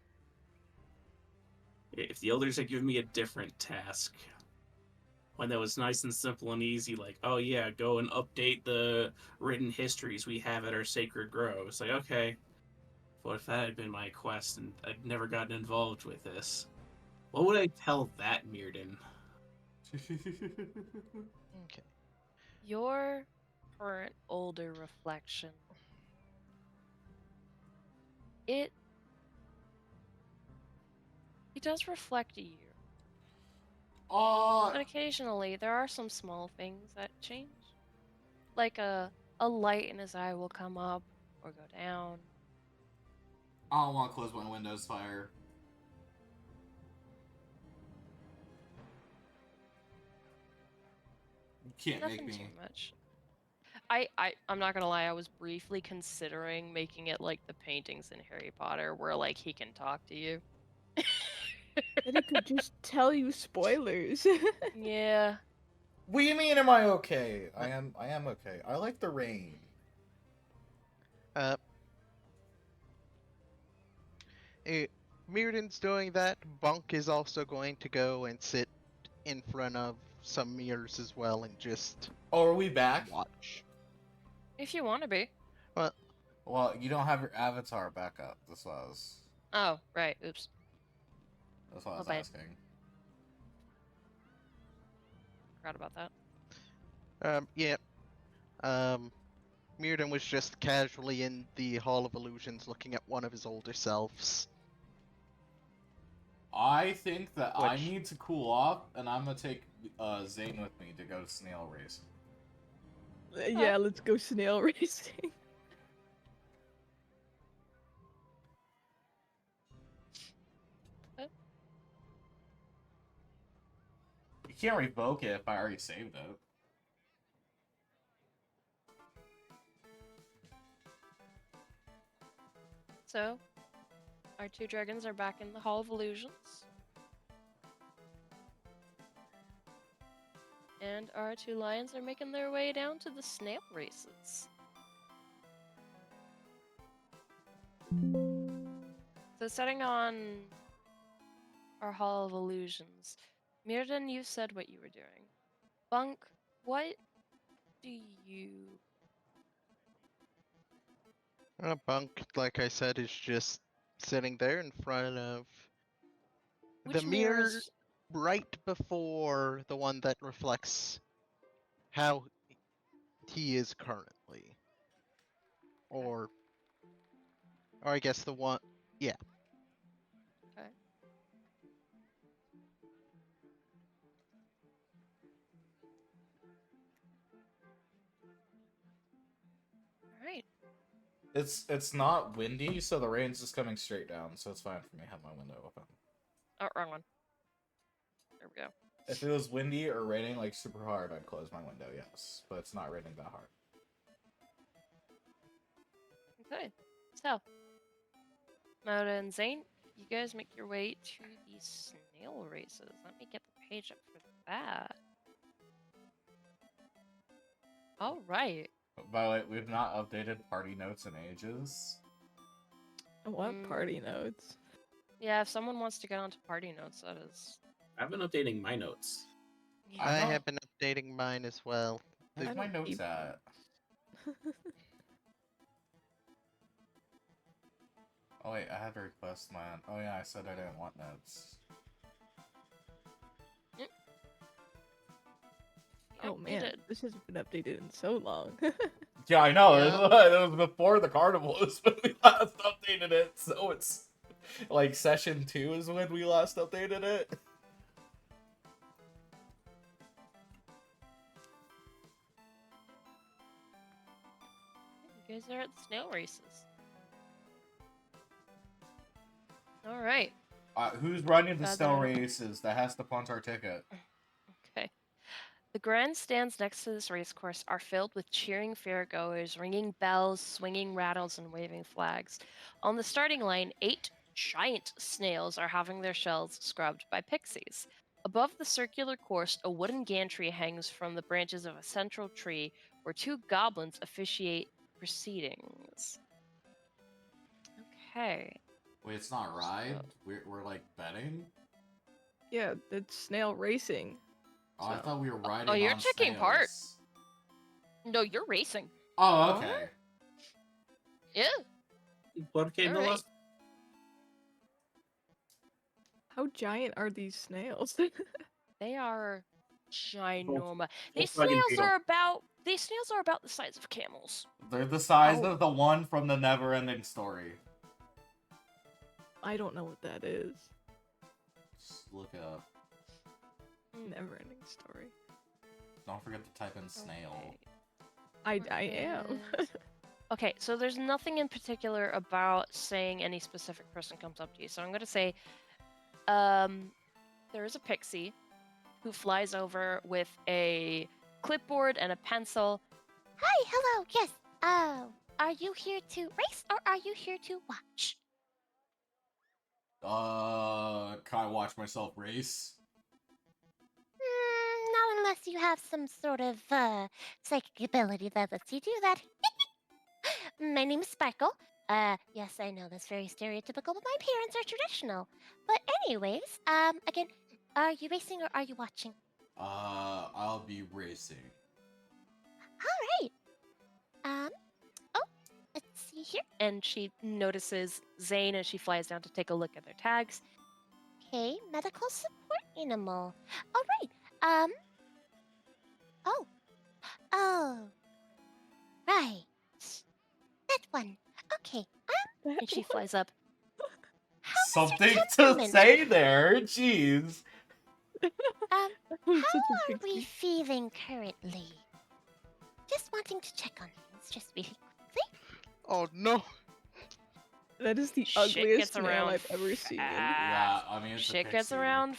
If the elders had given me a different task, one that was nice and simple and easy, like, oh yeah, go and update the written histories we have at our sacred grove. It's like, okay, what if that had been my quest and I'd never gotten involved with this? What would I tell that Mirrodin? okay. Your current older reflection. It does reflect you. Oh, But occasionally there are some small things that change. Like a light in his eye will come up or go down. I don't want to close my windows, fire. You can't Nothing make too me. much. I'm not gonna lie, I was briefly considering making it like the paintings in Harry Potter where like he can talk to you. And it could just tell you spoilers. Yeah. What do you mean? Am I okay? I am okay. I like the rain. Mirrodin's doing that. Bunk is also going to go and sit in front of some mirrors as well and just Oh, are we back? watch. If you want to be. Well, you don't have your avatar back up. This was. Oh, right. Oops. That's what I was bad. asking. Forgot about that. Yeah. Mirrodin was just casually in the Hall of Illusions looking at one of his older selves. I think that I Which- need to cool off, and I'm gonna take Zane with me to go to snail race. Yeah, let's go snail racing. You can't revoke it if I already saved it. So, our two dragons are back in the Hall of Illusions. And our two lions are making their way down to the snail races. So, setting on our Hall of Illusions, Mirrodin, you said what you were doing. Bunk, what do you... Bunk, like I said, is just sitting there in front of the Which mirror mirrors... right before the one that reflects how he is currently. Or I guess the one, yeah. Okay. Alright. It's not windy, so the rain's just coming straight down, so it's fine for me to have my window open. Oh, wrong one. There we go. If it was windy or raining like super hard, I'd close my window, yes. But it's not raining that hard. Okay. So, Moda and Zane, you guys make your way to the snail races. Let me get the page up for that. All right. By the way, we've not updated party notes in ages. What party notes? Yeah, if someone wants to get onto party notes, that is. I've been updating my notes. I know. have been updating mine as well. Where's I my don't notes keep- at? Oh wait, I had to request mine. Oh yeah, I said I didn't want notes. Oh man, Updated. this hasn't been updated in so long. Yeah, I know. Yeah. It was before the carnival is when we last updated it, so it's like session 2 is when we last updated it. You guys are at the snail races. All right. Who's running the Got snow that. races that has to punch our ticket? Okay. The grandstands next to this race course are filled with cheering fairgoers, ringing bells, swinging rattles, and waving flags. On the starting line, 8 giant snails are having their shells scrubbed by pixies. Above the circular course, a wooden gantry hangs from the branches of a central tree where 2 goblins officiate proceedings. Okay. Wait, it's not ride? So- We're like betting? Yeah, it's snail racing. Oh, I So- thought we were riding you're on taking part. snails. No, you're racing. Oh, okay. Yeah. What came to Alright. last? How giant are these snails? They are ginormous. These Volkswagen snails Beetle. are about the size of camels. They're the size Oh. of the one from the Never-Ending Story. I don't know what that is. Just look it up. Never ending story. Don't forget to type in snail. Okay. I am. Okay, so there's nothing in particular about saying any specific person comes up to you. So I'm gonna say, there is a pixie who flies over with a clipboard and a pencil. Hi, hello, yes. Are you here to race or are you here to watch? Can I watch myself race? Not unless you have some sort of, psychic ability that lets you do that. My name is Sparkle. Yes, I know that's very stereotypical, but my parents are traditional. But anyways, again, are you racing or are you watching? I'll be racing. Alright. Oh, let's see here. And she notices Zane as she flies down to take a look at their tags. Okay, medical support animal. Alright, oh. Right. That one. Okay, And she flies up. how is your Something to temperament? say there, jeez. How Such a are we pixie. feeling currently? Just wanting to check on things, just really quickly. Oh no! That is the Shit ugliest gets snail around I've ever seen. Yeah, I mean, it's Shit a gets pixie. around.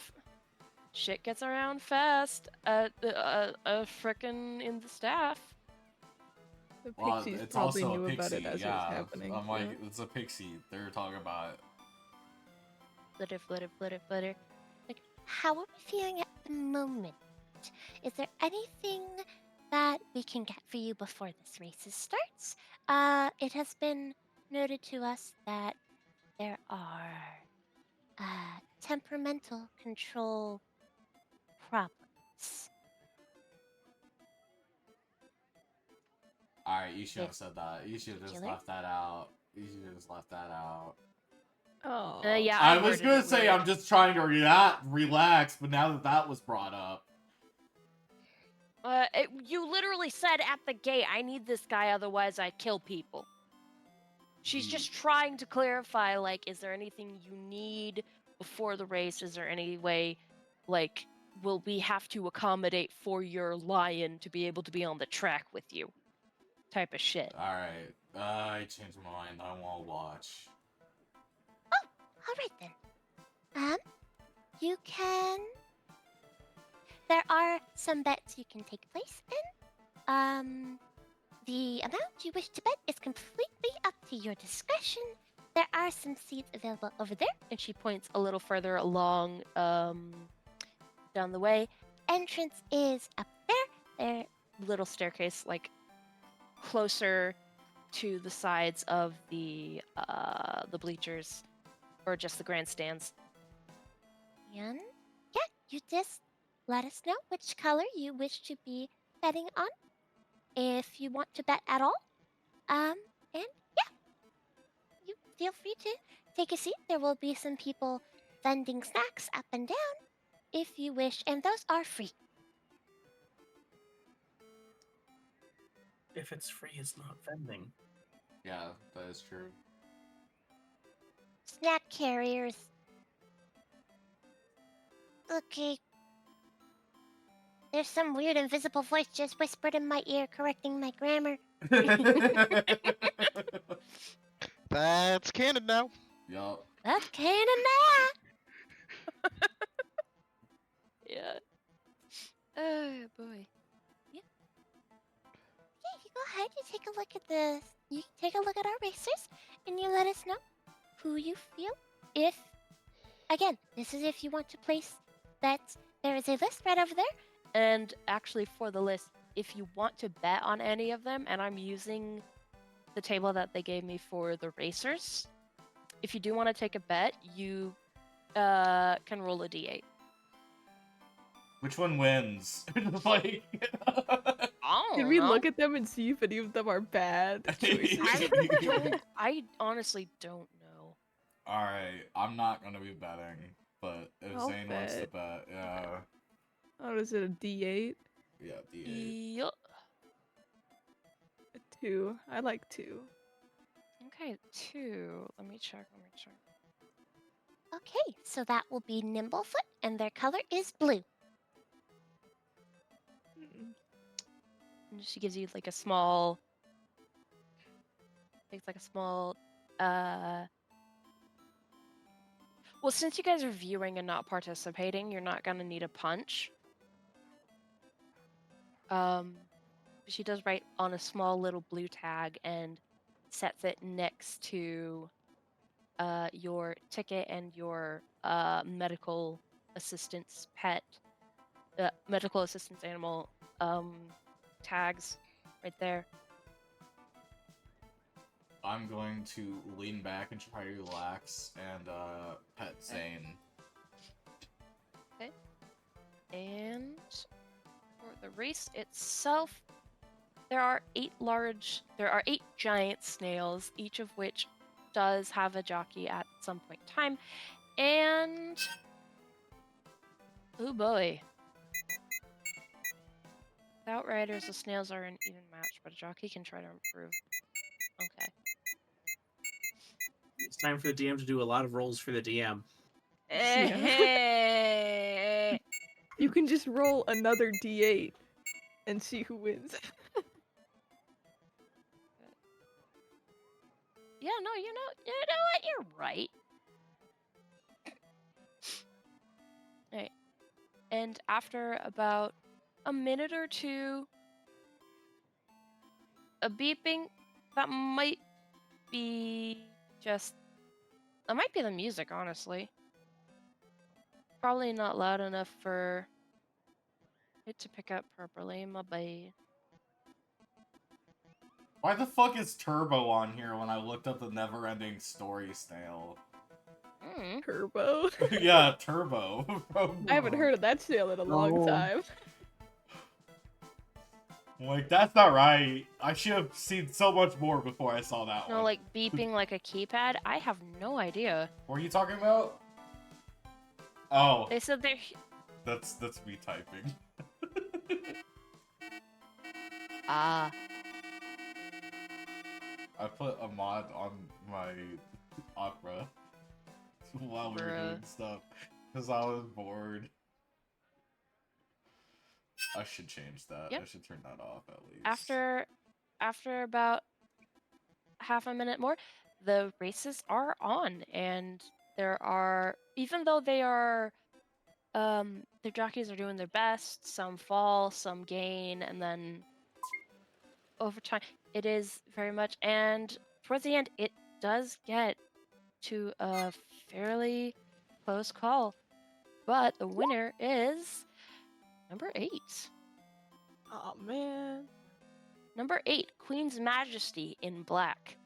Shit gets around fast. Frickin' in the staff. The Well, pixies it's probably also knew a pixie, about it as yeah. it was happening. I'm like, yeah. it's a pixie. They're talking about it. Flitter, flitter, flitter, flitter. How are we feeling at the moment? Is there anything that we can get for you before this race starts? It has been noted to us that there are temperamental control problems. Alright, you should have With said that. You should have just killer? left that out. You should have just left that out. Oh. Yeah, I was worded gonna it say weird. I'm just trying to relax, but now that that was brought up, You literally said at the gate, I need this guy, otherwise I kill people. She's Hmm. just trying to clarify, like, is there anything you need before the race? Is there any way, like, will we have to accommodate for your lion to be able to be on the track with you? Type of shit. alright. I changed my mind. I want to watch. All right then. You can. There are some bets you can take place in. The amount you wish to bet is completely up to your discretion. There are some seats available over there. And she points a little further along, down the way. Entrance is up there. Little staircase, like, closer to the sides of the bleachers, or just the grandstands. And yeah, you just let us know which color you wish to be betting on, if you want to bet at all. And yeah, you feel free to take a seat. There will be some people vending snacks up and down if you wish, and those are free. If it's free, it's not vending. Yeah, that is true. Snack carriers. Okay. There's some weird invisible voice just whispered in my ear, correcting my grammar. That's canon now. Yup. That's canon now. Yeah. Oh boy. Yeah, you go ahead. You take a look at the. You take a look at our racers, and you let us know who you feel. If, again, this is if you want to place bets. There is a list right over there. And actually, for the list, if you want to bet on any of them, and I'm using the table that they gave me for the racers, if you do want to take a bet, you can roll a d8. Which one wins? Like, Can we look at them and see if any of them are bad choices? I honestly don't know. Alright, I'm not gonna be betting, but if I'll Zane wants to bet. bet, yeah. Oh, is it a D8? Yeah, D8. Yup. A 2. I like 2. Okay, 2. Let me check. Okay, so that will be Nimblefoot, and their color is blue. Mm. And she gives you like a small. It's like a small. Well, since you guys are viewing and not participating, you're not gonna need a punch. She does write on a small little blue tag and sets it next to your ticket and your medical assistance pet, medical assistance animal tags right there. I'm going to lean back and try to relax and pet Zane. Okay. And for the race itself, there are 8 giant snails, each of which does have a jockey at some point in time. And oh boy. With Outriders, the snails are an even match, but a jockey can try to improve. Okay. It's time for the DM to do a lot of rolls for the DM. You can just roll another D8 and see who wins. Yeah, no, you know what? You're right. Alright. And after about a minute or two, a beeping, that might be that might be the music, honestly. Probably not loud enough for it to pick up properly, my bad. Why the fuck is Turbo on here when I looked up the Never-Ending Story snail? Turbo. Yeah, Turbo. I haven't heard of that snail in a long time. I'm like, that's not right. I should have seen so much more before I saw that No, one. like beeping like a keypad? I have no idea. What are you talking about? Oh, They said they're... that's me typing. Ah. I put a mod on my Opera while we were doing stuff because I was bored. I should change that. Yep. I should turn that off at least. After about half a minute more, the races are on, and there are, even though they are, their jockeys are doing their best. Some fall, some gain, and then over time, it is very much. And towards the end, it does get to a fairly close call, but the winner is number 8. Oh man. Number 8, Queen's Majesty in black.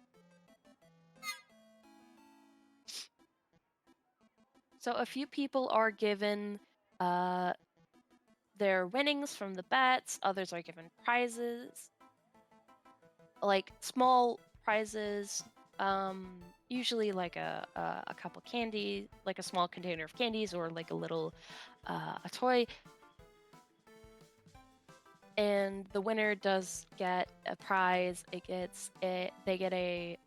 So a few people are given their winnings from the bets. Others are given prizes, like small prizes. Usually like a cup of candy, like a small container of candies, or like a little a toy. And the winner does get a prize. They get a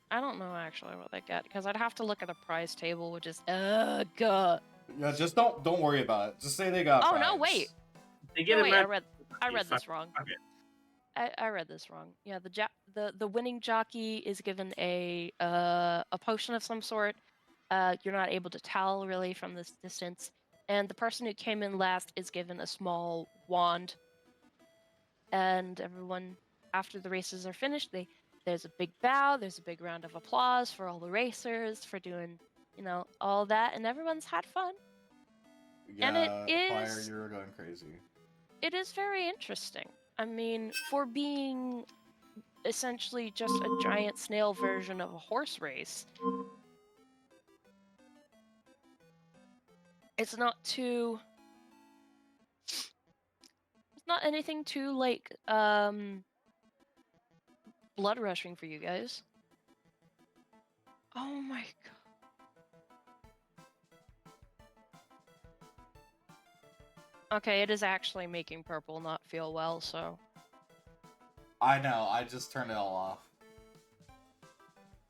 I don't know actually what they get, because I'd have to look at the prize table, which is God. Yeah, just don't worry about it. Just say they got. Oh prize. no, wait. They get No, a wait, magic. I read this wrong. Okay. I read this wrong. Yeah, the winning jockey is given a potion of some sort. You're not able to tell really from this distance. And the person who came in last is given a small wand. And everyone, after the races are finished, there's a big bow, there's a big round of applause for all the racers for doing, all that, and everyone's had fun. Yeah, And Fire, you're going crazy. it is very interesting. I mean, for being essentially just a giant snail version of a horse race, it's not anything too like blood rushing for you guys. Oh my god. Okay, it is actually making Purple not feel well, so I know. I just turned it all off.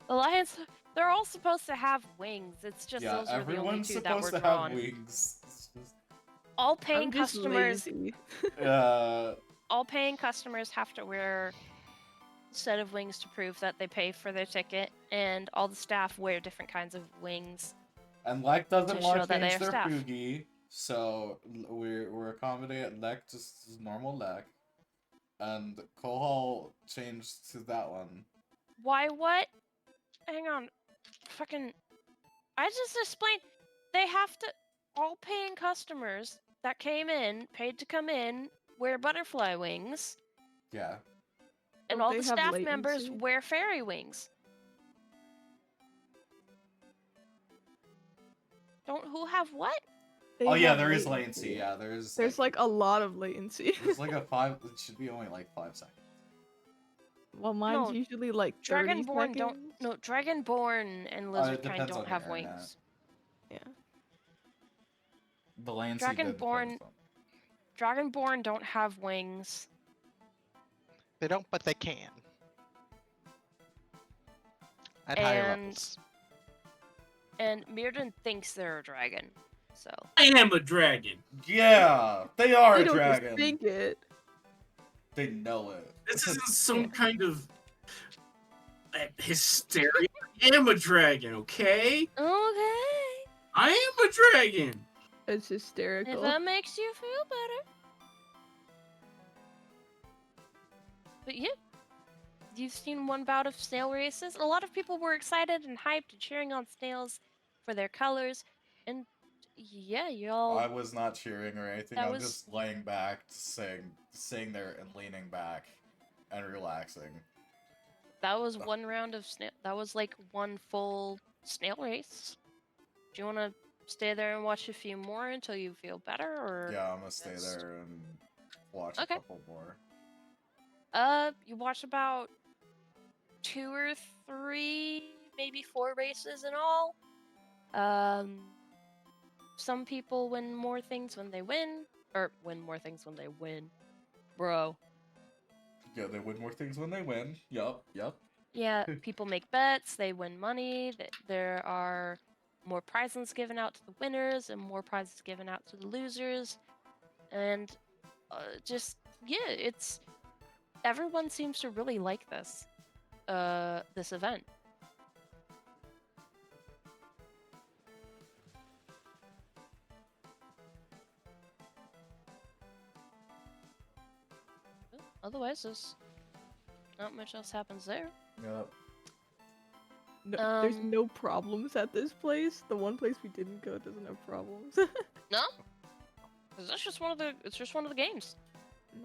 the lions, they're all supposed to have wings. It's just Yeah, those were the only everyone's two that were supposed to drawn. have wings. It's just... All paying I'm just customers lazy. all paying customers have to wear a set of wings to prove that they pay for their ticket, and all the staff wear different kinds of wings. And Lek doesn't to want show to that they change are their staff. Fugi, so we're accommodating Lek just as normal Lek. And Kohal changed to that one. Why what? Hang on. Fucking I just explained they have to all paying customers that came in, paid to come in, wear butterfly wings, Yeah. and Don't all they the have staff members latency? wear fairy wings. Who have what? They Oh yeah, have there is latency. Yeah, There's like a lot of latency. there's like a 5. It should be only like 5 seconds. Well, mine's No, usually like 30 Dragonborn seconds. Dragonborn and It Lizardkind depends don't on have your internet. wings. Yeah. The latency depends Dragonborn on- Dragonborn don't have wings. They don't, but they can. At higher And- levels. And Mirrodin thinks they're a dragon. So I am a dragon. Yeah, they are They a don't just dragon. think it. They know it. This isn't some kind of hysteria. I am a dragon, okay? okay. I am a dragon. It's If hysterical. that makes you feel better. But yeah, you've seen one bout of snail races. A lot of people were excited and hyped and cheering on snails for their colors. And yeah, y'all. I was not cheering or anything. That I'm was- just laying back, sitting there and leaning back and relaxing. That was one round of snail. That was like one full snail race. Do you want to stay there and watch a few more until you feel better, or? Yeah, I'm gonna stay Yes. there and watch Okay. a couple more. You watch about 2 or 3, maybe 4 races in all. Some people win more things when they win, or win more things when they win, bro. Yeah, they win more things when they win. Yup. Yeah, people make bets, they win money. There are more prizes given out to the winners and more prizes given out to the losers, and it's everyone seems to really like this event. Otherwise, there's not much else happens there. Yup. No, there's no problems at this place. The one place we didn't go doesn't have problems. No, because that's just one of the. It's just one of the games.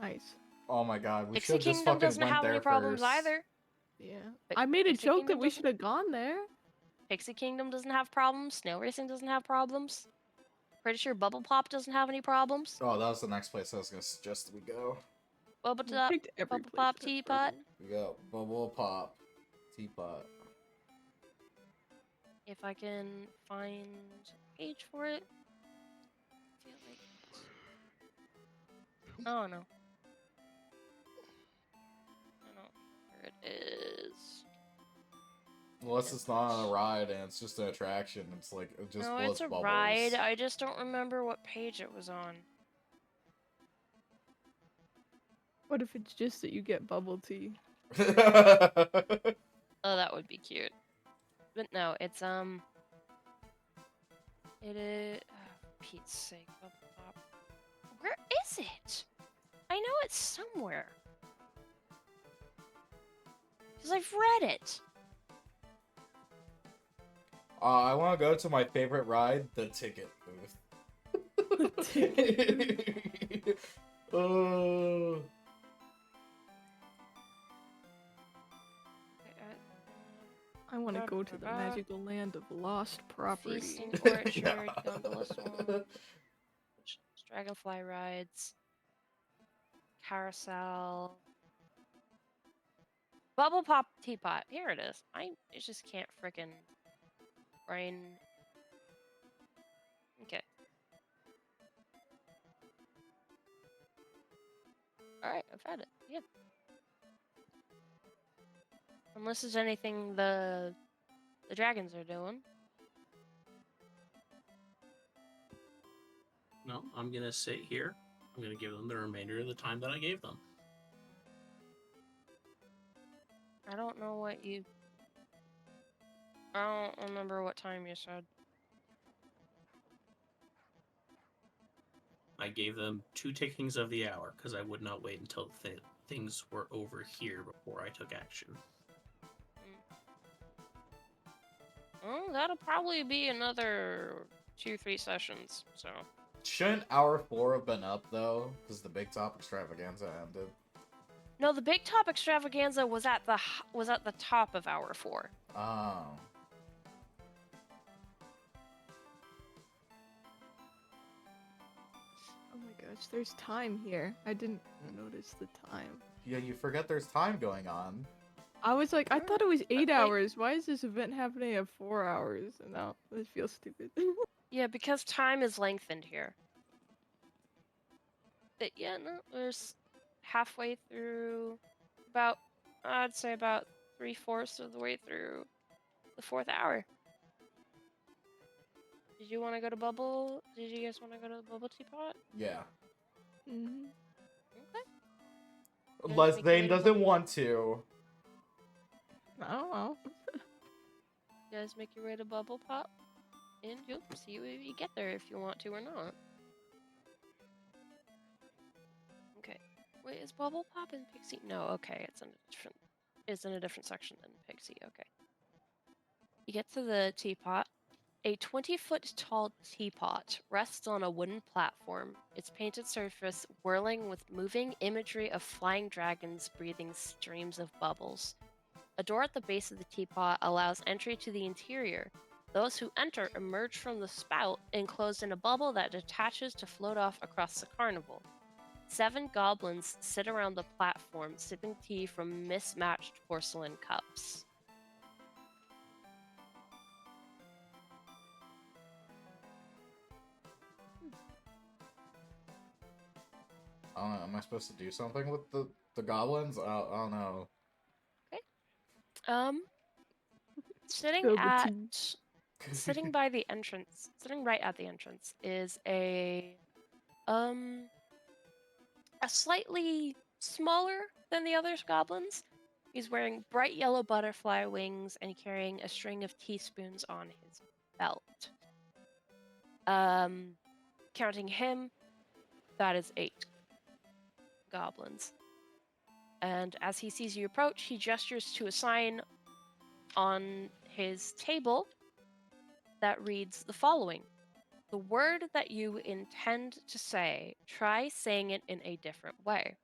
Nice. Oh my god, we Pixie should just Kingdom fucking doesn't went have there any problems first. either. Yeah. But I made a Pixie joke Kingdom that we should have gone there. Pixie Kingdom doesn't have problems. Snail Racing doesn't have problems. Pretty sure Bubble Pop doesn't have any problems. Oh, that was the next place I was gonna suggest we go. Bubble I Top, picked every Bubble place Pop that has Teapot. problems. We got Bubble Pop, Teapot. If I can find a page for it. I feel like oh no. I don't know where it is. Unless it's not on a ride and it's just an attraction. It's like it just No, blows it's a bubbles. ride. I just don't remember what page it was on. What if it's just that you get bubble tea? Oh, that would be cute. But no, it's it is. Oh, for Pete's sake, Bubble Pop. Where is it? I know it's somewhere. Because I've read it. I want to go to my favorite ride, the ticket booth. Oh. I want to go to the magical land of lost property. Feasting Orchard, Yeah. Gondola Swamp, Dragonfly Rides, Carousel, Bubble Pop Teapot. Here it is. I just can't frickin' brain. Okay. Alright, I've had it. Yeah. Unless there's anything the dragons are doing. No, I'm gonna sit here. I'm gonna give them the remainder of the time that I gave them. I don't know what you. I don't remember what time you said. I gave them 2 tickings of the hour because I would not wait until things were over here before I took action. Well, that'll probably be another 2-3 sessions. So. Shouldn't hour 4 have been up though? Because the Big Top Extravaganza ended. No, the Big Top Extravaganza was at the top of hour 4. Oh. Oh my gosh, there's time here. I didn't notice the time. Yeah, you forget there's time going on. I was like, I thought it was 8 Okay. hours. Why is this event happening at 4 hours? And now this feels stupid. Yeah, because time is lengthened here. But yeah, no, there's halfway through, I'd say about 3/4 of the way through the 4th hour. Did you want to go to Bubble? Did you guys want to go to the Bubble Teapot? Yeah. Mhm. Okay. Unless make Zane your way to doesn't want to. I don't know. You guys make your way to Bubble Pop, and you'll see if you get there if you want to or not. Okay. Wait, is Bubble Pop in Pixie? No. Okay, it's in a different section than Pixie. Okay. You get to the teapot. A 20-foot tall teapot rests on a wooden platform, its painted surface whirling with moving imagery of flying dragons breathing streams of bubbles. A door at the base of the teapot allows entry to the interior. Those who enter emerge from the spout enclosed in a bubble that detaches to float off across the carnival. 7 goblins sit around the platform, sipping tea from mismatched porcelain cups. I don't know. Am I supposed to do something with the goblins? I don't know. Sitting Spill the at tea. sitting by the entrance, sitting right at the entrance is a slightly smaller than the other goblins. He's wearing bright yellow butterfly wings and carrying a string of teaspoons on his belt. Counting him, that is 8 goblins. And as he sees you approach, he gestures to a sign on his table that reads the following: the word that you intend to say, try saying it in a different way.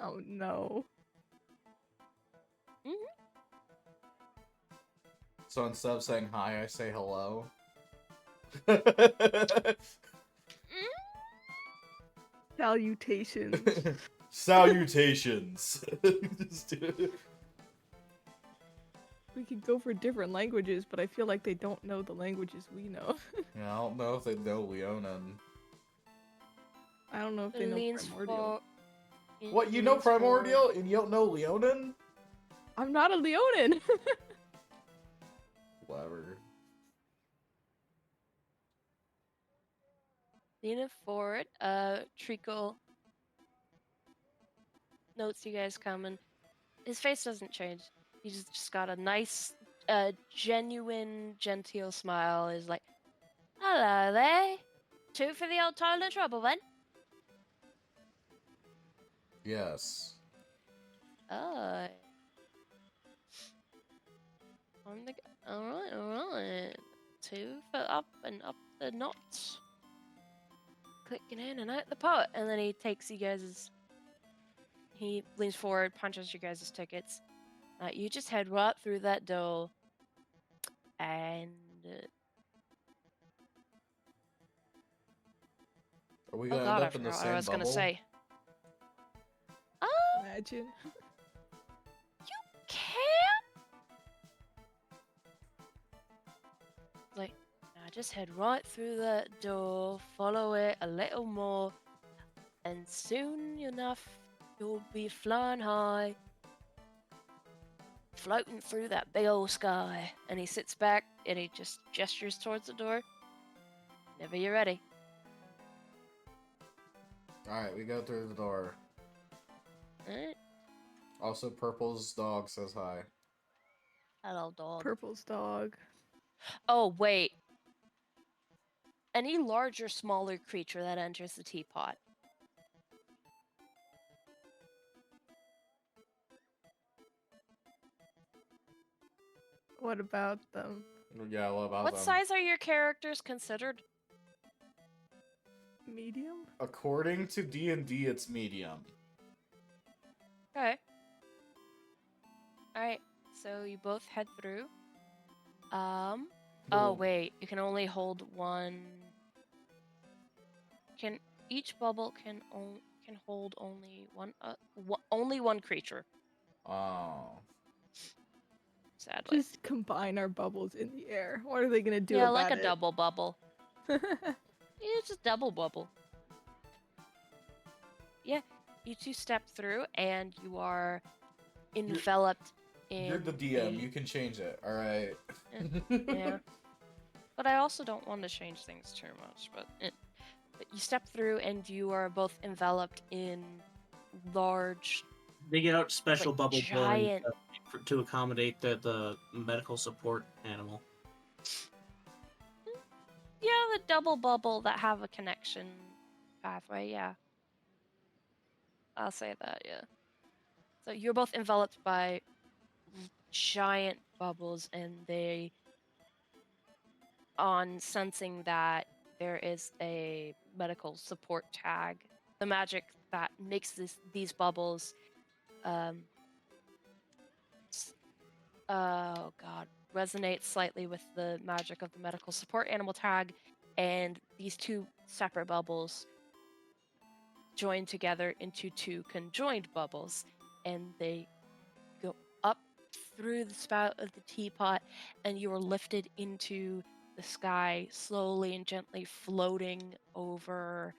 Oh no. So instead of saying hi, I say hello. Salutations. Salutations. Just do it. We could go for different languages, but I feel like they don't know the languages we know. Yeah, I don't know if they know Leonin. I don't know if It they know leans Primordial. What, it you know leans forward. Primordial and you don't know Leonin? I'm not a Leonin! Whatever. Leaning forward, Treacle notes you guys coming. His face doesn't change. He's just got a nice, genuine, genteel smile. He's like, hello there. Two for the old toilet trouble, then? Yes. Oh. Alright. Two for up and up the knots. Clicking in and out the pot. And then he takes you guys' he leans forward, punches you guys' tickets. You just head right through that door. And Are we oh gonna god, end I up in the forgot what I same was gonna bubble? say. Imagine. Can't like now just head right through that door, follow it a little more, and soon enough you'll be flying high, floating through that big old sky. And he sits back and he just gestures towards the door. Whenever you're ready. Alright, we go through the door. Alright. Also, Purple's dog says hi. Hello, dog. Purple's dog. Oh, wait. Any large or smaller creature that enters the teapot. What about them? Yeah, what about What them? size are your characters considered? Medium? According to D&D, it's medium. Okay. Alright, so you both head through. Oh Boom. wait, you can only hold one. Can each bubble can hold only only one creature. Oh. Sadly. Just combine our bubbles in the air. What are they gonna do Yeah, about like a it? double bubble. Yeah, just double bubble. Yeah, you two step through and you are enveloped in. You're the DM, you can change it, alright? Yeah. But I also don't want to change things too much. But you step through and you are both enveloped in large, They get out special like, bubble blowing giant. to accommodate the medical support animal. Yeah, the double bubble that have a connection pathway. Yeah, I'll say that. Yeah. So you're both enveloped by giant bubbles, and they, on sensing that there is a medical support tag, the magic that makes these bubbles, oh god, resonates slightly with the magic of the medical support animal tag, and these two separate bubbles join together into two conjoined bubbles, and they go up through the spout of the teapot, and you are lifted into the sky, slowly and gently floating over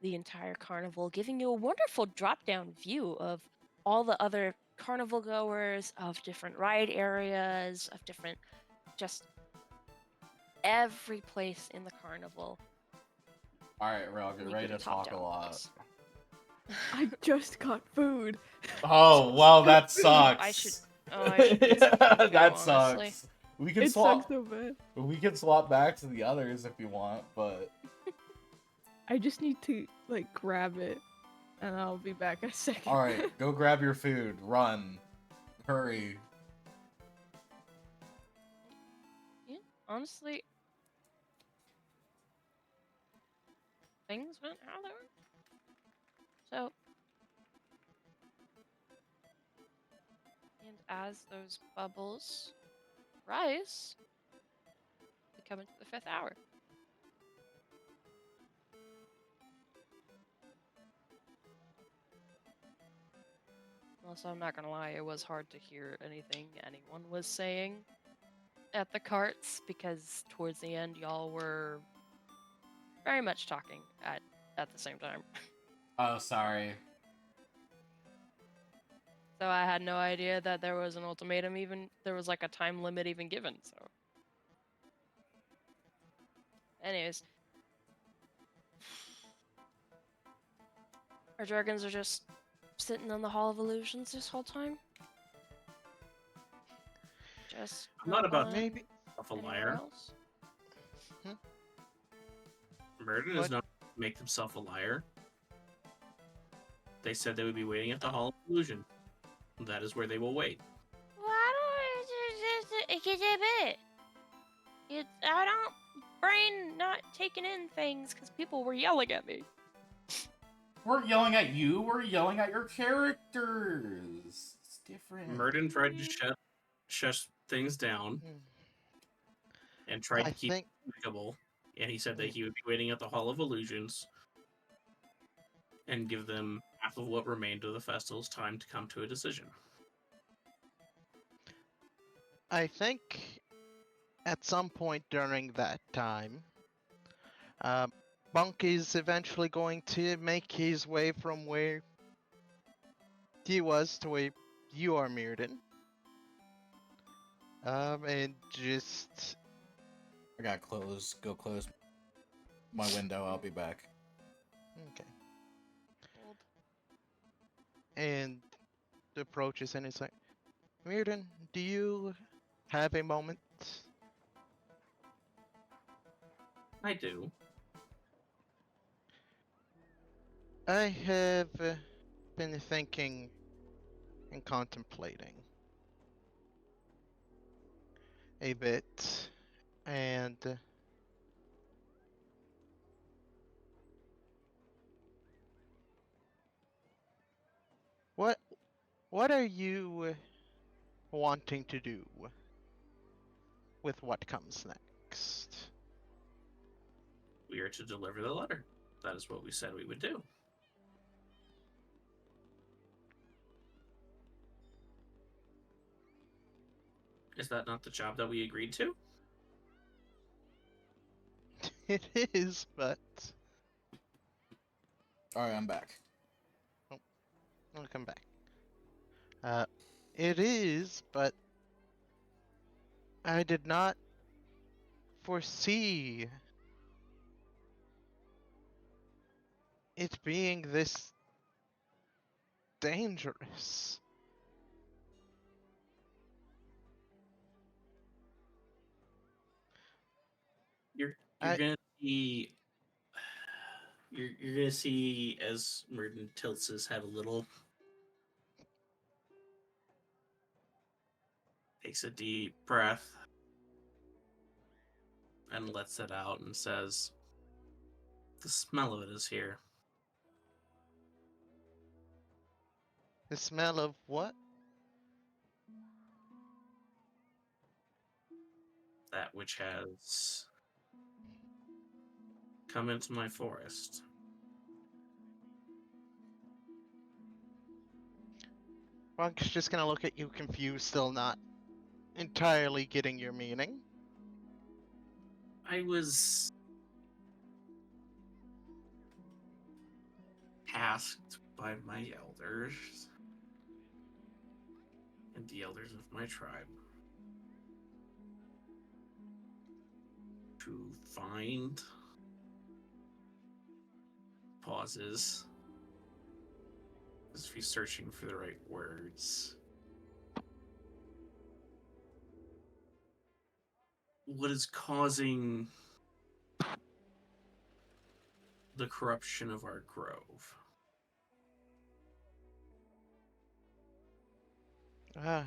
the entire carnival, giving you a wonderful drop-down view of all the other carnival goers, of different ride areas, of different, just every place in the carnival. Alright, Rel, get You ready get a to talk a top-down lot. views. I just got food. Oh, well, that sucks. I should get some food, though, that honestly. sucks. We can It swap. sucks so bad. We can swap back to the others if you want, but I just need to like grab it, and I'll be back in a second. all right, go grab your food. Run, hurry. Yeah, honestly, things went how they were. So, and as those bubbles surprise, we come into the 5th hour. Also, I'm not gonna lie, it was hard to hear anything anyone was saying at the carts because towards the end, y'all were very much talking at the same time. Oh, sorry. So I had no idea that there was an ultimatum even, there was like a time limit even given, so. Anyways. Our dragons are just sitting in the Hall of Illusions this whole time. Just I'm not about going Maybe. Myself a anywhere liar. else. Murden What? is not to make themselves a liar. They said they would be waiting at the Hall of Illusion. That is where they will wait. Why don't I just It's I don't brain not taking in things because people were yelling at me. We're yelling at you. We're yelling at your characters. It's different. Murden tried to shush things down Hmm. and tried I to keep think it amicable. And he said that he would be waiting at the Hall of Illusions and give them half of what remained of the festival's time to come to a decision. I think at some point during that time, Bunk is eventually going to make his way from where he was to where you are, Mirrodin. And just I gotta go close my window. I'll be back. okay. Old. And approaches and it's like, Mirrodin, do you have a moment? I do. I have been thinking and contemplating a bit, and what are you wanting to do with what comes next? We are to deliver the letter. That is what we said we would do. Is that not the job that we agreed to? It is, but Alright, I'm back. I'll come back. It is, but I did not foresee it being this dangerous. You're I- gonna see you're gonna see as Murden tilts his head a little, takes a deep breath, and lets it out and says, "The smell of it is here. The smell of what? That which has come into my forest." Bunk's just gonna look at you confused, still not entirely getting your meaning. I was tasked by my elders and the elders of my tribe to find pauses, as if he's searching for the right words. What is causing the corruption of our grove?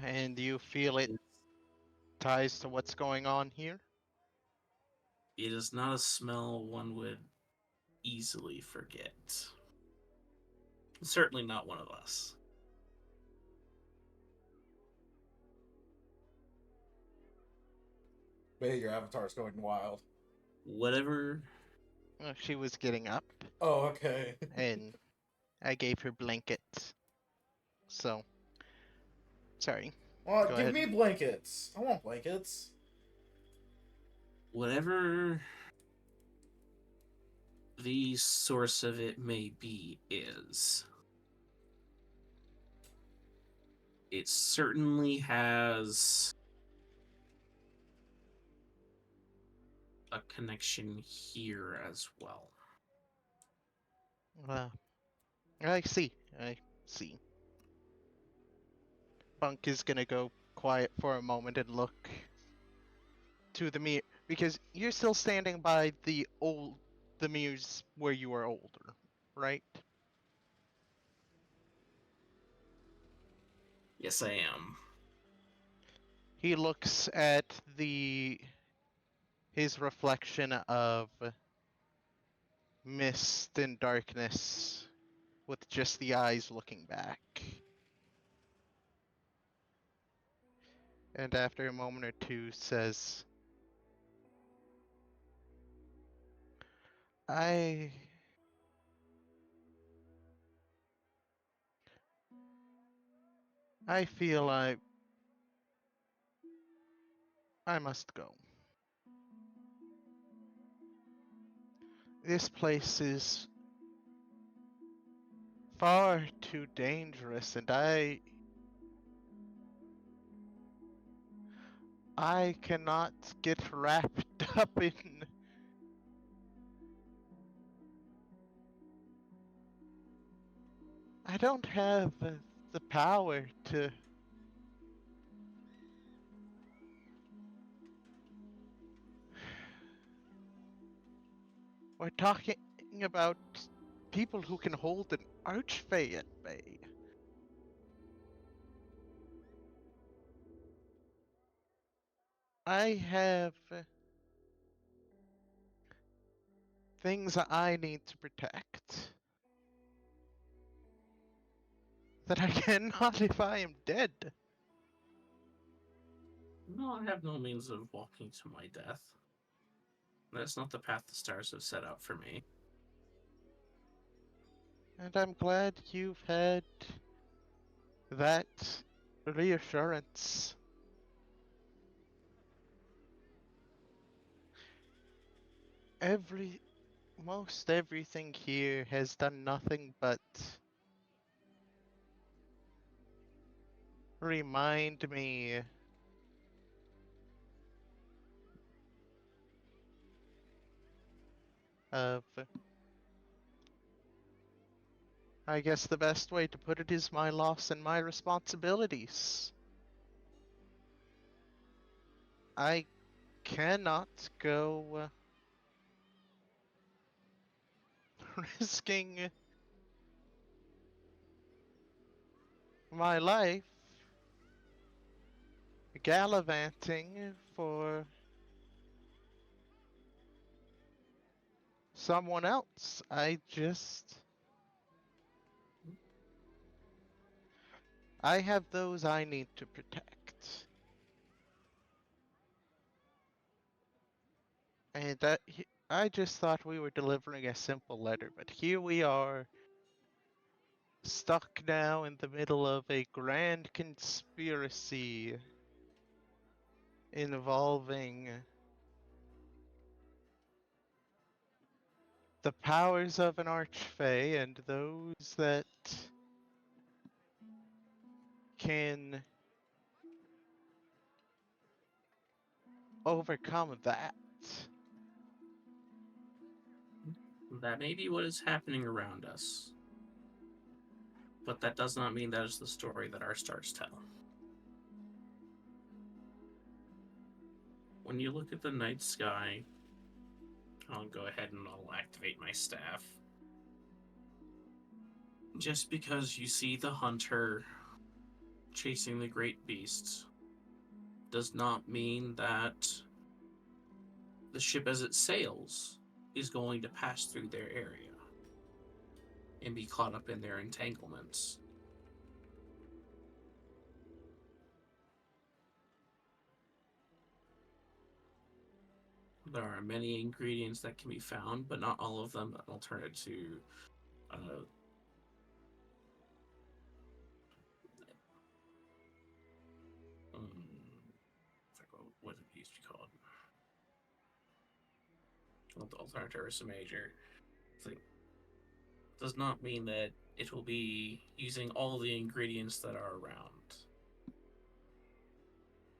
And you feel it ties to what's going on here? It is not a smell one would easily forget. Certainly not one of us. Man, your avatar's going wild. Whatever. She was getting up, Oh, okay. and I gave her blankets. So, sorry. Well, Go give ahead. me blankets. I want blankets. Whatever the source of it may be is, it certainly has a connection here as well. I see. I see. Bunk is gonna go quiet for a moment and look to the mirror, because you're still standing by the mirrors where you were older, right? Yes, I am. He looks at his reflection of mist and darkness with just the eyes looking back. And after a moment or two says, I feel I must go. This place is far too dangerous, and I cannot get wrapped up in I don't have the power to We're talking about people who can hold an archfey at bay. I have things I need to protect that I cannot if I am dead. No, I have no means of walking to my death. That's not the path the stars have set out for me. And I'm glad you've had that reassurance. Most everything here has done nothing but remind me of, I guess the best way to put it is my loss and my responsibilities. I cannot go risking my life gallivanting for someone else. I have those I need to protect. And I just thought we were delivering a simple letter, but here we are, stuck now in the middle of a grand conspiracy involving the powers of an archfey and those that can overcome that. That may be what is happening around us. But that does not mean that is the story that our stars tell. When you look at the night sky, I'll go ahead and I'll activate my staff. Just because you see the hunter chasing the great beasts does not mean that the ship as it sails is going to pass through their area and be caught up in their entanglements. There are many ingredients that can be found, but not all of them that will turn it to what it used to be called. Well, the alternative is a major. It's like, does not mean that it will be using all the ingredients that are around.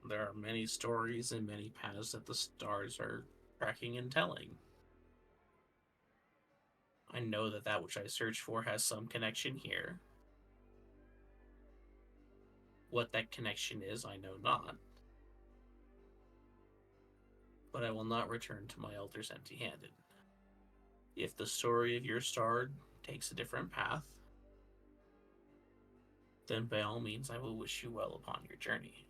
There are many stories and many paths that the stars are tracking and telling. I know that that which I search for has some connection here. What that connection is, I know not. But I will not return to my elders empty-handed. If the story of your star takes a different path, then by all means I will wish you well upon your journey.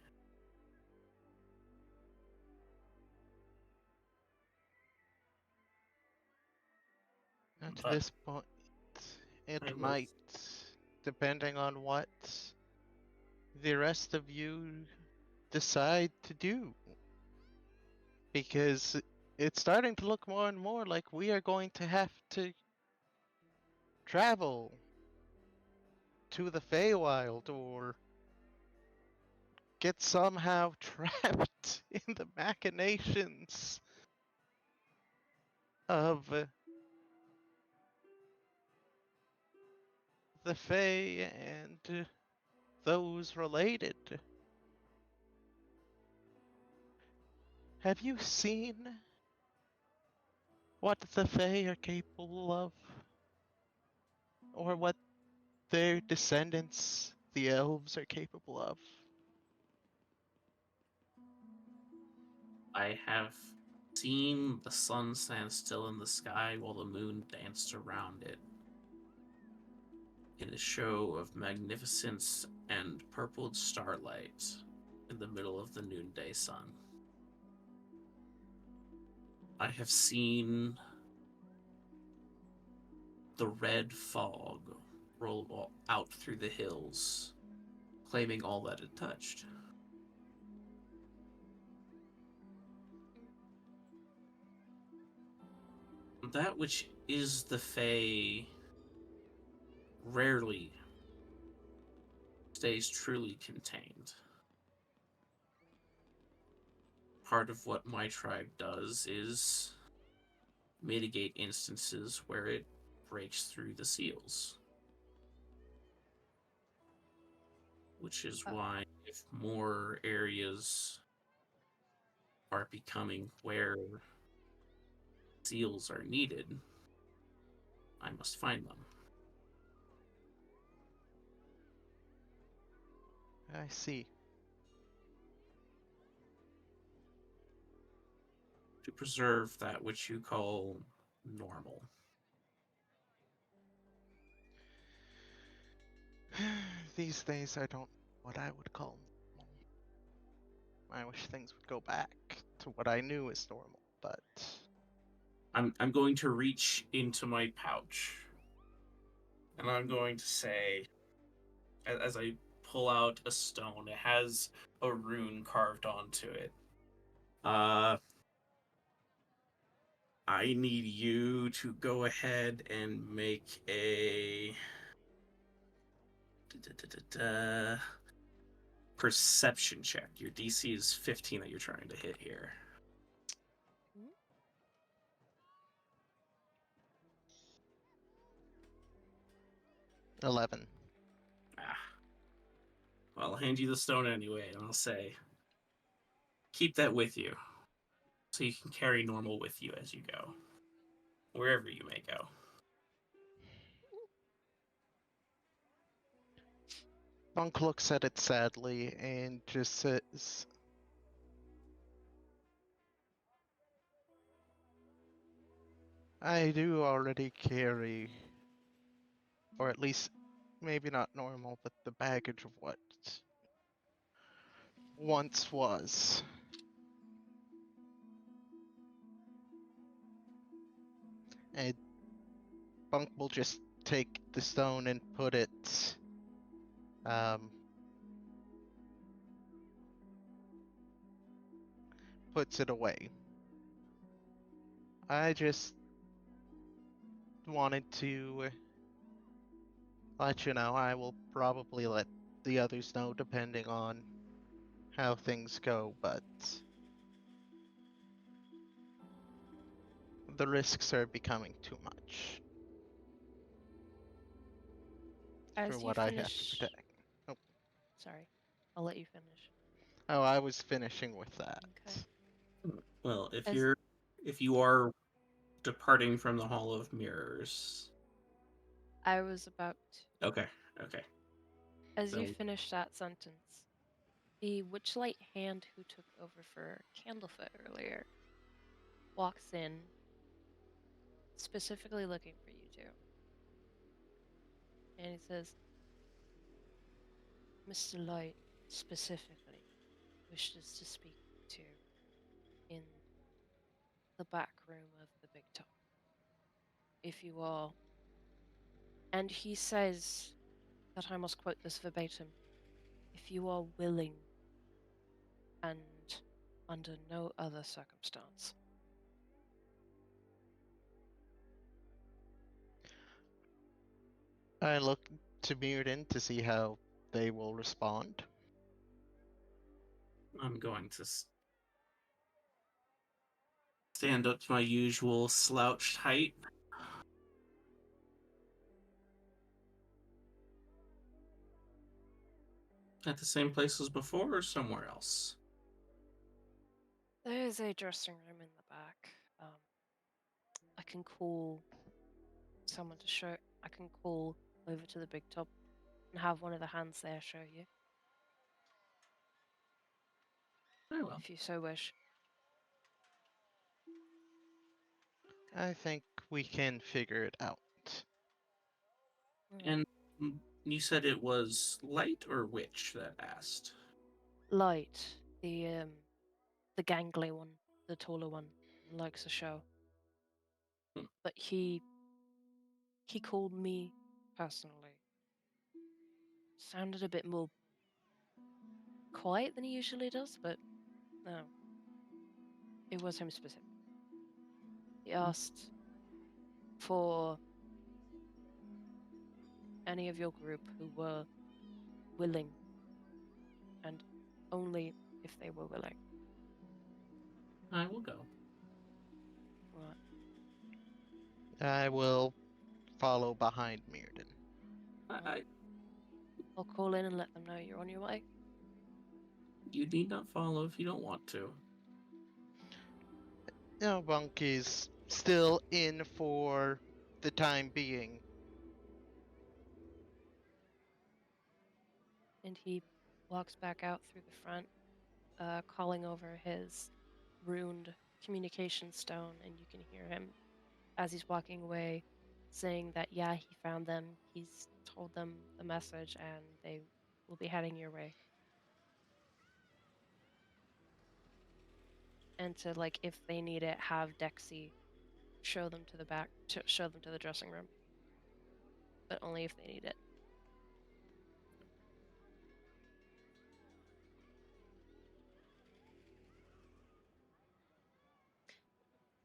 At But this point, I it will- might, depending on what the rest of you decide to do. Because it's starting to look more and more like we are going to have to travel to the Feywild or get somehow trapped in the machinations of the Fey and those related. Have you seen what the Fey are capable of? Or what their descendants, the elves, are capable of? I have seen the sun stand still in the sky while the moon danced around it. In a show of magnificence and purpled starlight in the middle of the noonday sun. I have seen the red fog roll out through the hills, claiming all that it touched. That which is the Fae rarely stays truly contained. Part of what my tribe does is mitigate instances where it breaks through the seals. Which is why if more areas are becoming where seals are needed, I must find them. I see. To preserve that which you call normal. These days I don't know what I would call normal. I wish things would go back to what I knew as normal, but I'm going to reach into my pouch, and I'm going to say, as I pull out a stone, it has a rune carved onto it. I need you to go ahead and make a perception check. Your DC is 15 that you're trying to hit here. 11. Well, I'll hand you the stone anyway, and I'll say, keep that with you, so you can carry normal with you as you go, wherever you may go. Bunk looks at it sadly and just says, I do already carry, or at least maybe not normal, but the baggage of what once was. And Bunk will just take the stone and put it, puts it away. I just wanted to let you know. I will probably let the others know depending on how things go, but the risks are becoming too much for As you what I have to finish, protect. Oh, sorry, I'll let you finish. oh, I was finishing with that. Okay. Well, As if you are departing from the Hall of Mirrors, I was about to, okay, okay. as you So finish that sentence, the Witchlight hand who took over for Candlefoot earlier walks in, specifically looking for you two. And he says, Mr. Light specifically wishes to speak to in the back room of the big top. If you are. And he says that I must quote this verbatim. If you are willing and under no other circumstance. I look to Mirrodin to see how they will respond. I'm going to stand up to my usual slouched height. At the same place as before, or somewhere else? There is a dressing room in the back. I can call someone to show. I can call over to the big top and have one of the hands there show you, Very well. if you so wish. I think we can figure it out. Alright. And you said it was Light or Witch that asked? Light, the gangly one, the taller one, likes a show. Hmm. But he called me personally. Sounded a bit more quiet than he usually does, but no. It was him specific. He asked for any of your group who were willing, and only if they were willing. I will go. Right. I will follow behind Mirrodin. I I'll call in and let them know you're on your way. you need not follow if you don't want to. No, Bunk is still in for the time being. And he walks back out through the front, calling over his runed communication stone, and you can hear him as he's walking away saying that, yeah, he found them, he's told them the message, and they will be heading your way. And to, like, if they need it, have Dexy show them to the back, show them to the dressing room. But only if they need it.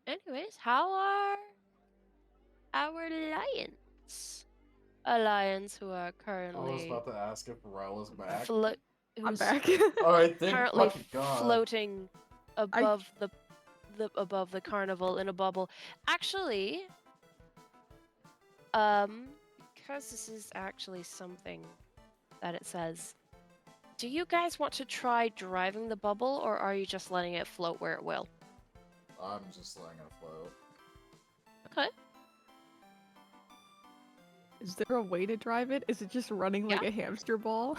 Anyways, how are our lions? Lions who are I was currently about to ask if Rel is back. I'm who's back. Alright, thank currently fucking God. floating above the above the carnival in a bubble. Actually, because this is actually something that it says, do you guys want to try driving the bubble, or are you just letting it float where it will? I'm just letting it float. Okay. Is there a way to drive it? Is it just running like Yeah. a hamster ball?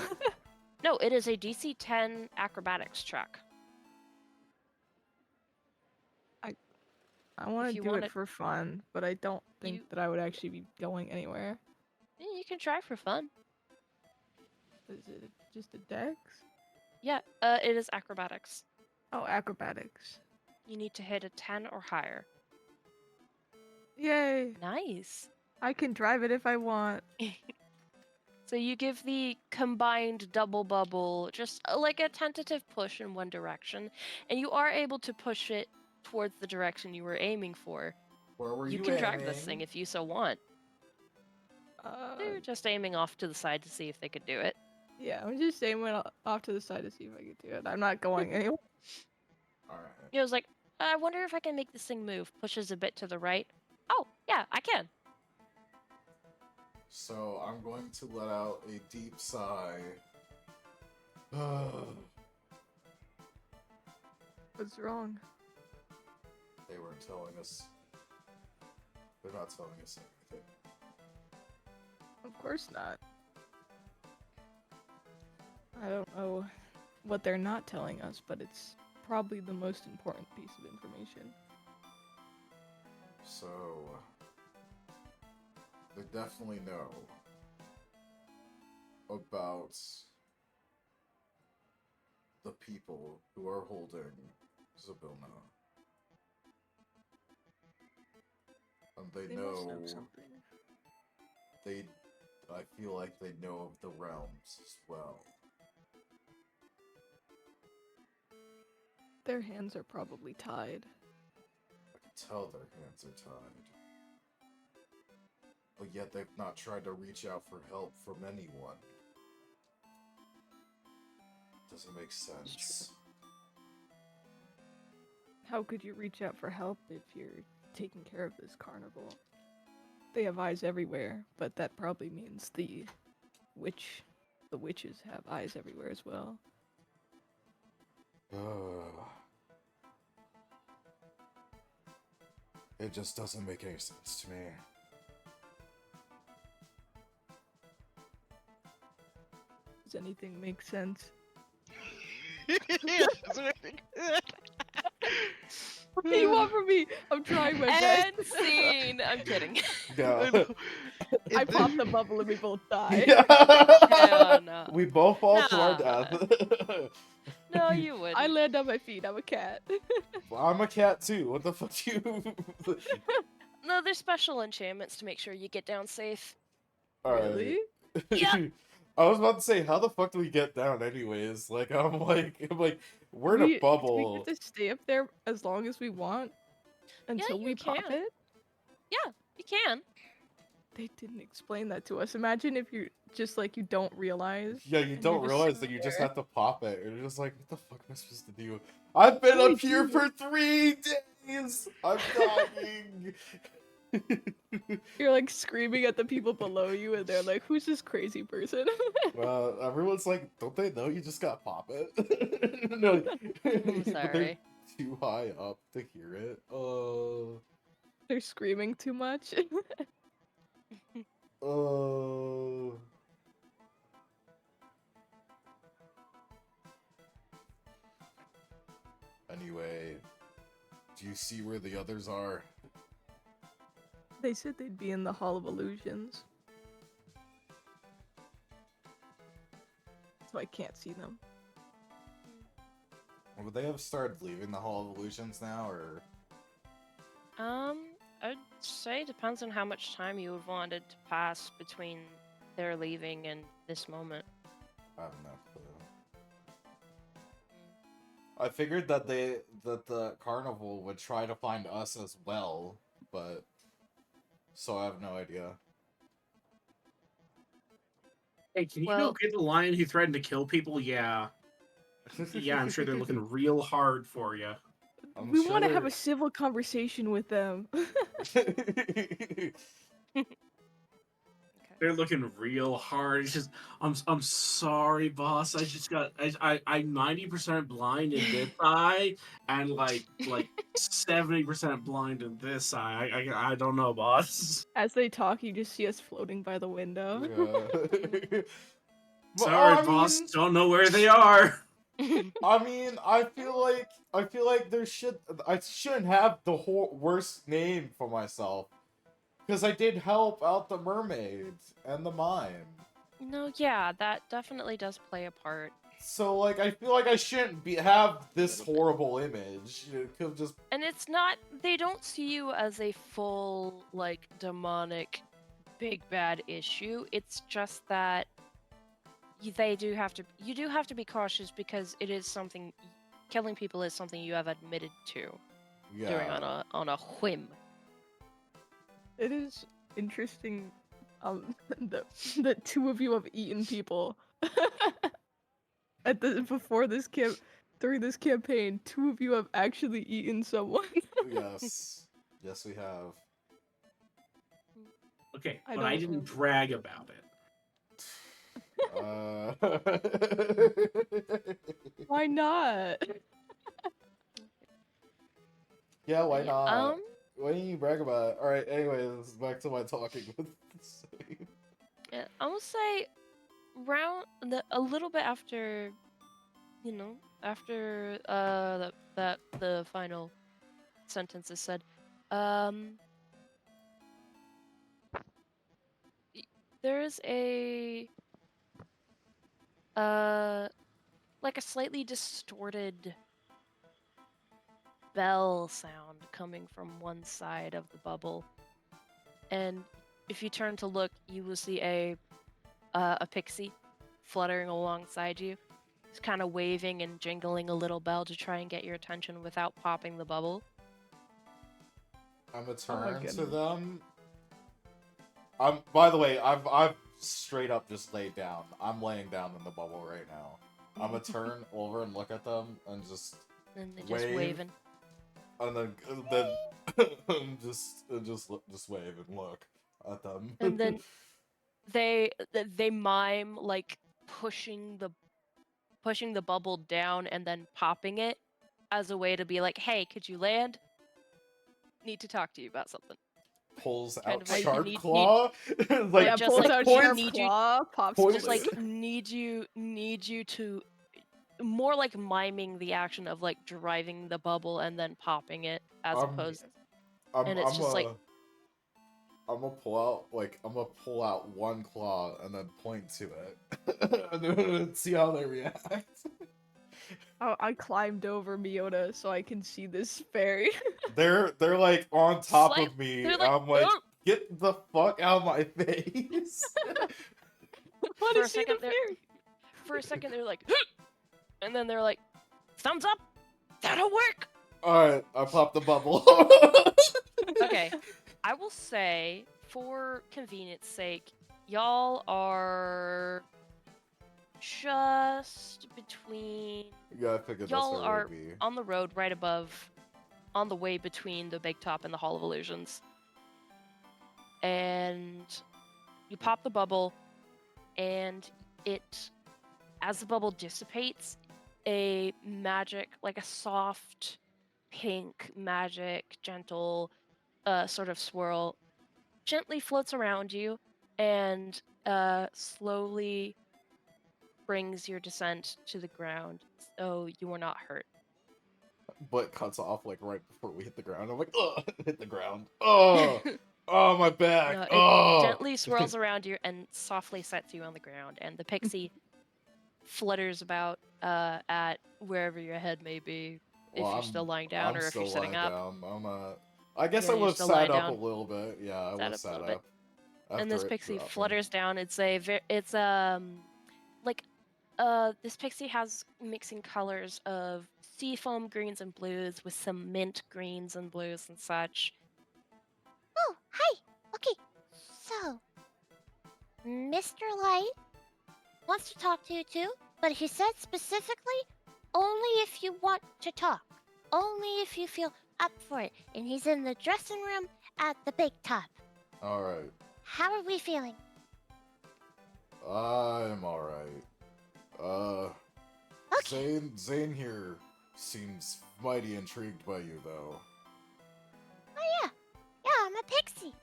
No, it is a DC 10 acrobatics track. I want If to you do want it it- for fun, but I don't think that I would actually be going anywhere. Yeah, you can try for fun. Is it just a dex? Yeah, it is acrobatics. Oh, acrobatics. You need to hit a 10 or higher. Yay! Nice. I can drive it if I want. So you give the combined double bubble just like a tentative push in one direction, and you are able to push it towards the direction you were aiming for. Where were You you can drag this thing aiming? if you so want. They're just aiming off to the side to see if they could do it. Yeah, I'm just aiming off to the side to see if I can do it. I'm not going anywhere. Alright. It was like, I wonder if I can make this thing move. Pushes a bit to the right. Oh, yeah, I can. So I'm going to let out a deep sigh. What's wrong? They weren't telling us. They're not telling us anything. Of course not. I don't know what they're not telling us, but it's probably the most important piece of information. So they definitely know about the people who are holding Zabilna. And they They must know know something. I feel like they know of the realms as well. Their hands are probably tied. I can tell their hands are tied. But yet they've not tried to reach out for help from anyone. Doesn't make sense. How could you reach out for help if you're taking care of this carnival? They have eyes everywhere, but that probably means the witches have eyes everywhere as well. It just doesn't make any sense to me. Does anything make sense? What do you want from me? I'm trying my best. And scene. I'm kidding. No. I pop the bubble and we both die. No, no. We both fall to our Nah. death. No, you wouldn't. I land on my feet. I'm a cat. I'm a cat too. What the fuck you? No, there's special enchantments to make sure you get down safe. Alright. Really? Yeah. I was about to say, how the fuck do we get down anyways? Like, I'm like, we're in a Do we bubble. get to stay up there as long as we want until you we pop can. it? Yeah, you can. They didn't explain that to us. Imagine if you're just like you don't realize. Yeah, you and don't you're just realize that sitting you just there. have to pop it. And you're just like, what the fuck am I supposed to do? I've been What up do you here do? for 3 days! I'm dying! You're like screaming at the people below you, and they're like, "Who's this crazy person?" Well, everyone's like, don't they know you just got pop it? No, I'm but they're sorry. too high up to hear it. They're screaming too much. Anyway, do you see where the others are? They said they'd be in the Hall of Illusions. So I can't see them. Would they have started leaving the Hall of Illusions now, or? I'd say it depends on how much time you would wanted to pass between their leaving and this moment. I have no clue. I figured that the carnival would try to find us as well, but so I have no idea. Hey, can you Well- go get the lion who threatened to kill people? Yeah. Yeah, I'm sure they're looking real hard for you. We want to have a civil conversation with them. They're looking real hard. It's just, I'm sorry, boss. I just got, I'm 90% blind in this eye, and like 70% blind in this eye. I don't know, boss. As they talk, you just see us floating by the window. Yeah. Sorry, I boss. mean- Don't know where they are. I mean, I feel like I shouldn't have the worst name for myself, because I did help out the mermaids and the mime. No, yeah, that definitely does play a part. So like, I feel like I shouldn't have this horrible image. It could just. And it's not, they don't see you as a full, like, demonic, big bad issue. It's just that you do have to be cautious because it is something, killing people is something you have admitted to. doing on a whim. It is interesting that that two of you have eaten people. During this campaign, two of you have actually eaten someone. Yes. Yes, we have. Okay, I but I don't didn't remember. brag about it. Why not? Yeah, why Yeah, not? Why didn't you brag about it? Alright, anyways, back to my talking with Zane. yeah, I will say a little bit after, after the final sentence is said, there's like a slightly distorted bell sound coming from one side of the bubble, and if you turn to look, you will see a pixie fluttering alongside you. It's kind of waving and jingling a little bell to try and get your attention without popping the bubble. I'm gonna Oh my turn to goodness. them. By the way, I've straight up just laid down. I'm laying down in the bubble right now. I'm gonna turn over and look at them and just And they're just wave. waving. And then just wave and look at them. And then they mime like pushing the bubble down and then popping it as a way to be like, "Hey, could you land? Need to talk to you about something." Pulls Kind out of like Sharp need Claw. Like, Yeah, just pulls like out point- sharp need you- claw, pops points- just balloon. like need you to more like miming the action of like driving the bubble and then popping it as opposed and it's just like I'm gonna pull out one claw and then point to it, and then see how they react. I climbed over Miota so I can see this fairy. They're like on top Slight- of me. they're like, I'm like, "Oh!" get the fuck out of my face. Want For to a see second the there- fairy? for a second they're like and then they're like, thumbs up, that'll work. All right, I popped the bubble. Okay, I will say for convenience sake, y'all are just between Yeah, I figured that's y'all where are we'd be. on the road right above, on the way between the big top and the Hall of Illusions. And you pop the bubble, and as the bubble dissipates, a magic, like a soft pink magic, gentle sort of swirl gently floats around you and slowly brings your descent to the ground, so you are not hurt. But cuts off like right before we hit the ground. I'm like, ugh, hit the ground. Oh, oh, my back. No, it Oh. gently swirls around you and softly sets you on the ground, and the pixie flutters about at wherever your head may be, if Well, you're still lying down I'm or if you're still sitting lying up. down. I guess Yeah, I you're would have still sat lying up down. a little bit. Yeah, I would have Sat sat up a little up. And this after it pixie dropped me. flutters down. It's like this pixie has mixing colors of seafoam greens and blues with some mint greens and blues and such. Oh, hi. Okay, so Mr. Light wants to talk to you too, but he said specifically only if you want to talk, only if you feel up for it, and he's in the dressing room at the big top. All right, How are we feeling? I'm all right. Okay. Zane here seems mighty intrigued by you, though. Oh yeah, I'm a pixie.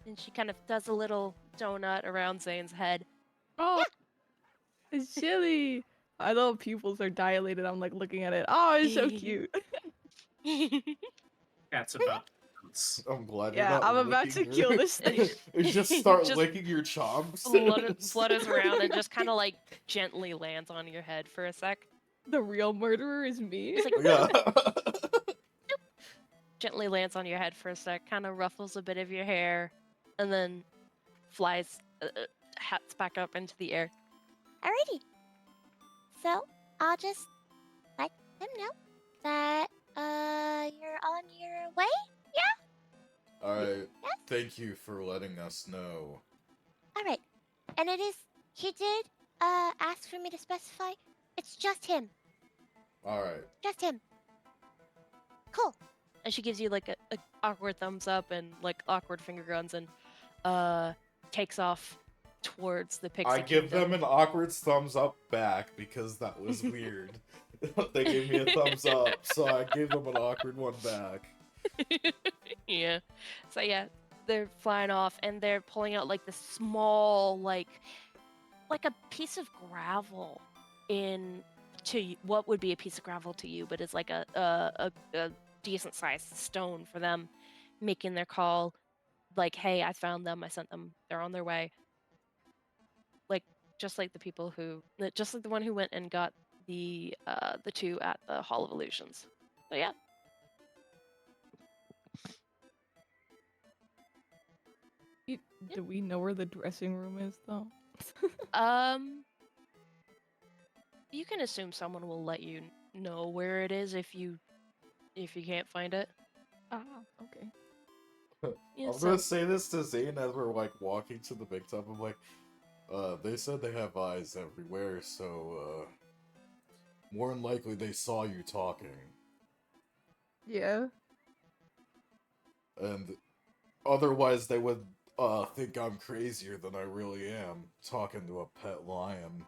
And she kind of does a little donut around Zane's head. Oh, it's silly. My little pupils are dilated. I'm like looking at it. Oh, it's so cute. That's about I'm glad Yeah, you're not. I'm about to licking kill your- this thing. You just start Just licking your chomps. flutters around and just kind of like gently lands on your head for a sec. The real murderer is me. It's like Yeah. gently lands on your head for a sec, kind of ruffles a bit of your hair, and then flies, hats back up into the air. Alrighty. So I'll just let them know that You're on your way? Alright, Yes? thank you for letting us know. Alright. And he did, ask for me to specify. It's just him. Alright. Just him. Cool. And she gives you like a awkward thumbs up and like awkward finger guns and takes off towards the pixie I give kingdom. them an awkward thumbs up back because that was weird. They gave me a thumbs up, so I gave them an awkward one back. Yeah. So yeah, they're flying off and they're pulling out like this small like a piece of gravel what would be a piece of gravel to you, but it's like a decent sized stone for them, making their call like, hey, I found them, I sent them, they're on their way. Like just like the one who went and got the two at the Hall of Illusions. So yeah. Do we know where the dressing room is, though? You can assume someone will let you know where it is if you can't find it. Okay. Yeah, I'm gonna say this to Zane as we're like walking to the big top. I'm like, they said they have eyes everywhere, so more than likely they saw you talking. Yeah. And otherwise they would think I'm crazier than I really am, talking to a pet lion.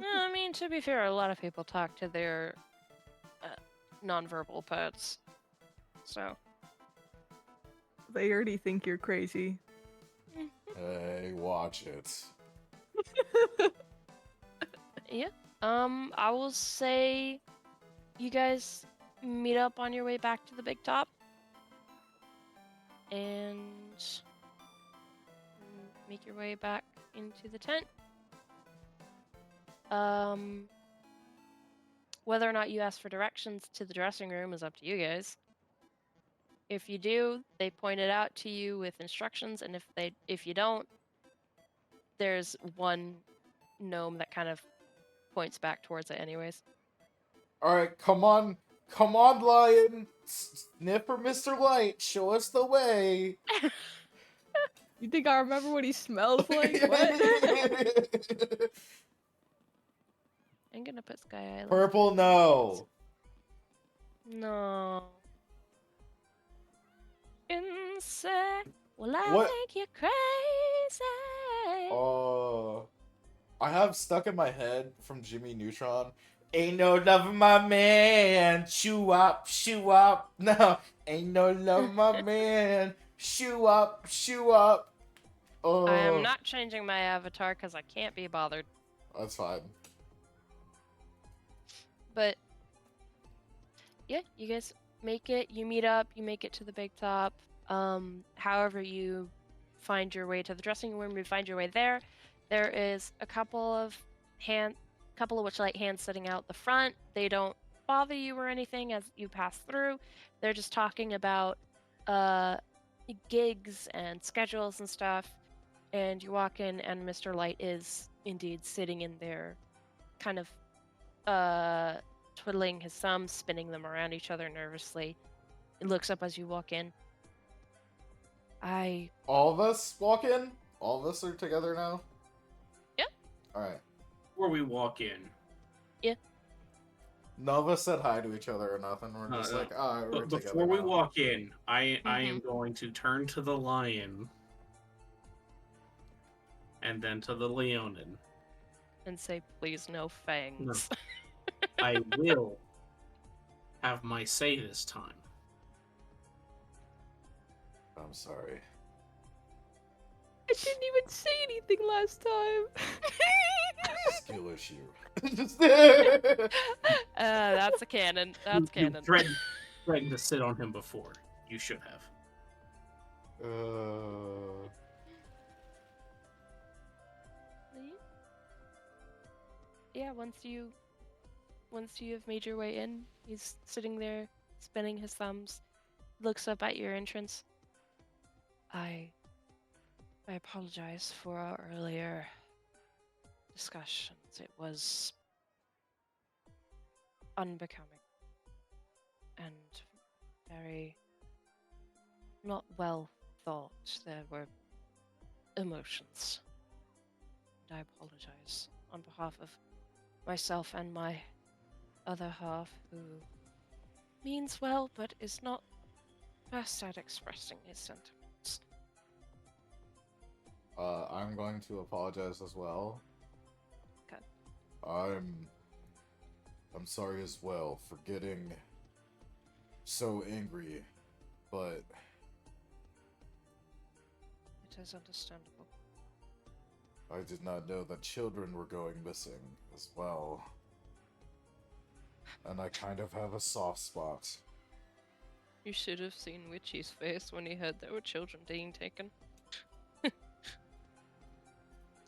I mean, to be fair, a lot of people talk to their nonverbal pets. So. They already think you're crazy. Hey, watch it. Yeah. I will say you guys meet up on your way back to the big top. And make your way back into the tent. Whether or not you ask for directions to the dressing room is up to you guys. If you do, they point it out to you with instructions, and if you don't, there's one gnome that kind of points back towards it anyways. Alright, come on, lion! Sniffer Mr. Light, show us the way! You think I remember what he smells like? What? I'm gonna put Sky Island. Purple, no! No. Insect, will I What? make you crazy? I have stuck in my head from Jimmy Neutron. Ain't no love of my man, shoo up, no, ain't no love of my man, shoo up. I am not changing my avatar because I can't be bothered. That's fine. But yeah, you guys make it. You meet up. You make it to the big top. However you find your way to the dressing room, you find your way there. There is a couple of witchlight hands sitting out the front. They don't bother you or anything as you pass through. They're just talking about gigs and schedules and stuff. And you walk in, and Mr. Light is indeed sitting in there, kind of twiddling his thumbs, spinning them around each other nervously. He looks up as you walk in. All of us walk in? All of us are together now? Yeah. Alright. Before we walk in, None of us said hi to each other or nothing. We're just like, ah, we're but together before we now. walk in, I am going to turn to the lion and then to the leonin. And say, please, no fangs. I will have my say this time. I'm sorry. I didn't even say anything last time. Skill issue. That's a canon. That's You canon. threatened to sit on him before. You should have. Yeah, once you have made your way in, he's sitting there, spinning his thumbs, looks up at your entrance. I apologize for our earlier discussions. It was unbecoming. and very not well thought. There were emotions. And I apologize on behalf of myself and my other half, who means well but is not best at expressing his sentiments. I'm going to apologize as well. Okay. I'm sorry as well for getting so angry, but It is understandable. I did not know that children were going missing as well. And I kind of have a soft spot. You should have seen Witchy's face when he heard there were children being taken.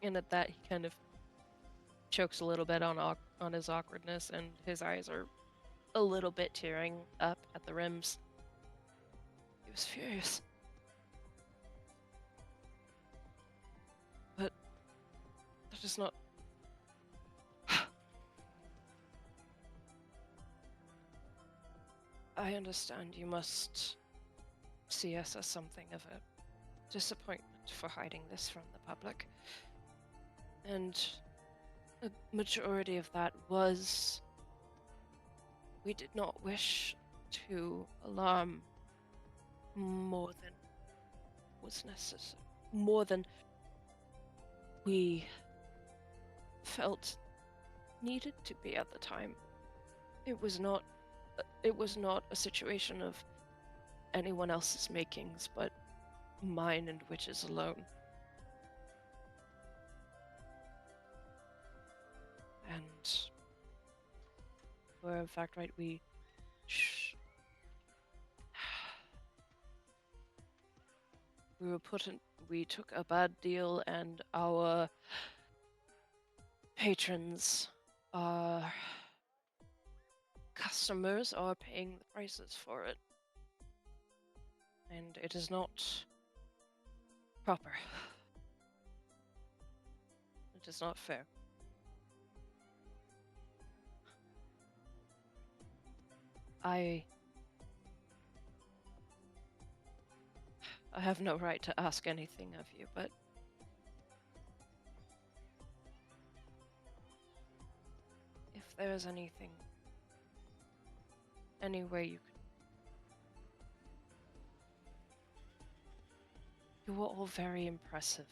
And at that, he kind of chokes a little bit on his awkwardness, and his eyes are a little bit tearing up at the rims. He was furious. But that is not... I understand you must see us as something of a disappointment for hiding this from the public. And a majority of that was we did not wish to alarm more than was necessary, more than we felt needed to be at the time. It was not a situation of anyone else's makings, but mine and Witch's alone. And we're in fact right, we we took a bad deal, and our patrons, our customers are paying the prices for it. And it is not proper. It is not fair. I have no right to ask anything of you, but if there is anything, any way you could... You were all very impressive.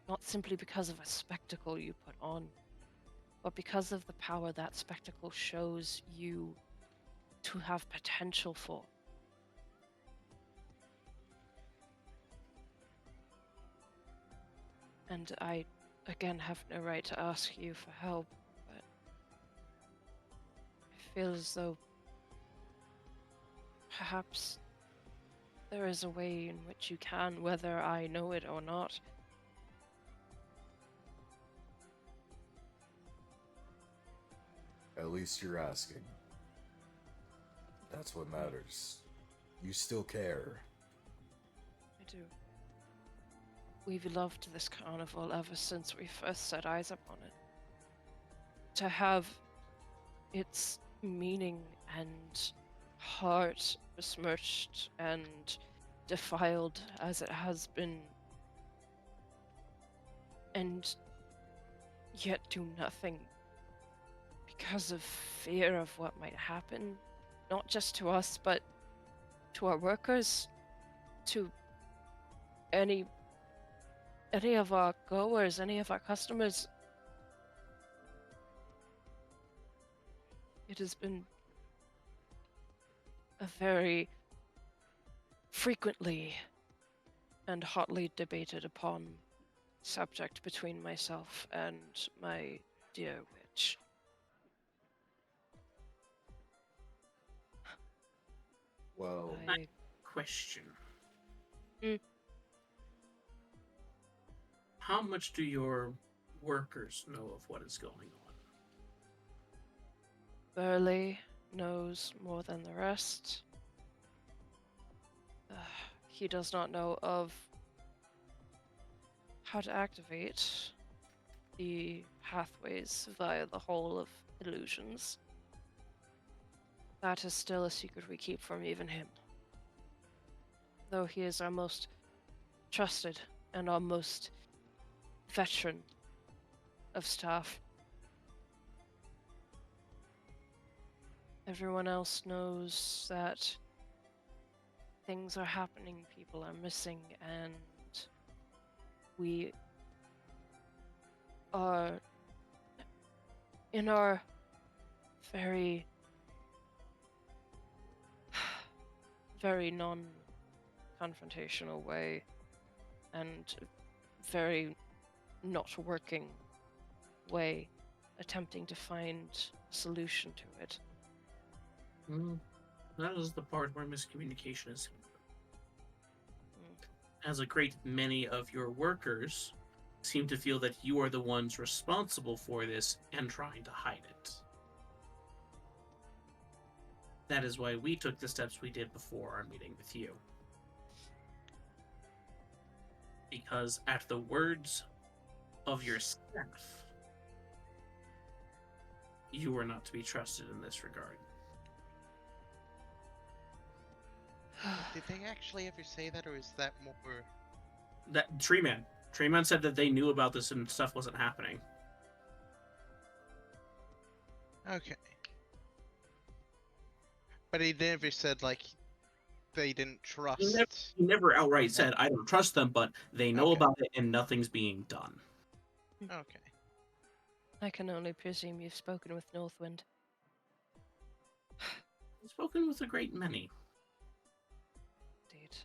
Not simply because of a spectacle you put on, but because of the power that spectacle shows you to have potential for. And I, again, have no right to ask you for help, but I feel as though perhaps there is a way in which you can, whether I know it or not. At least you're asking. That's what matters. You still care. I do. We've loved this carnival ever since we first set eyes upon it. To have its meaning and heart besmirched and defiled as it has been, and yet do nothing because of fear of what might happen, not just to us, but to our workers, to any of our goers, any of our customers. It has been a very frequently and hotly debated upon subject between myself and my dear witch. Well, Question. Mm. How much do your workers know of what is going on? Burley knows more than the rest. He does not know of how to activate the pathways via the Hall of Illusions. that is still a secret we keep from even him. Though he is our most trusted and our most veteran of staff. Everyone else knows that things are happening, people are missing, and we are in our very, very non-confrontational way and very not working way, attempting to find a solution to it. That is the part where miscommunication is. Mm. As a great many of your workers seem to feel that you are the ones responsible for this and trying to hide it. That is why we took the steps we did before our meeting with you. Because at the words of your staff, you are not to be trusted in this regard. Did they actually ever say that, or is that more? That Treeman said that they knew about this and stuff wasn't happening. Okay. But he never said, like, they didn't trust. He never outright said, I don't trust them, but they know Okay. about it and nothing's being done. Okay. I can only presume you've spoken with Northwind. I've spoken with a great many. Indeed.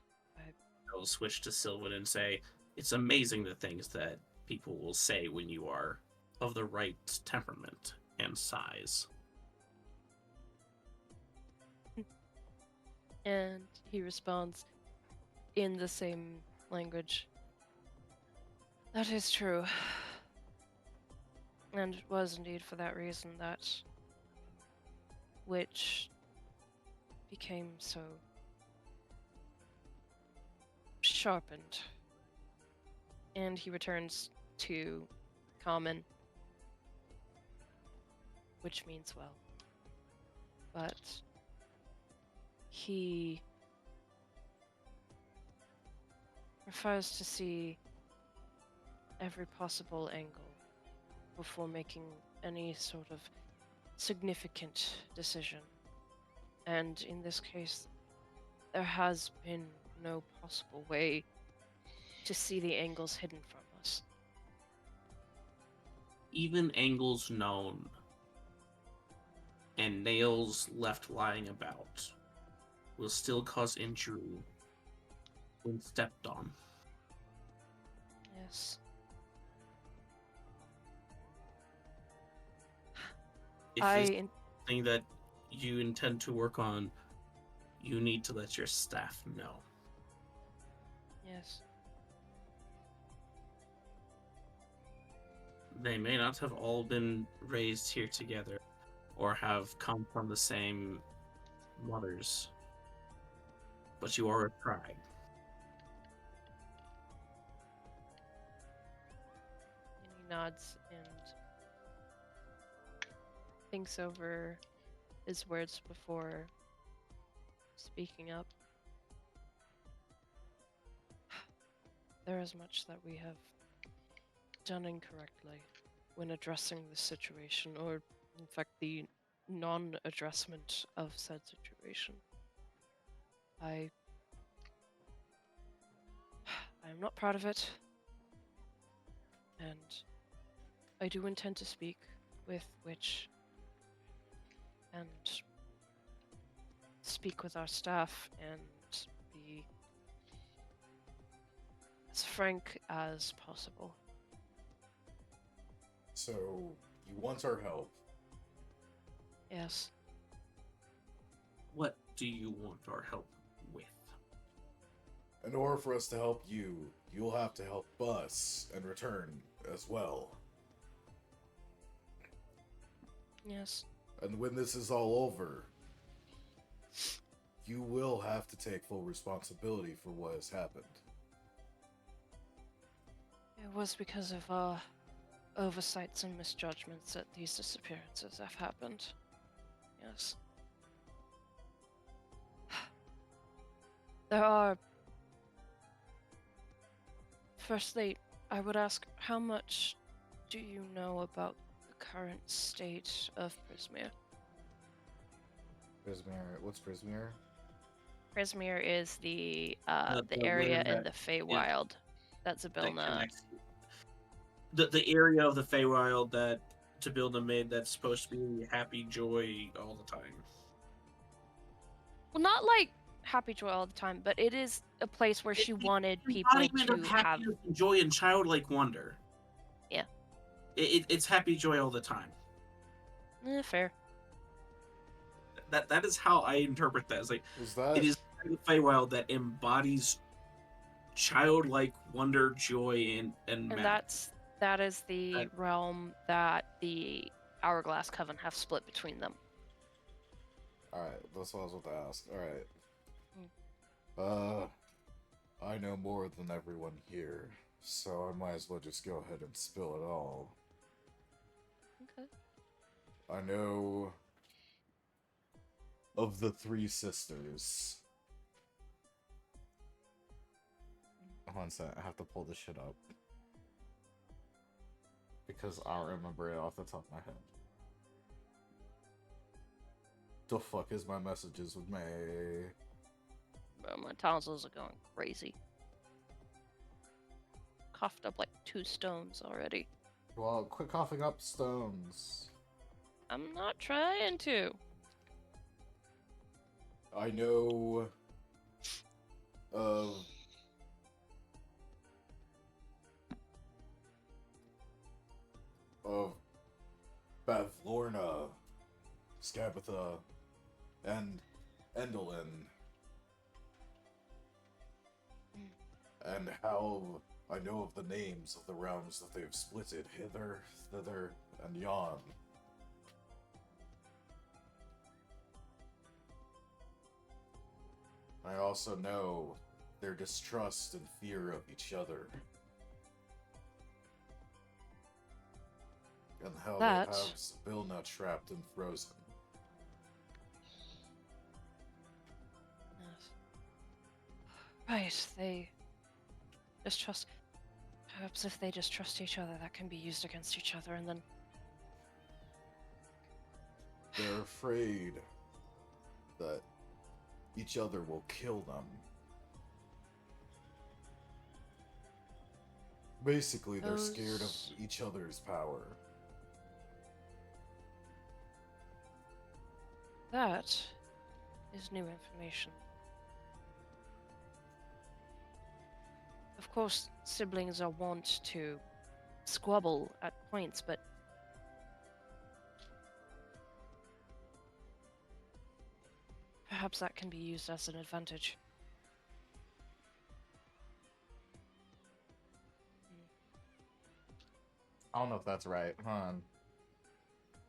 I'll switch to Sylvan and say, it's amazing the things that people will say when you are of the right temperament and size. And he responds in the same language. That is true. And it was indeed for that reason that Witch became so sharpened. And he returns to common, which means well. But he prefers to see every possible angle before making any sort of significant decision. And in this case, there has been no possible way to see the angles hidden from us. Even angles known and nails left lying about will still cause injury when stepped on. Yes. If this is something that you intend to work on, you need to let your staff know. Yes. They may not have all been raised here together or have come from the same mothers, but you are a tribe. And he nods and thinks over his words before speaking up. There is much that we have done incorrectly when addressing this situation, or in fact the non-addressment of said situation. I'm not proud of it, and I do intend to speak with Witch and speak with our staff and be as frank as possible. So, you want our help? Yes. What do you want our help with? In order for us to help you, you'll have to help us in return as well. Yes. And when this is all over, you will have to take full responsibility for what has happened. It was because of our oversights and misjudgments that these disappearances have happened. Yes. There are. Firstly, I would ask, how much do you know about the current state of Prismere? Prismere. What's Prismere? Prismere is the The area land in the Feywild that that Zabilna. connects the area of the Feywild that Tabilda made that's supposed to be happy joy all the time. Well, not like happy joy all the time, but it is a place where she wanted people Embodiment of to have. happiness and joy and childlike wonder. Yeah. It's happy joy all the time. Fair. That is how I interpret that. It's like Is that? it is the Feywild that embodies childlike wonder, joy, and And that is the That- realm that the Hourglass Coven have split between them. Alright, that's what I was about to ask. Alright. I know more than everyone here, so I might as well just go ahead and spill it all. Okay. I know of the three sisters. One sec, I have to pull this shit up. Because I don't remember it off the top of my head. The fuck is my messages with me? Bro, my tonsils are going crazy. Coughed up like 2 stones already. Well, quit coughing up stones. I'm not trying to. I know of Bavlorna, Skabatha, and Endelin. And how I know of the names of the realms that they've splitted hither, thither, and yon. I also know their distrust and fear of each other. And how That- they have Zabilna trapped and frozen. Yes. Right, they distrust. Perhaps if they distrust each other, that can be used against each other, and then. They're afraid that each other will kill them. Basically, they're scared of Those- each other's power. That is new information. Of course, siblings are wont to squabble at points, but perhaps that can be used as an advantage. I don't know if that's right. Hold on.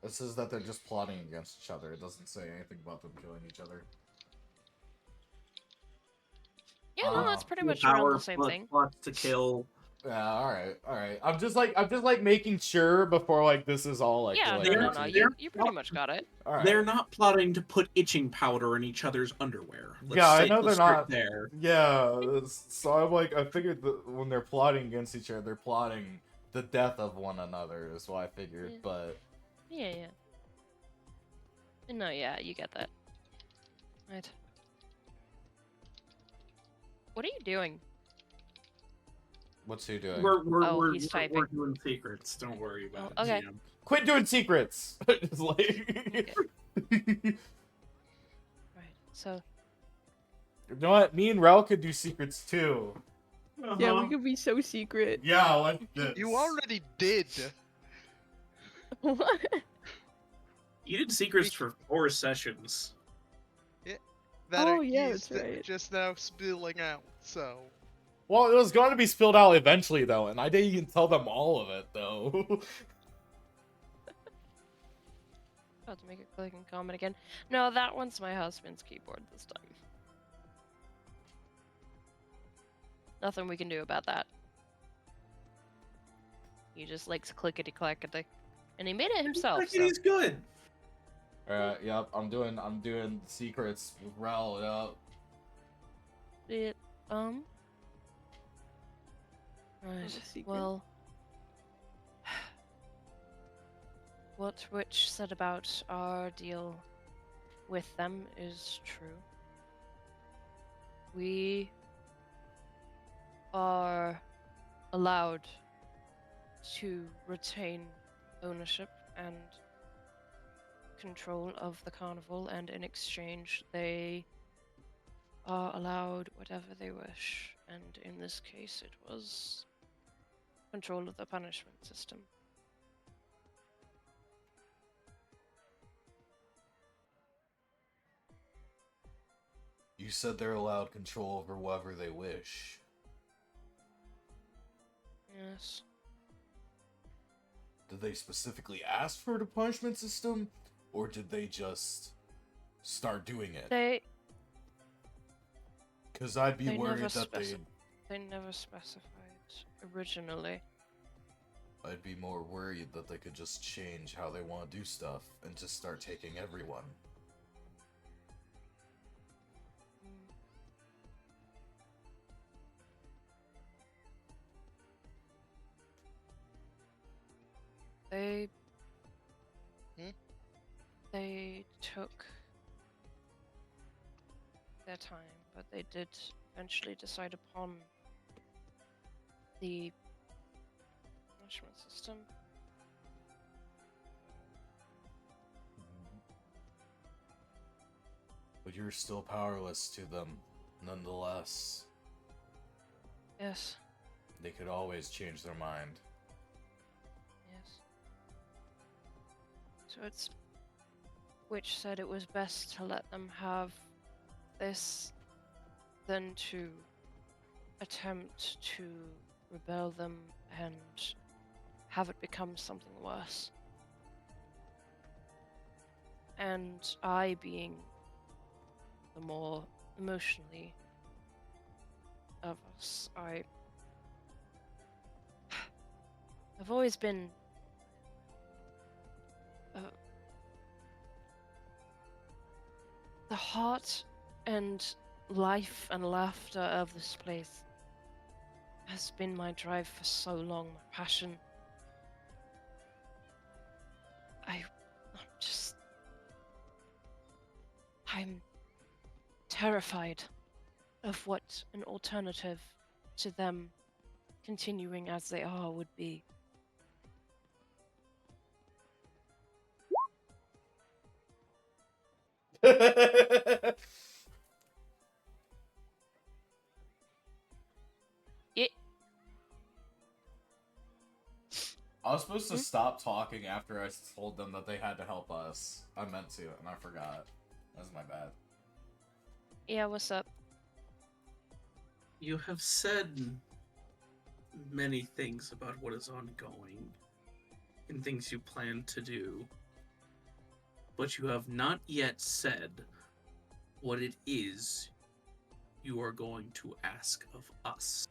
It says that they're just plotting against each other. It doesn't say anything about them killing each other. Yeah, no, that's Oh. pretty much around power the same plus thing. plots to kill. Yeah, alright. I'm just like making sure before like this is all like Yeah, like, no, no, routine. no. they're- You pretty much got it. Alright. They're not plotting to put itching powder in each other's underwear. Yeah, I know let's they're start not. there. Yeah, so I'm like, I figured that when they're plotting against each other, they're plotting the death of one another, is what I figured, Yeah. but... Yeah. No, yeah, you get that. Right. What are you doing? What's he doing? Oh, he's We're typing. doing secrets. Don't worry about Oh, it. okay. GM. Quit doing secrets! Just like... Right. So, You know what? Me and Rel could do secrets too. Yeah, Uh-huh. we could be so secret. Yeah, like this. You already did. What? You did secrets for 4 sessions. That Oh, are yeah, he's that's right. just now spilling out. So Well, it was going to be spilled out eventually, though, and I didn't even tell them all of it, though. about to make it click and comment again. No, that one's my husband's keyboard this time. Nothing we can do about that. He just likes clickety clackety, and he made it himself. So. He's good. Alright, yep, I'm doing secrets with Rel, yep. It, um. a Right. secret? Well, what Witch said about our deal with them is true. We are allowed to retain ownership and control of the carnival, and in exchange, they are allowed whatever they wish. And in this case, it was control of the punishment system. You said they're allowed control over whoever they wish. Yes. Did they specifically ask for the punishment system, or did they just start doing it? They Because I'd be They worried never that they'd... they never specified originally. I'd be more worried that they could just change how they want to do stuff and just start taking everyone. Mm. They Hmm? they took their time, but they did eventually decide upon the punishment system. But you're still powerless to them, nonetheless. Yes, They could always change their mind. yes. So it's Witch said it was best to let them have this than to attempt to rebel them and have it become something worse. And I, being the more emotionally of us, I've always been the heart and life and laughter of this place has been my drive for so long, my passion. I'm terrified of what an alternative to them continuing as they are would be. It. I was supposed to Hmm? stop talking after I told them that they had to help us. I meant to, and I forgot. That's my bad. Yeah, what's up? You have said many things about what is ongoing and things you plan to do, but you have not yet said what it is you are going to ask of us.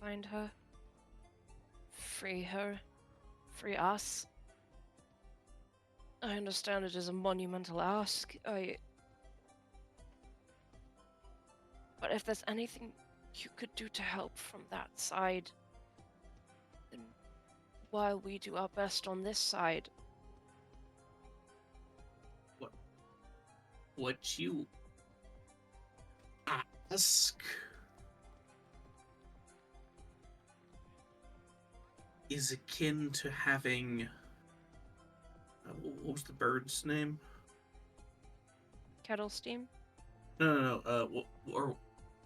Find her. Free her. Free us. I understand it is a monumental ask. But if there's anything you could do to help from that side, then while we do our best on this side. What you ask is akin to having. What was the bird's name? Kettle steam? No. Or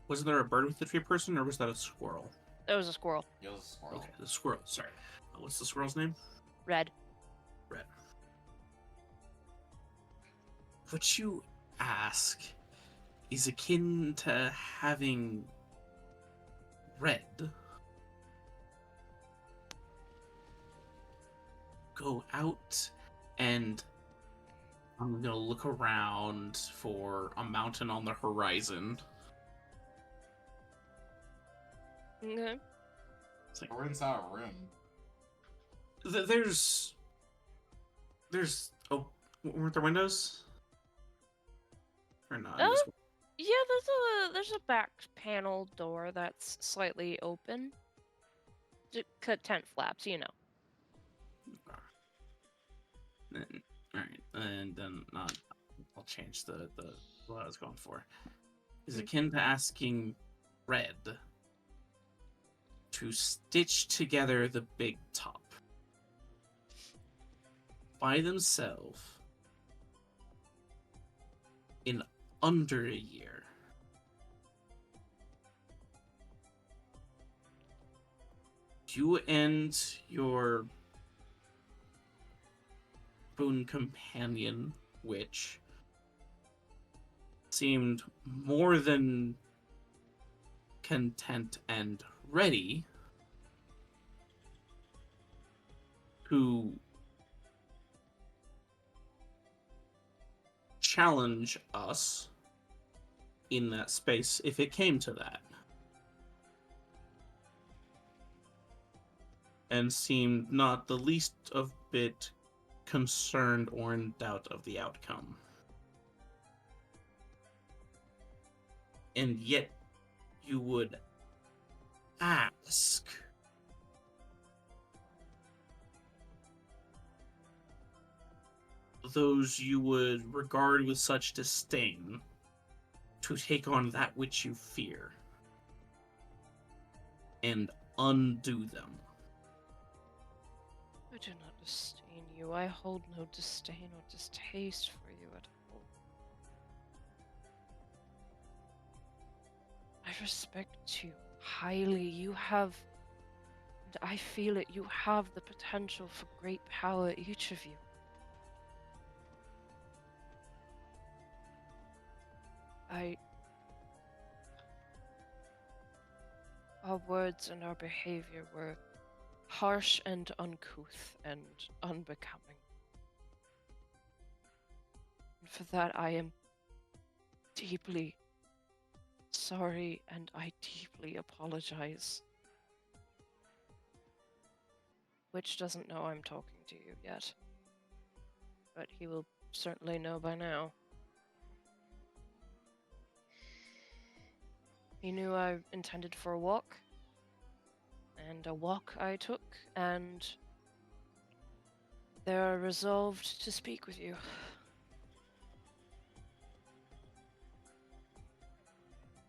wasn't there a bird with the tree person, or was that a squirrel? That was a squirrel. It was a squirrel. Okay, the squirrel. Sorry. What's the squirrel's name? Red. Red. What you ask is akin to having Red go out and I'm gonna look around for a mountain on the horizon. Okay. It's like We're inside a room. there's There's weren't there windows? Or not? Oh, yeah, there's a back panel door that's slightly open. Cut tent flaps, you know. All right, and then I'll change the what I was going for. Is akin to asking Red to stitch together the big top by themselves in under a year. You and your boon companion, which seemed more than content and ready to challenge us in that space if it came to that. And seemed not the least of bit concerned or in doubt of the outcome. And yet you would ask those you would regard with such disdain to take on that which you fear and undo them. I do not disdain you. I hold no disdain or distaste for you at all. I respect you highly. You have, and I feel it, you have the potential for great power, each of you. Our words and our behavior were harsh and uncouth and unbecoming. And for that I am deeply sorry and I deeply apologize. Witch doesn't know I'm talking to you yet, but he will certainly know by now. He knew I intended for a walk, and a walk I took, and they are resolved to speak with you.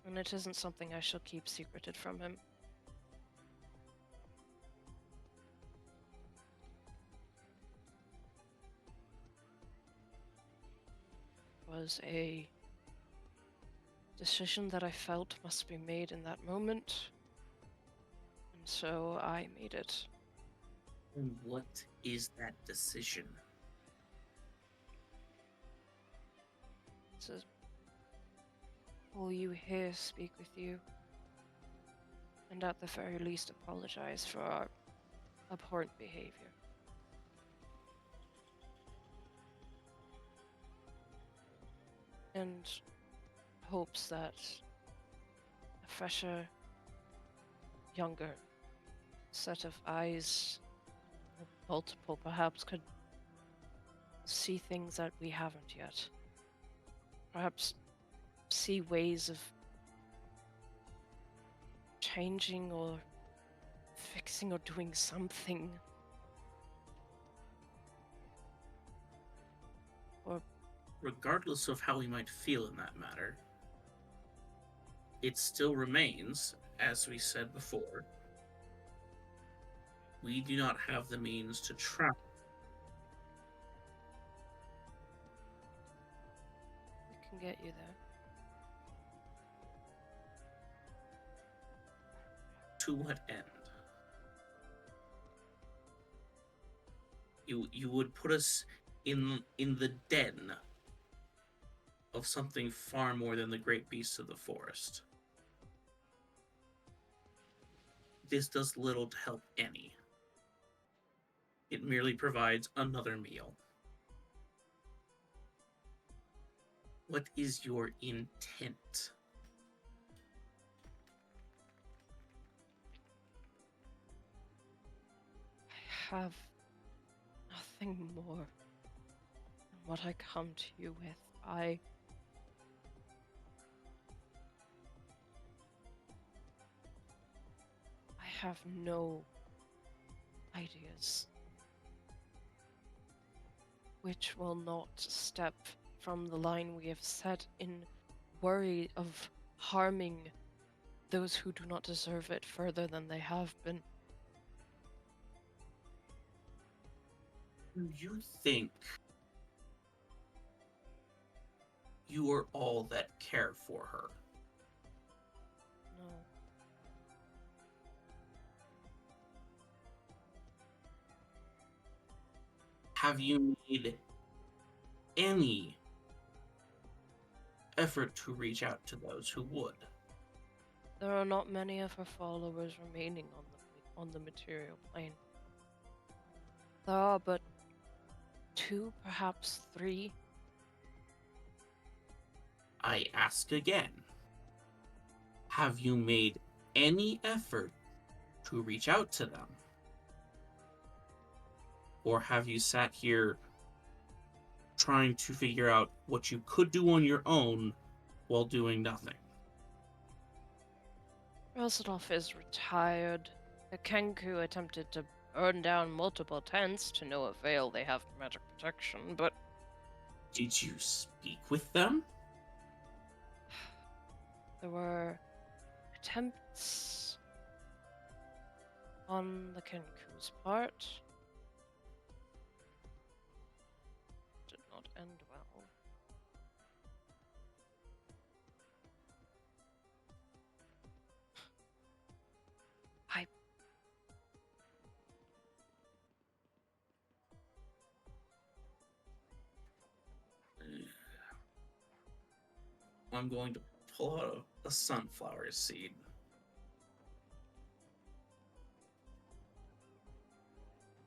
And it isn't something I shall keep secreted from him. It was a decision that I felt must be made in that moment, and so I made it. And what is that decision? To will you here speak with you, and at the very least apologize for our abhorrent behavior. And hopes that a fresher, younger set of eyes, multiple perhaps, could see things that we haven't yet. Perhaps see ways of changing or fixing or doing something. Or Regardless of how we might feel in that matter, it still remains, as we said before, we do not have the means to travel. we can get you there. To what end? You would put us in the den of something far more than the great beasts of the forest. This does little to help any. It merely provides another meal. What is your intent? I have nothing more what I come to you with. I have no ideas which will not step from the line we have set in worry of harming those who do not deserve it further than they have been. Do you think you are all that care for her? No. Have you made any effort to reach out to those who would? There are not many of her followers remaining on the material plane. There are but 2, perhaps 3. I ask again. Have you made any effort to reach out to them? Or have you sat here trying to figure out what you could do on your own while doing nothing? Rosadov is retired. The Kenku attempted to burn down multiple tents to no avail. They have magic protection, but Did you speak with them? there were attempts on the Kenku's part. Did not end well. I I'm going to pull out a sunflower seed.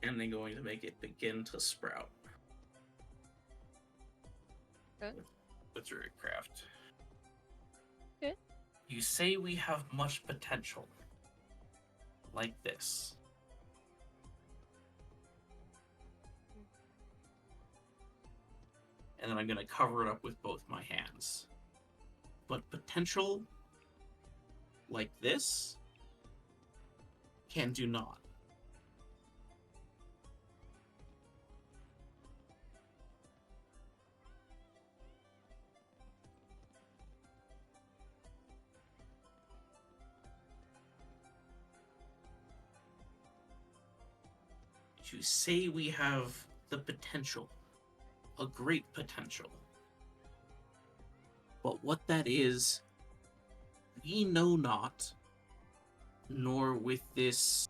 And then going to make it begin to sprout. Okay. With Druidcraft. Okay. You say we have much potential. Like this. And then I'm going to cover it up with both my hands. But potential like this can do not. You say we have the potential, a great potential. But what that is, we know not, nor with this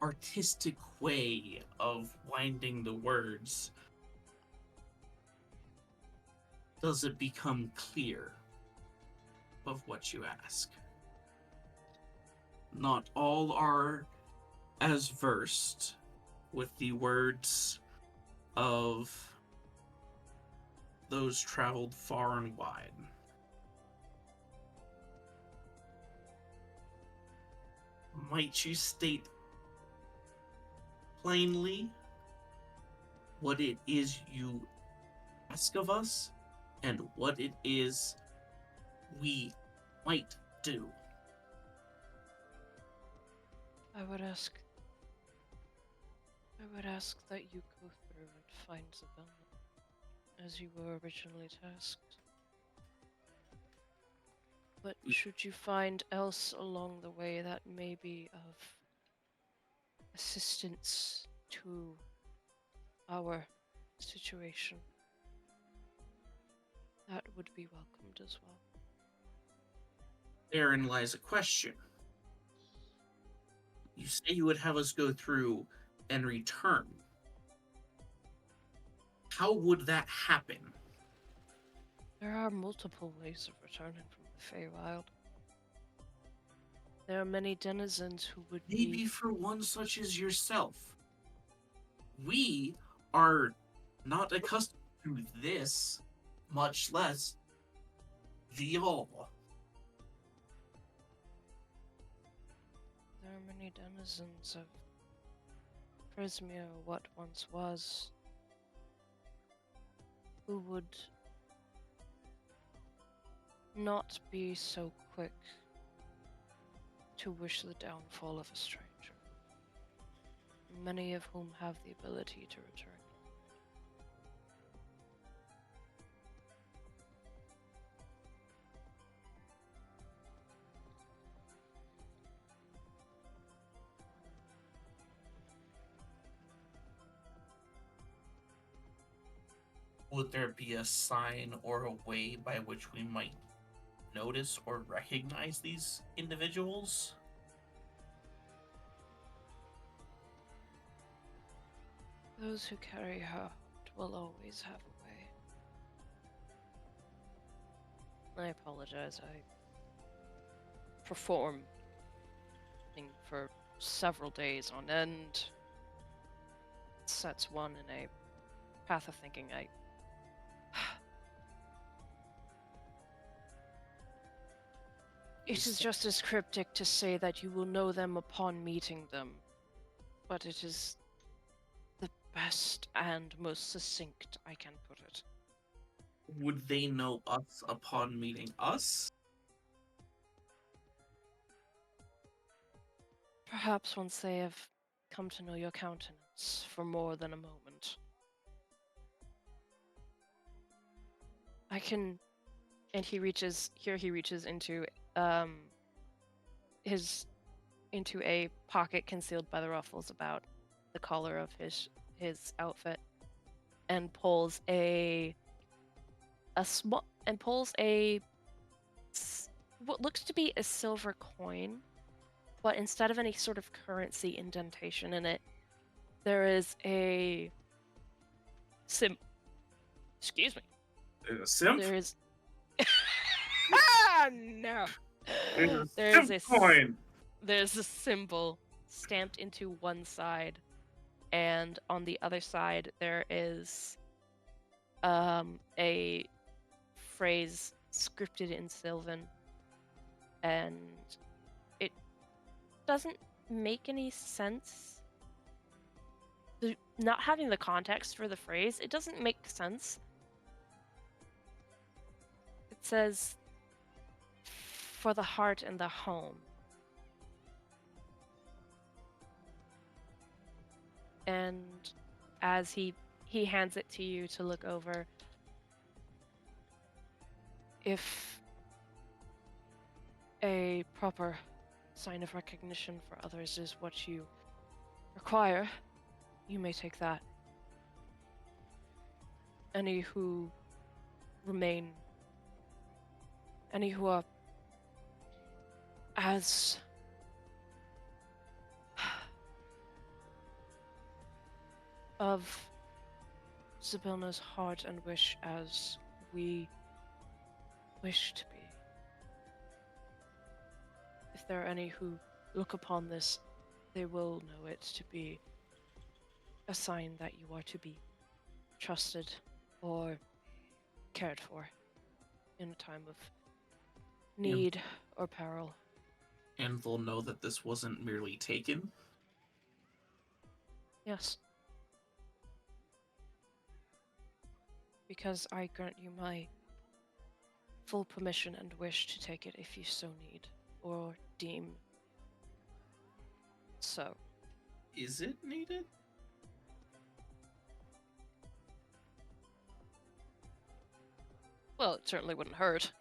artistic way of winding the words does it become clear of what you ask. Not all are as versed with the words of those traveled far and wide. Might you state plainly what it is you ask of us and what it is we might do? I would ask that you go through and find Zabella, as you were originally tasked. But should you find else along the way that may be of assistance to our situation, that would be welcomed as well. Therein lies a question. You say you would have us go through and return. How would that happen? There are multiple ways of returning from the Feywild. There are many denizens who would Maybe for one such as yourself. We are not accustomed to this, much less the all. There are many denizens of Prismir, what once was, who would not be so quick to wish the downfall of a stranger, many of whom have the ability to return. Would there be a sign or a way by which we might notice or recognize these individuals? Those who carry her heart will always have a way. I apologize. I perform for several days on end. Sets one in a path of thinking. It is just as cryptic to say that you will know them upon meeting them, but it is the best and most succinct I can put it. Would they know us upon meeting us? Perhaps once they have come to know your countenance for more than a moment. I can... And he reaches into into a pocket concealed by the ruffles about the collar of his outfit, and pulls what looks to be a silver coin, but instead of any sort of currency indentation in it, there is a excuse me. There's a simp? There is no. There's a simp coin! There's a symbol stamped into one side, and on the other side there is a phrase scripted in Sylvan, and it doesn't make any sense. Not having the context for the phrase, it doesn't make sense. It says, "For the heart and the home." And as he hands it to you to look over, if a proper sign of recognition for others is what you require, you may take that. Any who are as of Sibilna's heart and wish as we wish to be. If there are any who look upon this, they will know it to be a sign that you are to be trusted or cared for in a time of need or peril. And they'll know that this wasn't merely taken? Yes. Because I grant you my full permission and wish to take it if you so need, or deem so. Is it needed? Well, it certainly wouldn't hurt.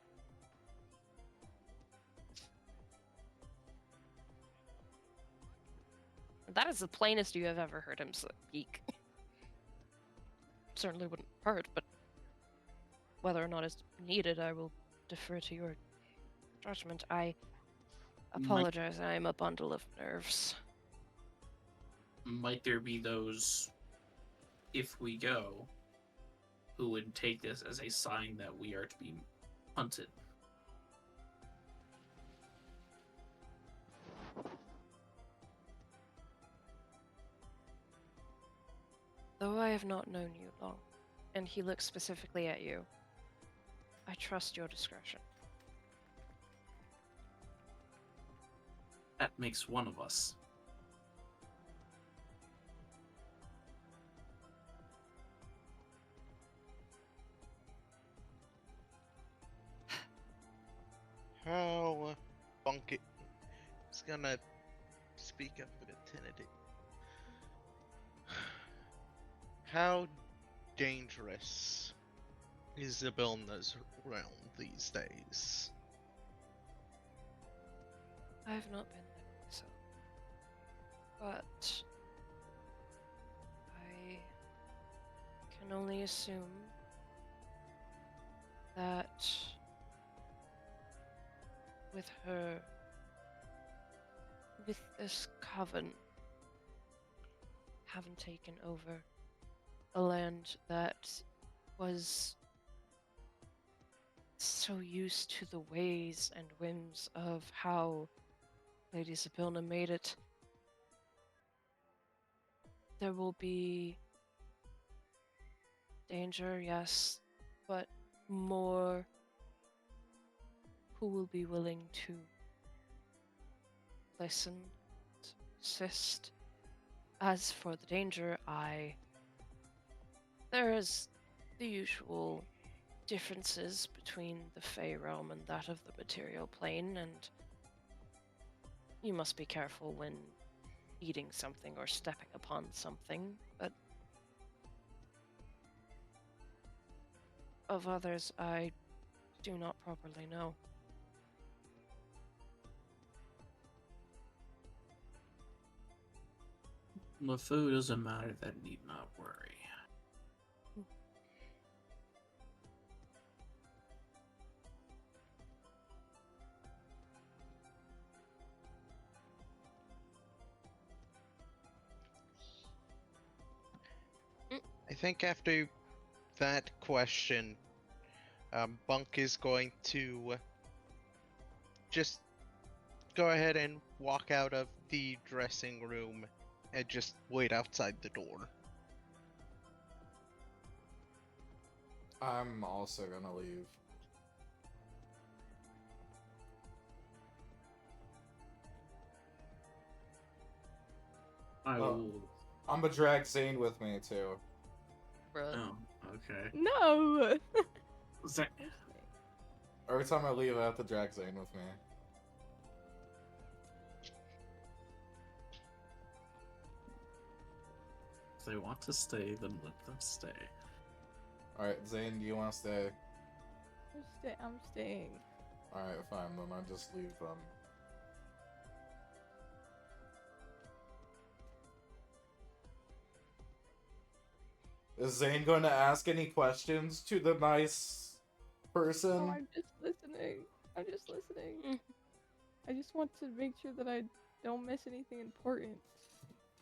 That is the plainest you have ever heard him speak. Certainly wouldn't hurt, but whether or not it's needed, I will defer to your judgment. I apologize, I am a bundle of nerves. Might there be those, if we go, who would take this as a sign that we are to be hunted? Though I have not known you long, and he looks specifically at you, I trust your discretion. That makes one of us. Bunk is gonna speak up a bit, Trinity. How dangerous is the Bilna's realm these days? I've not been there myself, but I can only assume that with this coven having taken over a land that was so used to the ways and whims of how Lady Sibilna made it, there will be danger, yes, but more who will be willing to listen, to assist. As for the danger, there is the usual differences between the Fey realm and that of the material plane, and you must be careful when eating something or stepping upon something, but of others I do not properly know. The food is a matter that need not worry. I think after that question, Bunk is going to just go ahead and walk out of the dressing room and just wait outside the door. I'm also gonna leave. I Oh. will. I'm gonna drag Zane with me too. Bruh. Oh, okay. No. Zane, Every time I leave, I have to drag Zane with me. if they want to stay, then let them stay. Alright, Zane, do you want to stay? I'm staying. Alright, fine, then I just leave them. Is Zane going to ask any questions to the nice person? Oh, I'm just listening. I'm just listening. I just want to make sure that I don't miss anything important.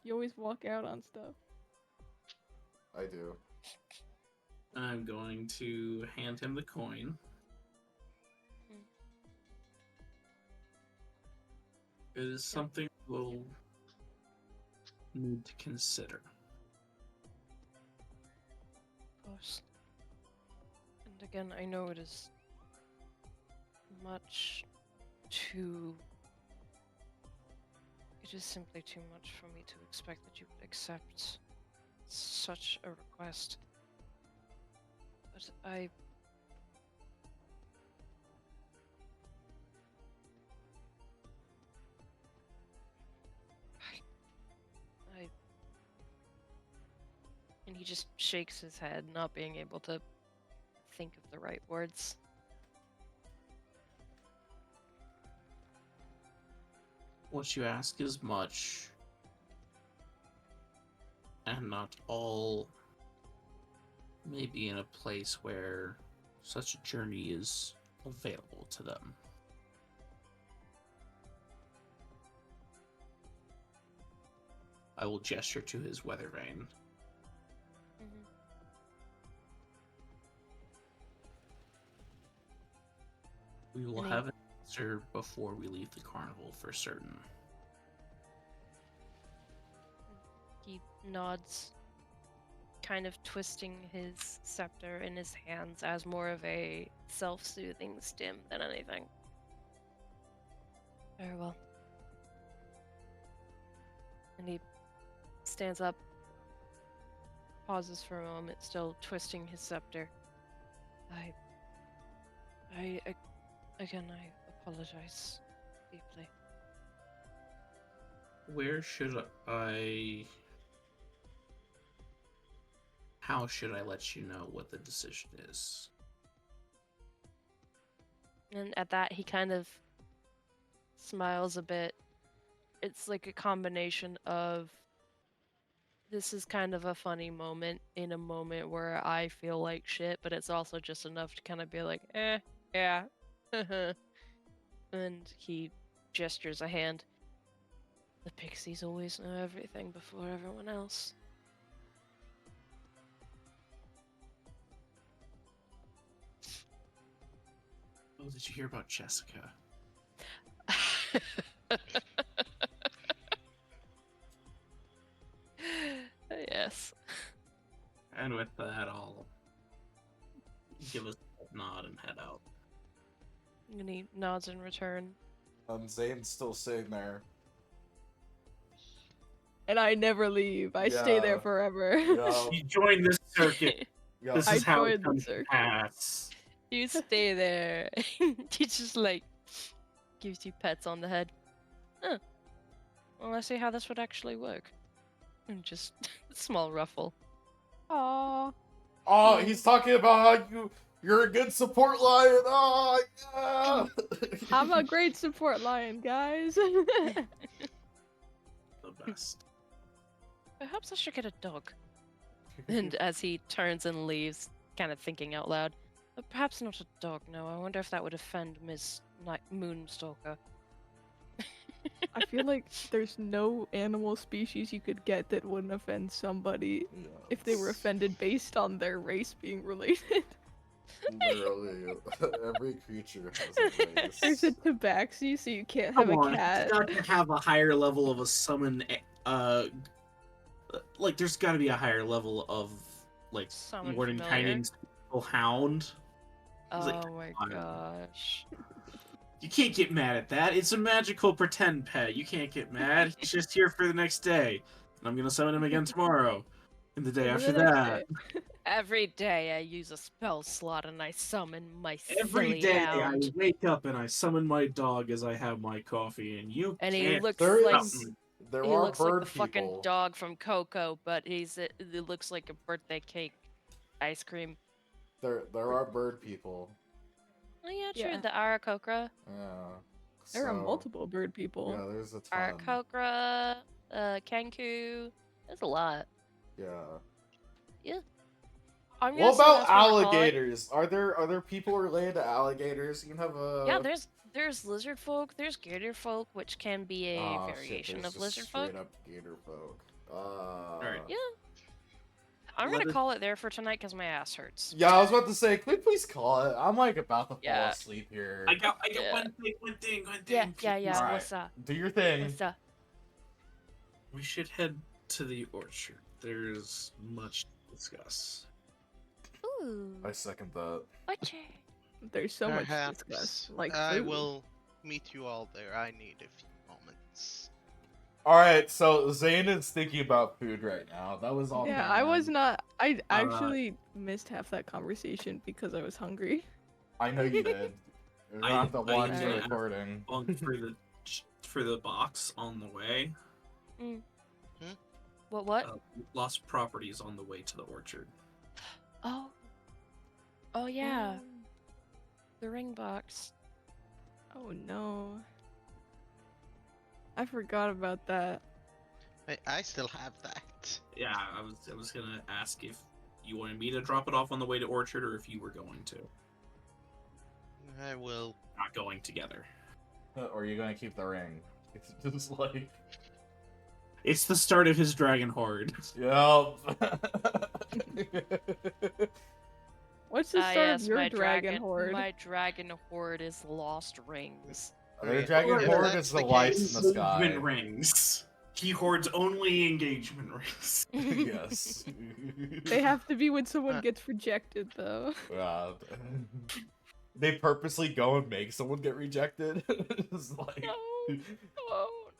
You always walk out on stuff. I do. I'm going to hand him the coin. It is something we'll need to consider. Of course. And again, I know it is much too... It is simply too much for me to expect that you would accept such a request. But I and he just shakes his head, not being able to think of the right words. What you ask is much, and not all may be in a place where such a journey is available to them. I will gesture to his weather vane. We will have an answer before we leave the carnival for certain. He nods, kind of twisting his scepter in his hands as more of a self-soothing stim than anything. Very well. And he stands up, pauses for a moment, still twisting his scepter. Again, I apologize. deeply. Where should I... How should I let you know what the decision is? And at that, he kind of smiles a bit. It's like a combination of this is kind of a funny moment in a moment where I feel like shit, but it's also just enough to kind of be like, yeah. And he gestures a hand. The pixies always know everything before everyone else. Oh, did you hear about Jessica? Yes. And with that, I'll give us a nod and head out. And he nods in return. Zane's still sitting there. And I never leave. I stay there Yeah. forever. Yeah. You join this circuit. Yeah. This I is how it joined the comes to circuit. pass. You stay there. He just like gives you pats on the head. Huh. Well, let's see how this would actually work. And just small ruffle. Aww. Oh, he's talking about how you're a good support lion. Oh, yeah. I'm a great support lion, guys. The best. Perhaps I should get a dog. And as he turns and leaves, kind of thinking out loud, but perhaps not a dog, no. I wonder if that would offend Miss Moonstalker. I feel like there's no animal species you could get that wouldn't offend somebody if they were offended based on their race being related. Literally, every creature has a race. There's a tabaxi, so you can't have Come a on, cat. it's got to have a higher level of a summon. Like, there's got to be a higher level of like Summon Lord and familiar. Kyne's hound. Oh like, my on. gosh. You can't get mad at that. It's a magical pretend pet. You can't get mad. He's just here for the next day. And I'm gonna summon him again tomorrow. And the day after The next that. day. Every day I use a spell slot and I summon my Every silly day hound. I wake up and I summon my dog as I have my coffee, and you And he can't looks There like is- There he are looks like bird the fucking people. dog from Coco, but it looks like a birthday cake ice cream. There are bird people. Oh yeah, true. Yeah. The Arakokra. Yeah. There are So, multiple bird people. Yeah, there's a ton. Arakokra, Kenku. There's a lot. Yeah. I'm gonna What say about that's what we're calling it. alligators? Are there people related to alligators? You can have a Yeah, there's lizard folk, there's gator folk, which can be a Aw, variation there's of just lizard folk. straight up gator folk. Alright. Yeah. I'm Let gonna us- call it there for tonight because my ass hurts. Yeah, I was about to say, can we please call it? I'm like about to fall Yeah. asleep here. I got Yeah. one thing. Yeah. please. Alright. What's up? Do your thing. What's up? We should head to the orchard. There's much to discuss. Ooh. I second that. Orchard. There's so much to Perhaps discuss. Like I food. will meet you all there. I need a few moments. Alright, so Zane is thinking about food right now. That was all. Yeah, me, I man. was not. I actually missed half that conversation because I was hungry. I know you did. You're not the I one did. to recording. For the box on the way. What? Lost properties on the way to the orchard. Oh. Oh yeah. The ring box. Oh no. I forgot about that. I still have that. Yeah, I was gonna ask if you wanted me to drop it off on the way to orchard, or if you were going to. I will. Not going together. Or are you gonna keep the ring? It's just like. It's the start of his dragon horde. Yup. What's the start of your my dragon horde? My dragon horde is lost rings. Their Okay, dragon if horde that's is the the lights in the sky. Engagement rings. He hoards only engagement rings. Yes. They have to be when someone gets rejected, though. They purposely go and make someone get rejected. It's like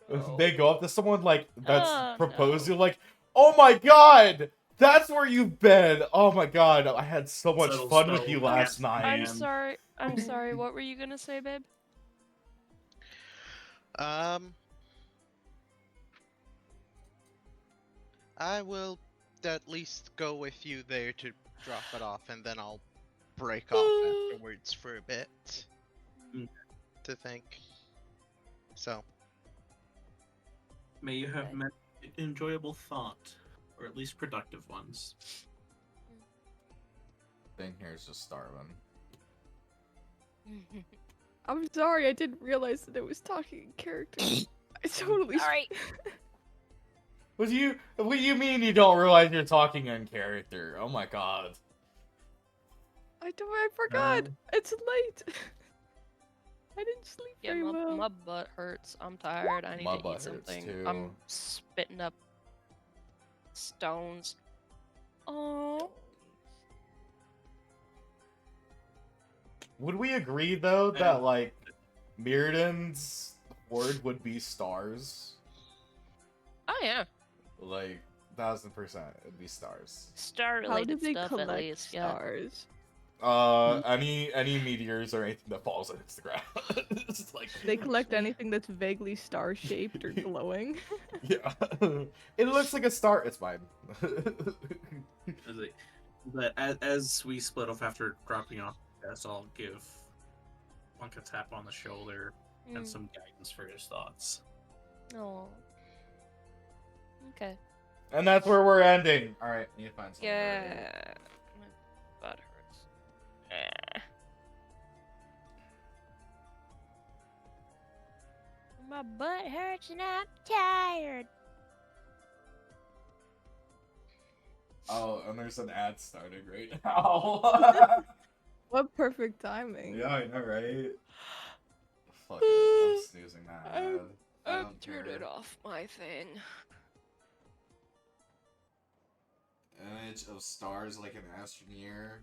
No. they go up to someone like that's Oh, proposed no. you, like, oh my god, that's where you've been. Oh my god, I had so much Subtle fun with spell you last cast. night. I'm Man. sorry. I'm sorry. What were you gonna say, babe? I will at least go with you there to drop it off, and then I'll break off afterwards for a bit Mm. to think. So, May you have Okay. met enjoyable thought, or at least productive ones. Thing here is just starving. I'm sorry, I didn't realize that it was talking in character. I totally. Alright. What do you mean you don't realize you're talking in character? Oh my god. I forgot. It's late. I didn't sleep Yeah, very well. my butt hurts. I'm tired. I need My to butt eat hurts, something. too. I'm spitting up stones. Oh. Would we agree though that like Mirrodin's word would be stars? Oh yeah. Like 1000%, it'd be stars. Star How related did they stuff collect at least. Yeah. stars? Any meteors or anything that falls into the ground. It's like They collect anything that's vaguely star-shaped or glowing. yeah. It looks like a star. It's fine. But as we split off after dropping off, yes, I'll give Monk a tap on the shoulder and some guidance for his thoughts. Oh. Okay. And that's where we're ending. All right, need to find something. Yeah. My butt hurts. Eh. My butt hurts and I'm tired. Oh, and there's an ad starting right now. What perfect timing. Yeah, I know, right? Fuck it, I'm snoozing that ad. I I've don't turned care. it off my thing. Image of stars like an astroneer.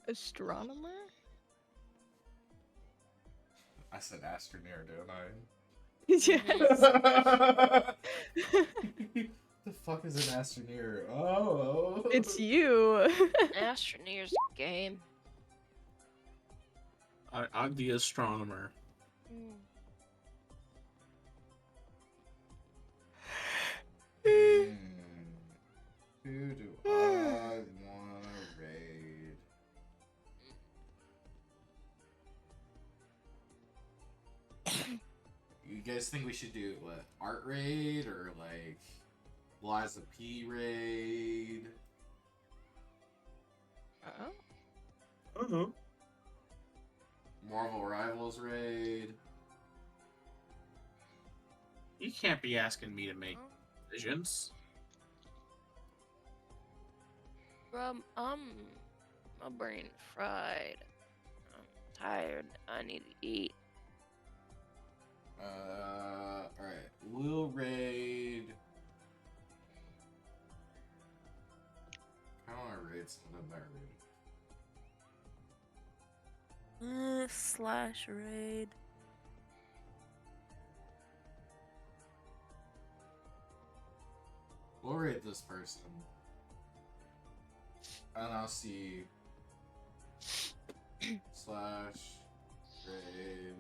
Astronomer? I said astroneer, didn't I? Yes. The fuck is an astroneer? Oh, It's you. Astroneer's game. I'm the astronomer. Hmm. Who do I wanna raid? You guys think we should do what? Art raid or like Liza P raid? Oh. Marvel Rivals raid? You can't be asking me to make decisions. My brain fried. I'm tired. I need to eat. Alright. We'll raid. I wanna raid something that raid. Slash raid. We'll raid this person. And I'll see slash raid.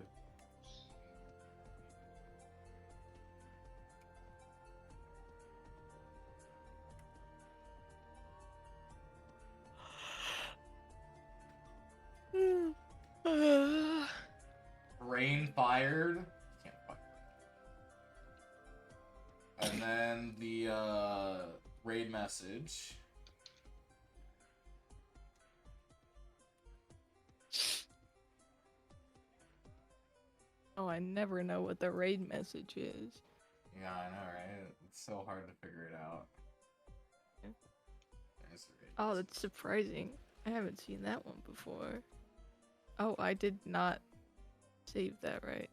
Rain fired. Can't fuck. And then the raid message. Oh, I never know what the raid message is. Yeah, I know, right? It's so hard to figure it out. Yeah. There's the raid Oh, message. that's surprising. I haven't seen that one before. Oh, I did not save that right.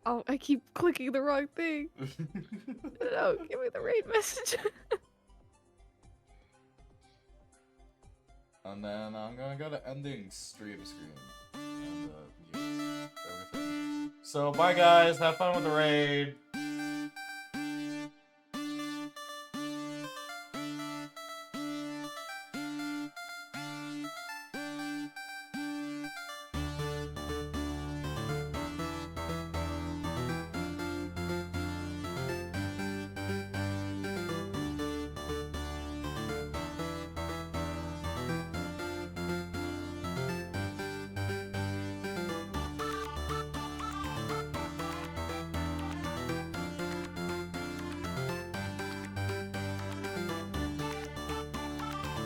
Oh, I keep clicking the wrong thing. No, give me the raid message. And then I'm gonna go to ending stream screen. And mute everything. So bye guys, have fun with the raid.